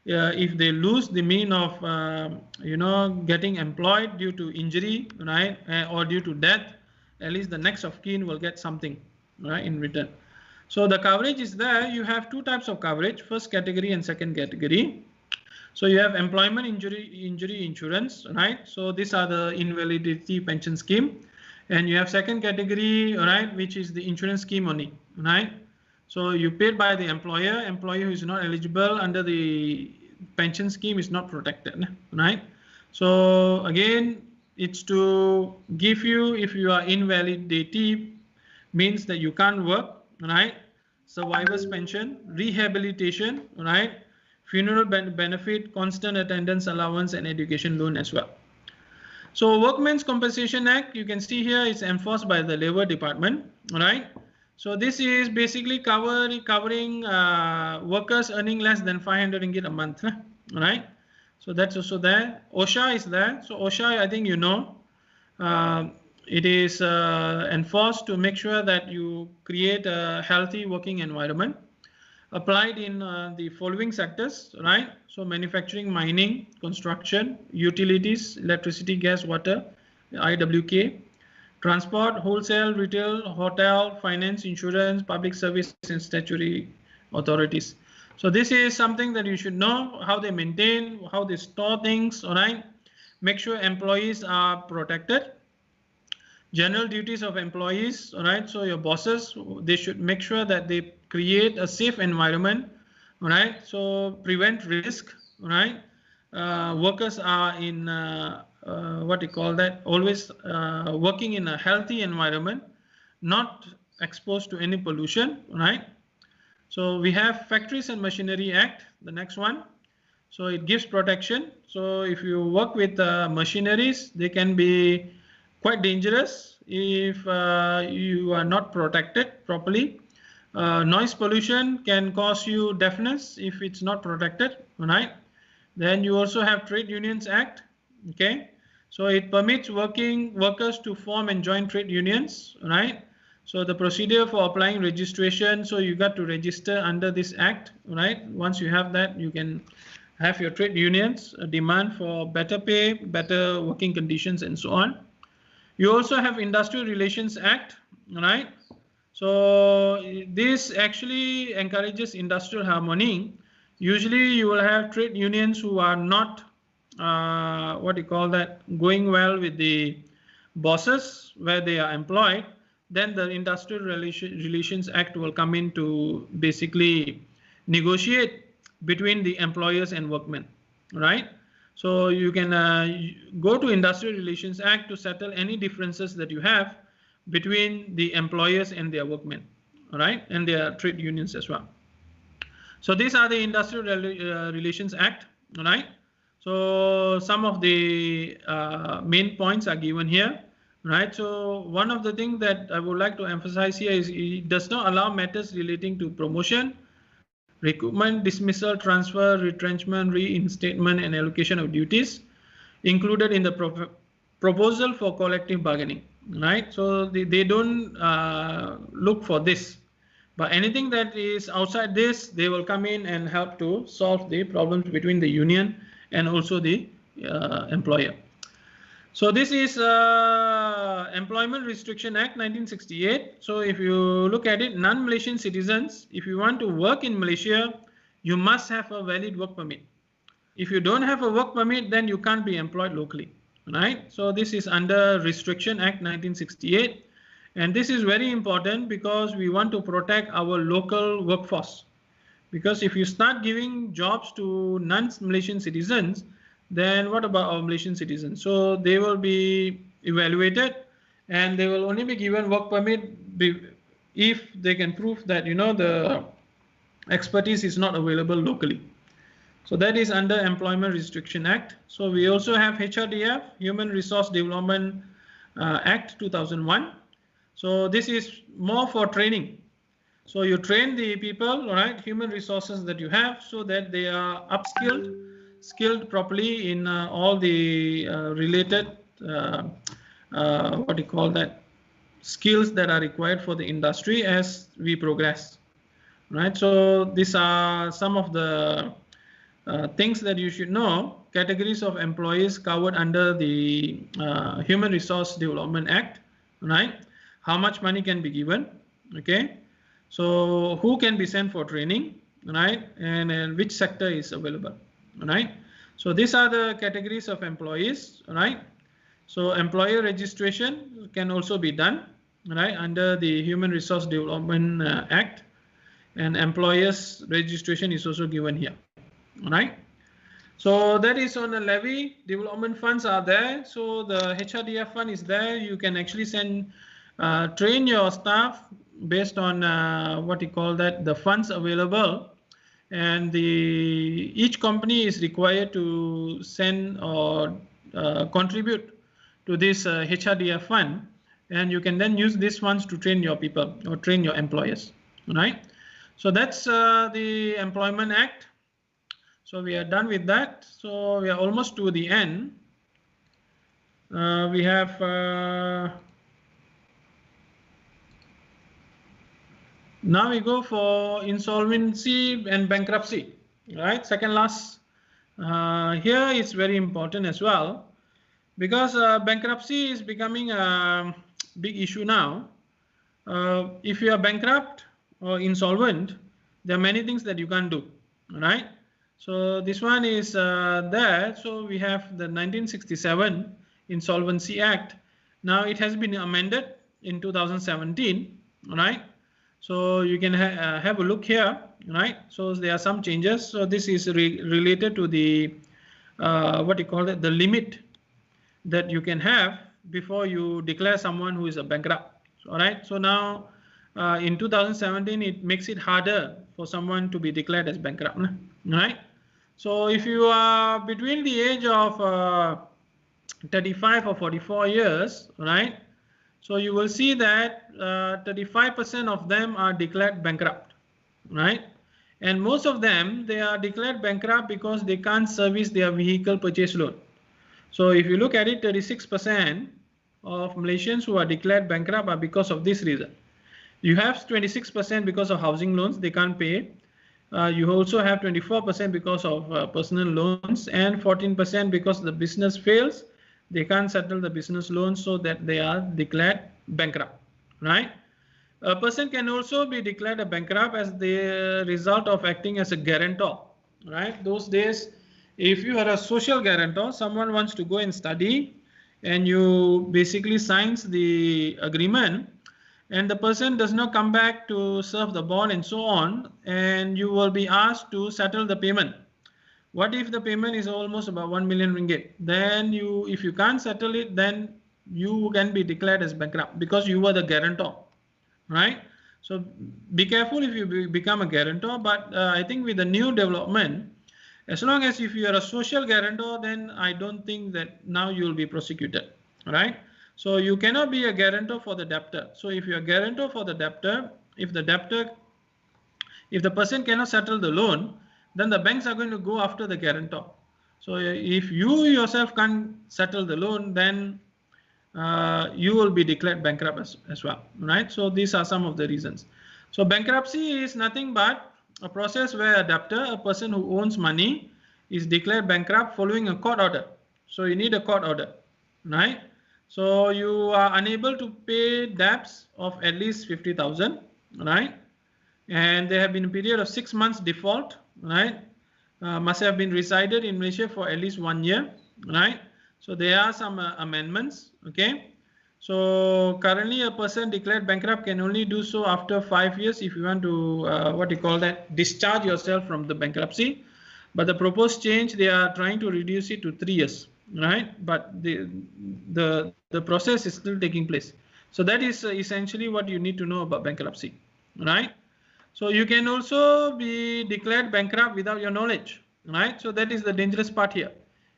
if they lose the mean of getting employed due to injury, right, or due to death, at least the next of kin will get something, right, in return. So the coverage is there. You have two types of coverage, first category and second category. So you have employment injury insurance, right? So these are the invalidity pension scheme. And you have second category, right, which is the insurance scheme only, right? So you paid by the employer who is not eligible under the pension scheme is not protected, right? So again, it's to give you, if you are invalidity, means that you can't work, right? Survivor's pension, rehabilitation, right? Funeral benefit, constant attendance allowance, and education loan as well. So Workmen's Compensation Act, you can see here, is enforced by the Labor Department, right? So this is basically covering workers earning less than 500 ringgit a month, right? So that's also there. OSHA is there. So OSHA, I think you know, it is enforced to make sure that you create a healthy working environment. Applied in the following sectors, right? So manufacturing, mining, construction, utilities, electricity, gas, water, IWK, transport, wholesale, retail, hotel, finance, insurance, public service, and statutory authorities. So this is something that you should know, how they maintain, how they store things, all right? Make sure employees are protected. General duties of employees, all right? So your bosses, they should make sure that they create a safe environment, all right? So prevent risk, all right? Workers are in what you call that, always working in a healthy environment, not exposed to any pollution, right? So we have Factories and Machinery Act, the next one. So it gives protection. So if you work with machineries, they can be quite dangerous if you are not protected properly. Noise pollution can cause you deafness if it's not protected, right? Then you also have Trade Unions Act, okay? So it permits workers to form and join trade unions, right? So the procedure for applying registration, so you got to register under this act, right? Once you have that, you can have your trade unions, a demand for better pay, better working conditions, and so on. You also have Industrial Relations Act, right? So this actually encourages industrial harmony. Usually you will have trade unions who are not, what you call that, going well with the bosses where they are employed. Then the Industrial Relations Act will come in to basically negotiate between the employers and workmen, right? So you can go to Industrial Relations Act to settle any differences that you have between the employers and their workmen, right? And their trade unions as well. So these are the Industrial Relations Act, right? So some of the main points are given here, right? So one of the things that I would like to emphasize here is it does not allow matters relating to promotion, recruitment, dismissal, transfer, retrenchment, reinstatement, and allocation of duties included in the proposal for collective bargaining, right? So they don't look for this, but anything that is outside this, they will come in and help to solve the problems between the union and also the employer. So this is Employment Restriction Act 1968. So if you look at it, non-Malaysian citizens, if you want to work in Malaysia, you must have a valid work permit. If you don't have a work permit, then you can't be employed locally, right? So this is under Restriction Act 1968. And this is very important because we want to protect our local workforce. Because if you start giving jobs to non-Malaysian citizens, then what about our Malaysian citizens? So they will be evaluated and they will only be given work permit if they can prove that, you know, the expertise is not available locally. So that is under Employment Restriction Act. So we also have HRDF, Human Resource Development Act 2001. So this is more for training. So you train the people, right, human resources that you have, so that they are upskilled, skilled properly in all the related, what do you call that, skills that are required for the industry as we progress, right? So these are some of the things that you should know, categories of employees covered under the Human Resource Development Act, right? How much money can be given, okay? So who can be sent for training, right? And which sector is available, right? So these are the categories of employees, right? So employer registration can also be done, right, under the Human Resource Development Act, and employers registration is also given here, right? So that is on the levy. Development funds are there. So the HRDF fund is there. You can actually train your staff based on what you call that, the funds available, and each company is required to send or contribute to this HRDF fund, and you can then use these funds to train your people or train your employers, right? So that's the Employment Act. So we are done with that. So we are almost to the end. We have now we go for insolvency and bankruptcy, right? Second last. Here it's very important as well, because bankruptcy is becoming a big issue now. If you are bankrupt or insolvent, there are many things that you can't do, right? So this one is there. So we have the 1967 Insolvency Act. Now it has been amended in 2017, right? So you can have a look here, right? So there are some changes. So this is related to the what you call it, the limit that you can have before you declare someone who is a bankrupt. All right. So now in 2017, it makes it harder for someone to be declared as bankrupt, right? So if you are between the age of 35 or 44 years, right? So you will see that 35% of them are declared bankrupt, right? And most of them, they are declared bankrupt because they can't service their vehicle purchase loan. So if you look at it, 36% of Malaysians who are declared bankrupt are because of this reason. You have 26% because of housing loans, they can't pay. You also have 24% because of personal loans, and 14% because the business fails. They can't settle the business loans, so that they are declared bankrupt, right? A person can also be declared a bankrupt as the result of acting as a guarantor, right? Those days, if you are a social guarantor, someone wants to go and study, and you basically signs the agreement, and the person does not come back to serve the bond and so on, and you will be asked to settle the payment. What if the payment is almost about 1 million ringgit? Then if you can't settle it, then you can be declared as bankrupt because you were the guarantor, right? So be careful if you become a guarantor. But I think with the new development, as long as if you are a social guarantor, then I don't think that now you will be prosecuted, right? So you cannot be a guarantor for the debtor. So if you are a guarantor for the debtor, if the person cannot settle the loan, then the banks are going to go after the guarantor. So if you yourself can't settle the loan, then you will be declared bankrupt as well, right? So these are some of the reasons. So bankruptcy is nothing but a process where a debtor, a person who owns money, is declared bankrupt following a court order. So you need a court order, right? So you are unable to pay debts of at least 50,000, right? And there have been a period of 6 months default, right? Must have been resided in Malaysia for at least 1 year, right? So there are some amendments, okay? So currently a person declared bankrupt can only do so after 5 years if you want to, discharge yourself from the bankruptcy. But the proposed change, they are trying to reduce it to 3 years, right? But the process is still taking place. So that is essentially what you need to know about bankruptcy, right? So you can also be declared bankrupt without your knowledge, right? So that is the dangerous part here.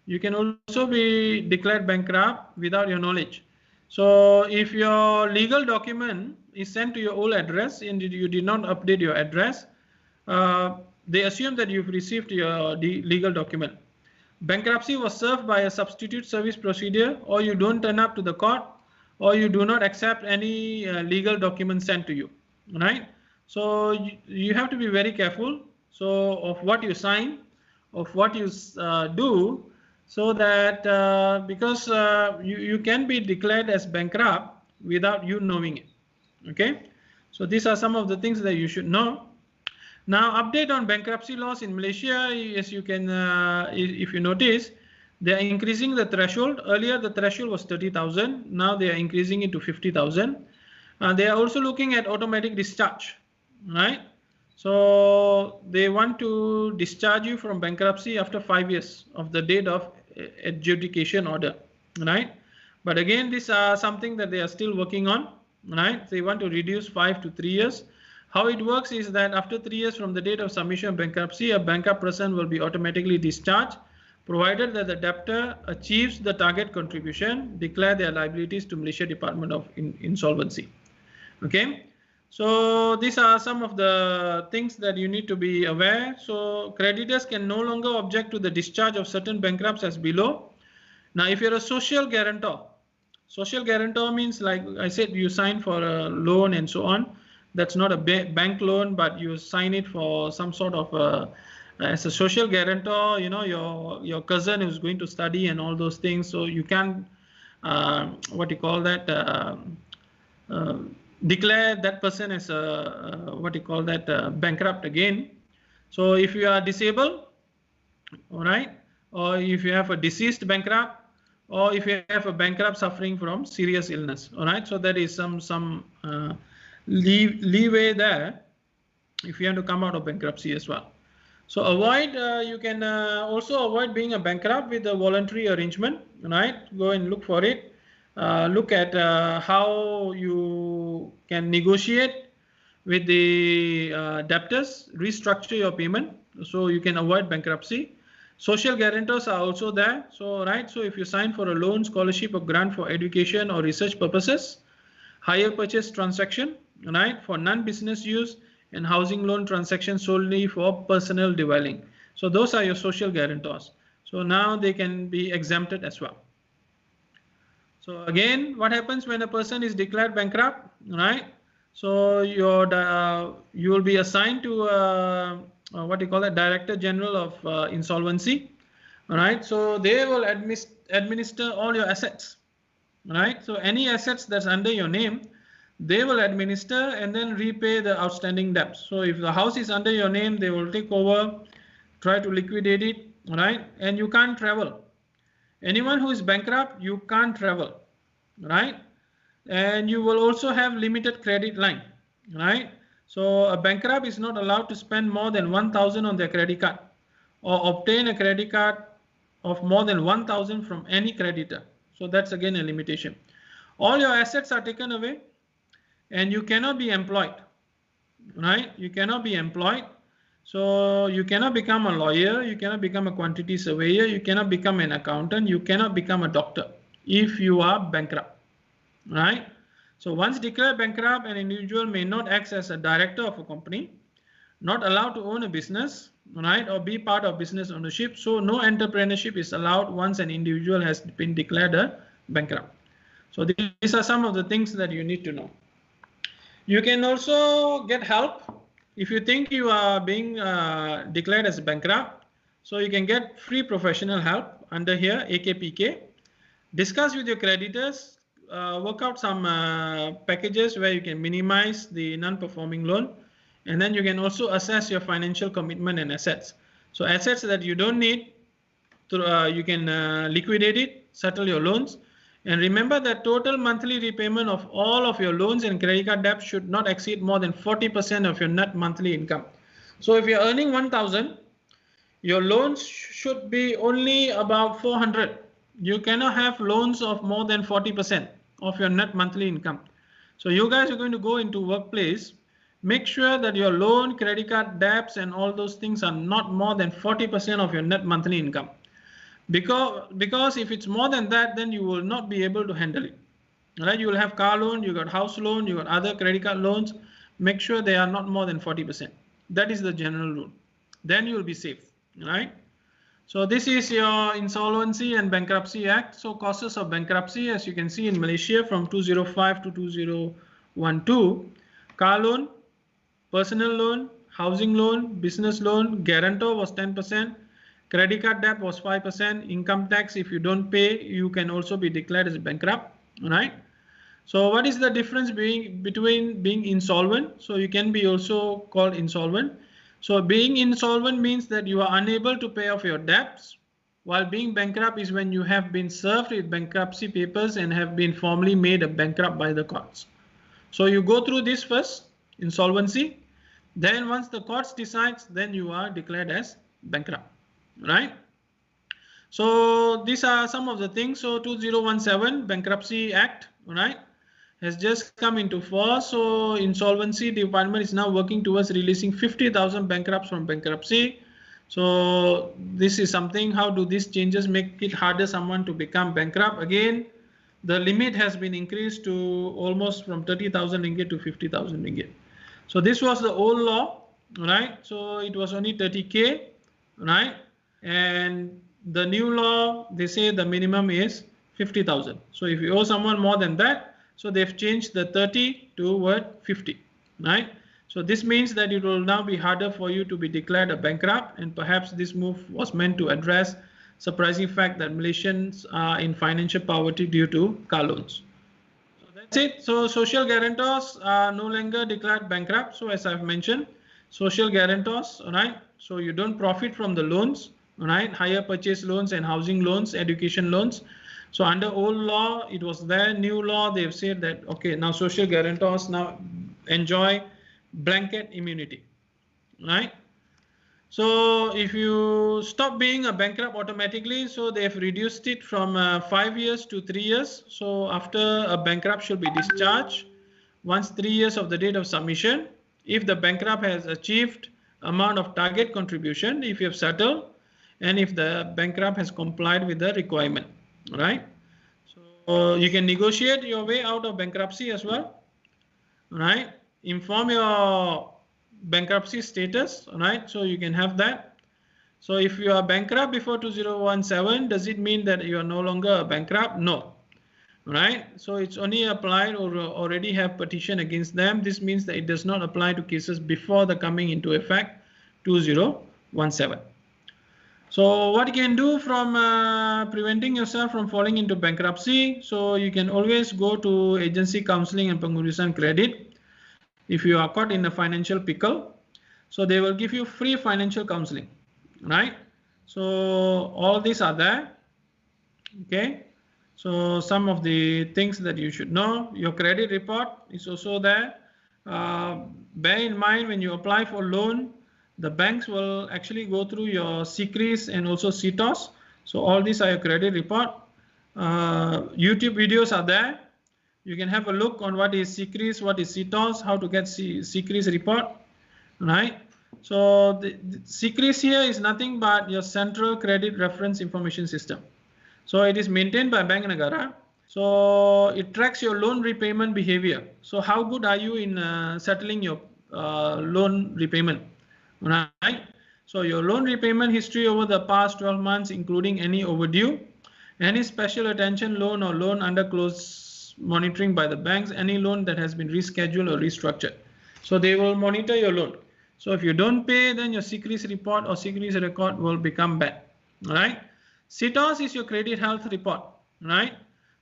You can also be declared bankrupt without your knowledge. So if your legal document is sent to your old address and you did not update your address, they assume that you've received your legal document. Bankruptcy was served by a substitute service procedure, or you don't turn up to the court, or you do not accept any legal document sent to you, right? So you have to be very careful. So of what you sign, of what you do, so that because you can be declared as bankrupt without you knowing it. Okay, so these are some of the things that you should know. Now, update on bankruptcy laws in Malaysia. As you can, if you notice, they are increasing the threshold. Earlier, the threshold was 30,000. Now they are increasing it to 50,000. They are also looking at automatic discharge, right? So they want to discharge you from bankruptcy after 5 years of the date of adjudication order, right? But again, these are something that they are still working on, right? They want to reduce 5 to 3 years. How it works is that after 3 years from the date of submission of bankruptcy, a bankrupt person will be automatically discharged, provided that the debtor achieves the target contribution, declare their liabilities to Malaysia Department of Insolvency. Okay, so these are some of the things that you need to be aware. So creditors can no longer object to the discharge of certain bankrupts as below. Now, if you're a social guarantor means, like I said, you sign for a loan and so on. That's not a bank loan, but you sign it for some sort of as a social guarantor. You know, your cousin is going to study and all those things. So you can what you call that declare that person as a bankrupt again. So if you are disabled, all right, or if you have a deceased bankrupt, or if you have a bankrupt suffering from serious illness, all right. So that is some leeway there if you have to come out of bankruptcy as well. So avoid, you can also avoid being a bankrupt with a voluntary arrangement, right? Go and look for it. Look at how you can negotiate with the debtors, restructure your payment so you can avoid bankruptcy. Social guarantors are also there. So, right, so if you sign for a loan, scholarship, or grant for education or research purposes, hire purchase transaction, right, for non-business use, and housing loan transactions solely for personal dwelling. So those are your social guarantors. So now they can be exempted as well. So again, what happens when a person is declared bankrupt, right? So you will be assigned to what you call that, Director General of Insolvency, all right? So they will administer all your assets, right? So any assets that's under your name, they will administer and then repay the outstanding debts. So if the house is under your name, they will take over, try to liquidate it, right? And you can't travel. Anyone who is bankrupt, you can't travel, right? And you will also have limited credit line, right? So a bankrupt is not allowed to spend more than 1,000 on their credit card, or obtain a credit card of more than 1,000 from any creditor. So that's again a limitation. All your assets are taken away, and you cannot be employed, right? You cannot be employed. So you cannot become a lawyer, you cannot become a quantity surveyor, you cannot become an accountant, you cannot become a doctor if you are bankrupt, right? So once declared bankrupt, an individual may not act as a director of a company, not allowed to own a business, right, or be part of business ownership. So no entrepreneurship is allowed once an individual has been declared a bankrupt. So these are some of the things that you need to know. You can also get help if you think you are being declared as bankrupt. So you can get free professional help under here, AKPK. Discuss with your creditors, work out some packages where you can minimize the non-performing loan, and then you can also assess your financial commitment and assets. So assets that you don't need, you can liquidate it, settle your loans. And remember that total monthly repayment of all of your loans and credit card debt should not exceed more than 40% of your net monthly income. So if you're earning 1,000, your loans should be only about 400. You cannot have loans of more than 40% of your net monthly income. So you guys are going to go into workplace. Make sure that your loan, credit card, debts, and all those things are not more than 40% of your net monthly income. Because if it's more than that, then you will not be able to handle it. Right? You will have car loan, you got house loan, you got other credit card loans. Make sure they are not more than 40%. That is the general rule. Then you will be safe. Right? So this is your Insolvency and Bankruptcy Act. So causes of bankruptcy, as you can see in Malaysia from 2005 to 2012, car loan, personal loan, housing loan, business loan, guarantor was 10%, credit card debt was 5%, income tax, if you don't pay, you can also be declared as bankrupt, right? So what is the difference between being insolvent? So you can be also called insolvent. So being insolvent means that you are unable to pay off your debts, while being bankrupt is when you have been served with bankruptcy papers and have been formally made a bankrupt by the courts. So you go through this first, insolvency. Then once the courts decides, then you are declared as bankrupt, right? So these are some of the things. So 2017 Bankruptcy Act, right, has just come into force. So Insolvency Department is now working towards releasing 50,000 bankrupts from bankruptcy. So this is something. How do these changes make it harder someone to become bankrupt? Again, the limit has been increased to almost from 30,000 ringgit to 50,000 ringgit. So this was the old law, right? So it was only 30K, right? And the new law, they say the minimum is 50,000. So if you owe someone more than that, so they've changed the 30 to what? 50, right? So this means that it will now be harder for you to be declared a bankrupt, and perhaps this move was meant to address surprising fact that Malaysians are in financial poverty due to car loans. That's it. So social guarantors are no longer declared bankrupt. So as I've mentioned, social guarantors, all right, so you don't profit from the loans, all right, hire purchase loans and housing loans, education loans. So under old law, it was there. New law, they've said that, okay, now social guarantors now enjoy blanket immunity, right? So if you stop being a bankrupt automatically, so they've reduced it from 5 years to 3 years. So after a bankrupt should be discharged, once 3 years of the date of submission, if the bankrupt has achieved amount of target contribution, if you have settled, and if the bankrupt has complied with the requirement, right? So you can negotiate your way out of bankruptcy as well, right? Inform your bankruptcy status, right? So you can have that. So if you are bankrupt before 2017, does it mean that you are no longer a bankrupt? No, right? So it's only applied or already have petition against them. This means that it does not apply to cases before the coming into effect 2017. So what you can do from preventing yourself from falling into bankruptcy? So you can always go to agency counseling and pengurusan credit. If you are caught in a financial pickle, so they will give you free financial counseling, right? So all these are there, okay? So some of the things that you should know, your credit report is also there. Bear in mind when you apply for loan, the banks will actually go through your CCRIS and also CTOS. So all these are your credit report. YouTube videos are there. You can have a look on what is CCRIS, what is CTOS, how to get CCRIS report, right? So the CCRIS here is nothing but your Central Credit Reference Information System. So it is maintained by Bank Negara. So it tracks your loan repayment behavior. So how good are you in settling your loan repayment, right? So your loan repayment history over the past 12 months, including any overdue, any special attention loan or loan under close monitoring by the banks, any loan that has been rescheduled or restructured. So they will monitor your loan. So if you don't pay, then your CCRIS report or CCRIS record will become bad, right? CTOS is your credit health report, right?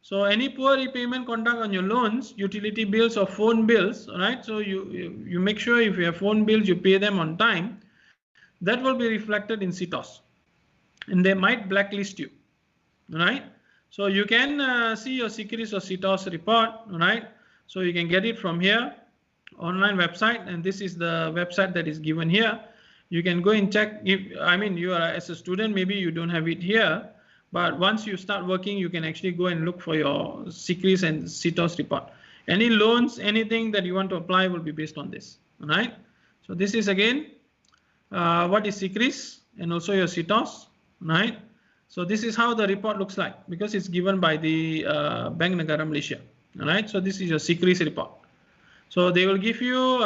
So any poor repayment conduct on your loans, utility bills or phone bills, right? So you make sure if you have phone bills, you pay them on time. That will be reflected in CTOS, and they might blacklist you, right? So you can see your CCRIS or CTOS report, right? So you can get it from here, online website, and this is the website that is given here. You can go and check. If I mean you are as a student, maybe you don't have it here, but once you start working, you can actually go and look for your CCRIS and CTOS report. Any loans, anything that you want to apply will be based on this. All right. So this is again what is secrecy and also your CTOS. Right. So this is how the report looks like because it's given by the Bank Negara Malaysia. All right. So this is your secrecy report. So they will give you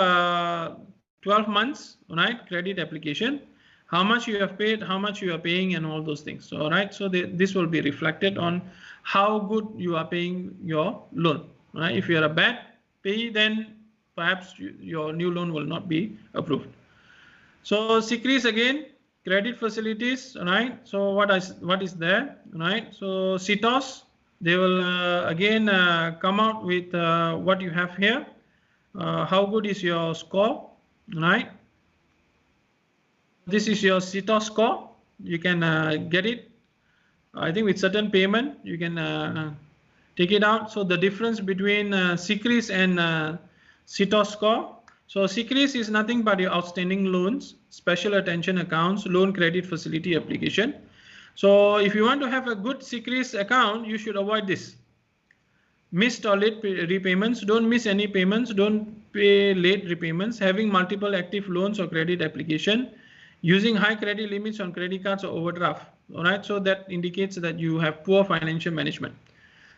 12 months, right, credit application, how much you have paid, how much you are paying, and all those things. So, all right, so this will be reflected on how good you are paying your loan. Right? If you are a bad payee, then perhaps your new loan will not be approved. So, secrecy again, credit facilities, right? So, what is there, right? So, CTOS, they will again come out with what you have here. How good is your score, right? This is your CTOS score. You can get it. I think with certain payment, you can take it out. So the difference between secrecy and CTOS score. So secrecy is nothing but your outstanding loans, special attention accounts, loan credit facility application. So if you want to have a good secrecy account, you should avoid this. Missed or late repayments, don't miss any payments, don't pay late repayments, having multiple active loans or credit application, using high credit limits on credit cards or overdraft. All right, so that indicates that you have poor financial management.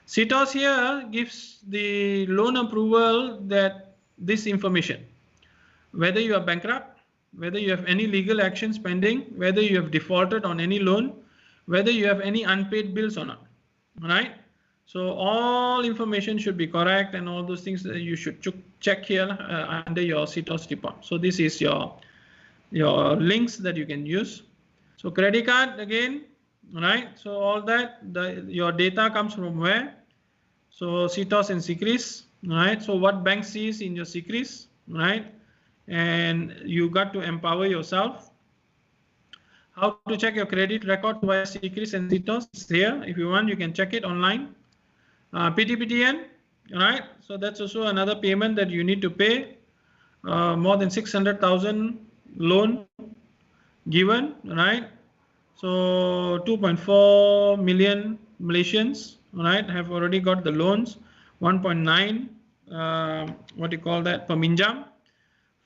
CTOS here gives the loan approval that this information, whether you are bankrupt, whether you have any legal actions pending, whether you have defaulted on any loan, whether you have any unpaid bills or not. All right. So all information should be correct and all those things that you should check here under your CTOS report. So this is your links that you can use. So credit card again, right? So all that, your data comes from where? So CTOS and secrecy, right? So what bank sees in your secrecy, right? And you got to empower yourself. How to check your credit record via secrecy and CTOS is here. If you want, you can check it online. PTPTN, right? So that's also another payment that you need to pay. More than 600,000 loan given, right? So 2.4 million Malaysians, right, have already got the loans. 1.9, what do you call that, peminjam.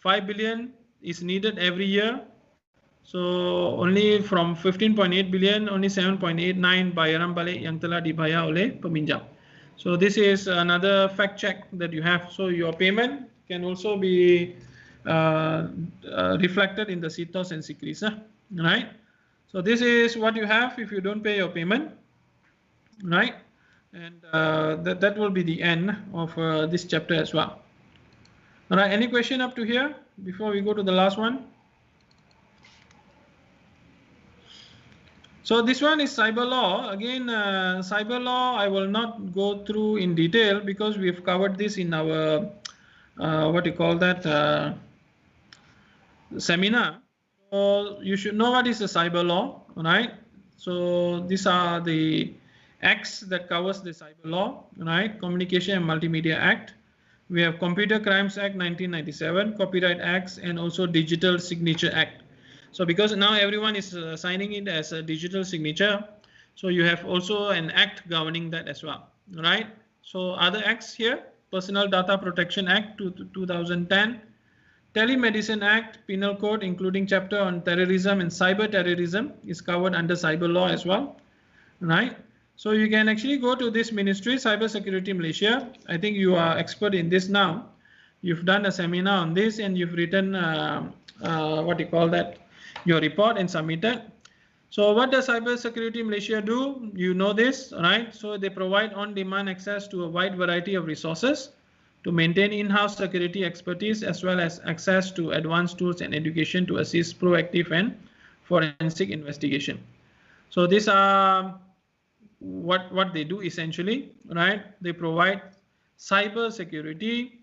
5 billion is needed every year. So only from 15.8 billion, only 7.89 bayaran balik yang telah dibayar oleh peminjam. So this is another fact check that you have. So your payment can also be reflected in the CTOS and secrecy, right? So this is what you have if you don't pay your payment, right? And that will be the end of this chapter as well. All right, any question up to here before we go to the last one? So this one is cyber law. Again, cyber law I will not go through in detail because we have covered this in our what do you call that seminar. So you should know what is a cyber law, right? So these are the acts that covers the cyber law, right? Communication and Multimedia Act. We have Computer Crimes Act 1997, Copyright Acts, and also Digital Signature Act. So because now everyone is signing it as a digital signature, so you have also an act governing that as well, right? So other acts here, Personal Data Protection Act 2010, Telemedicine Act, Penal Code, including chapter on terrorism and cyber terrorism is covered under cyber law as well, right? So you can actually go to this ministry, Cyber Security Malaysia. I think you are expert in this now. You've done a seminar on this and you've written what do you call that, your report and submitted. So what does Cyber Security Malaysia do? You know this, right? So they provide on-demand access to a wide variety of resources to maintain in-house security expertise as well as access to advanced tools and education to assist proactive and forensic investigation. So these are what they do essentially, right? They provide cyber security,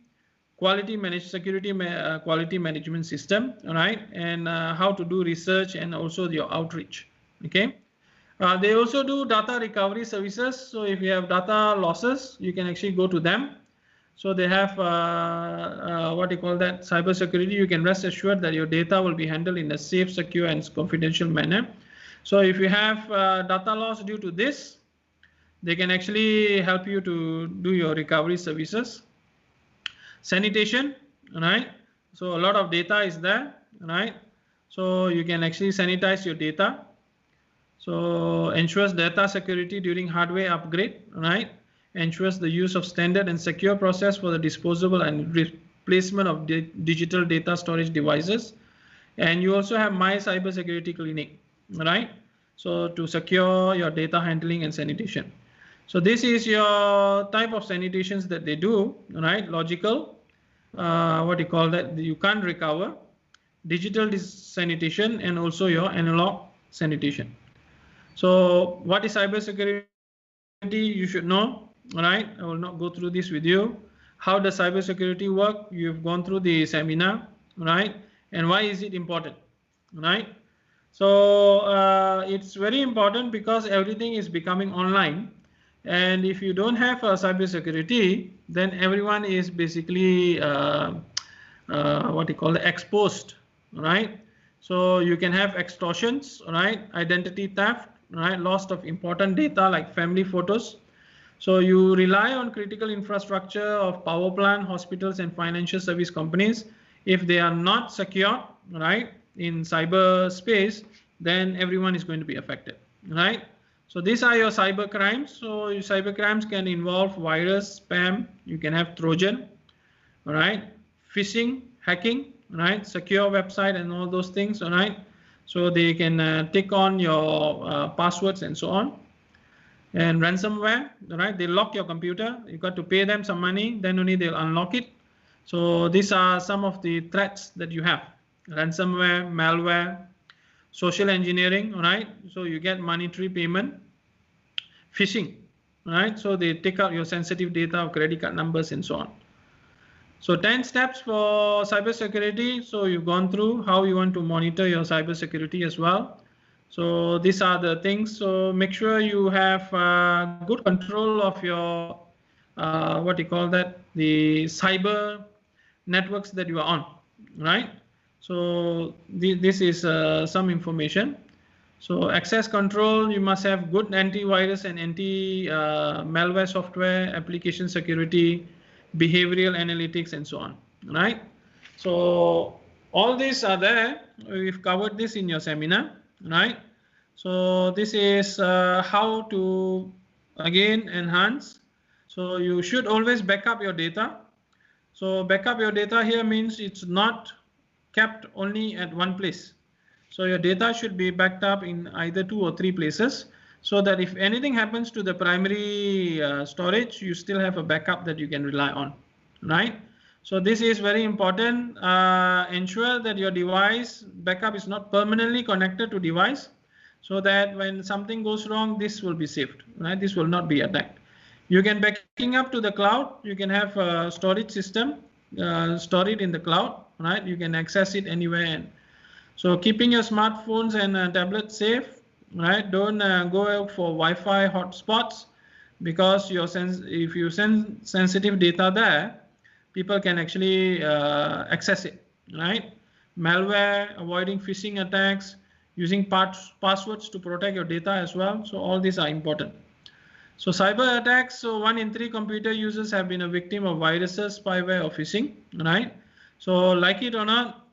quality management system, right? And how to do research and also your outreach, okay? They also do data recovery services. So if you have data losses, you can actually go to them. So they have what do you call that, cyber security. You can rest assured that your data will be handled in a safe, secure, and confidential manner. So if you have data loss due to this, they can actually help you to do your recovery services. Sanitation, right? So a lot of data is there, right? So you can actually sanitize your data. So ensures data security during hardware upgrade, right? Ensures the use of standard and secure process for the disposable and replacement of digital data storage devices. And you also have My Cyber Security Clinic, right? So to secure your data handling and sanitation. So this is your type of sanitations that they do, right? Logical, what do you call that? You can't recover. Digital sanitation and also your analog sanitation. So what is cybersecurity? You should know, right? I will not go through this with you. How does cybersecurity work? You've gone through the seminar, right? And why is it important, right? So it's very important because everything is becoming online. And if you don't have cybersecurity, then everyone is basically what you call exposed, right? So you can have extortions, right? Identity theft, right? Loss of important data like family photos. So you rely on critical infrastructure of power plant, hospitals, and financial service companies. If they are not secure, right, in cyberspace, then everyone is going to be affected, right? So these are your cyber crimes. So your cyber crimes can involve virus, spam. You can have Trojan, all right? Phishing, hacking, right? Secure website and all those things, all right? So they can take on your passwords and so on. And ransomware, right? They lock your computer. You got to pay them some money, then only they'll unlock it. So these are some of the threats that you have: ransomware, malware, social engineering, all right? So you get monetary payment. Phishing, right? So they take out your sensitive data, credit card numbers, and so on. So 10 steps for cybersecurity. So you've gone through how you want to monitor your cybersecurity as well. So these are the things. So make sure you have good control of your what you call that, the cyber networks that you are on, right? So this is some information. So access control, you must have good antivirus and anti-malware software, application security, behavioral analytics, and so on, right? So all these are there. We've covered this in your seminar, right? So this is how to again enhance. So you should always back up your data. So back up your data here means it's not kept only at one place. So your data should be backed up in either 2 or 3 places, so that if anything happens to the primary storage, you still have a backup that you can rely on, right? So this is very important. Ensure that your device backup is not permanently connected to device, so that when something goes wrong, this will be saved, right? This will not be attacked. You can backing up to the cloud. You can have a storage system, store it in the cloud, right? You can access it anywhere. And so keeping your smartphones and tablets safe, right? Don't go out for Wi-Fi hotspots, because if you send sensitive data there, people can actually access it, right? Malware, avoiding phishing attacks, using passwords to protect your data as well. So all these are important. So cyber attacks, so 1 in 3 computer users have been a victim of viruses, spyware, or phishing, right? So like it or not,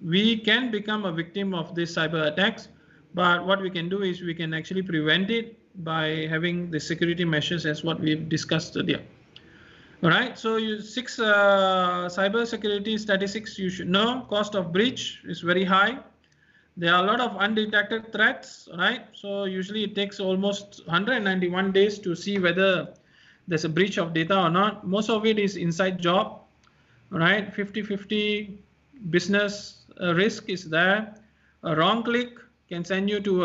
we can become a victim of these cyber attacks, but what we can do is we can actually prevent it by having the security measures as what we've discussed earlier. All right, so 6 cyber security statistics you should know. Cost of breach is very high. There are a lot of undetected threats, right? So usually it takes almost 191 days to see whether there's a breach of data or not. Most of it is inside job, right? 50-50 business risk is there. A wrong click can send you to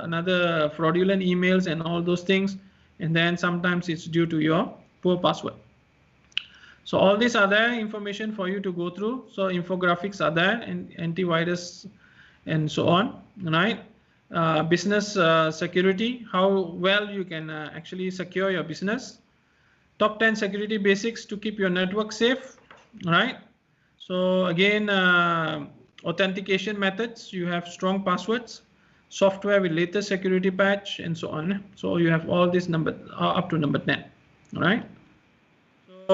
another fraudulent emails and all those things. And then sometimes it's due to your poor password. So all these are there, information for you to go through. So infographics are there, and antivirus and so on, right? Business security, how well you can actually secure your business. Top 10 security basics to keep your network safe, right? So again, authentication methods, you have strong passwords, software with latest security patch, and so on. So you have all this number up to number 10, all right? So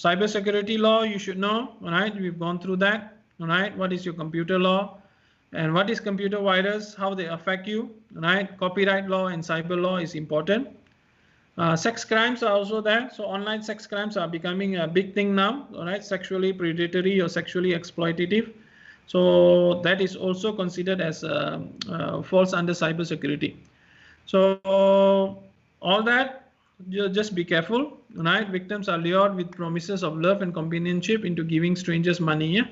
cybersecurity law, you should know, all right? We've gone through that, all right? What is your computer law? And what is computer virus, how they affect you, all right? Copyright law and cyber law is important. Sex crimes are also there. So online sex crimes are becoming a big thing now, all right? Sexually predatory or sexually exploitative. So that is also considered as falls under cybersecurity. So all that, just be careful, right? Victims are lured with promises of love and companionship into giving strangers money. Yeah?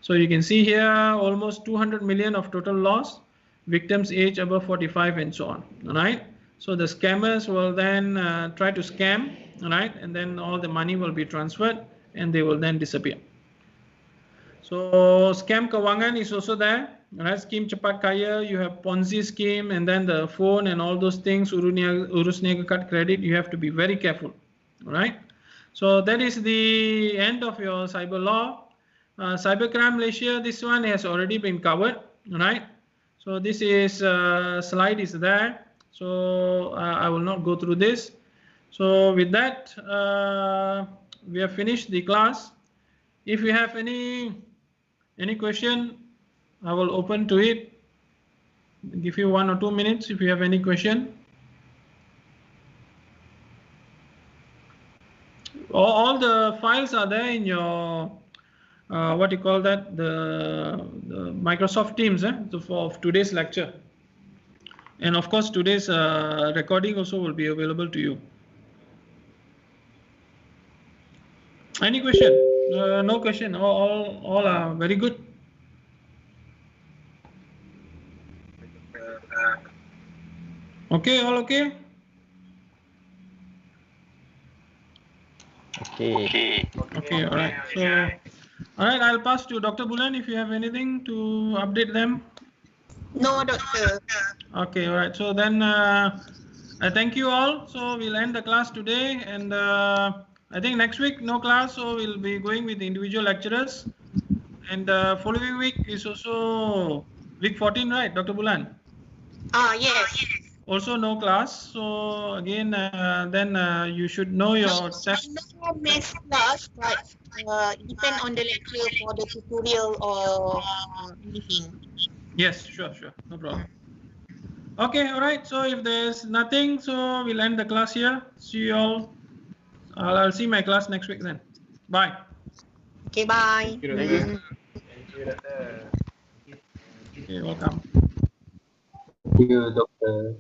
So you can see here almost 200 million of total loss, victims age above 45 and so on, all right? So the scammers will then try to scam, all right? And then all the money will be transferred and they will then disappear. So scam kewangan is also there, right? Scheme cepat kaya, you have Ponzi scheme, and then the phone and all those things, urus niaga card credit, you have to be very careful, all right? So that is the end of your cyber law. Cybercrime Malaysia, this one has already been covered, all right? So this is slide is there. So I will not go through this. So with that, we have finished the class. If you have any question, I will open to it. Give you 1 or 2 minutes if you have any question. All the files are there in your what you call that, the Microsoft Teams for today's lecture. And of course, today's recording also will be available to you. Any question? No question. All are very good. Okay, all okay?
Okay.
Okay, all right. So, all right, I'll pass to Dr. Bulan if you have anything to update them.
No, doctor.
Okay, all right. So then I thank you all. So we'll end the class today, and I think next week no class, so we'll be going with the individual lecturers. And following week is also week 14, right, Dr. Bulan?
Yes.
Also no class. So again, then you should know your test.
No math class, but depend on the lecture for the tutorial or anything.
Yes, sure, no problem. Okay, all right. So if there's nothing, so we'll end the class here. See you all. I'll see my class next week then. Bye.
Okay, bye.
Thank you, Doctor.
Okay, welcome.
Thank you, Doctor.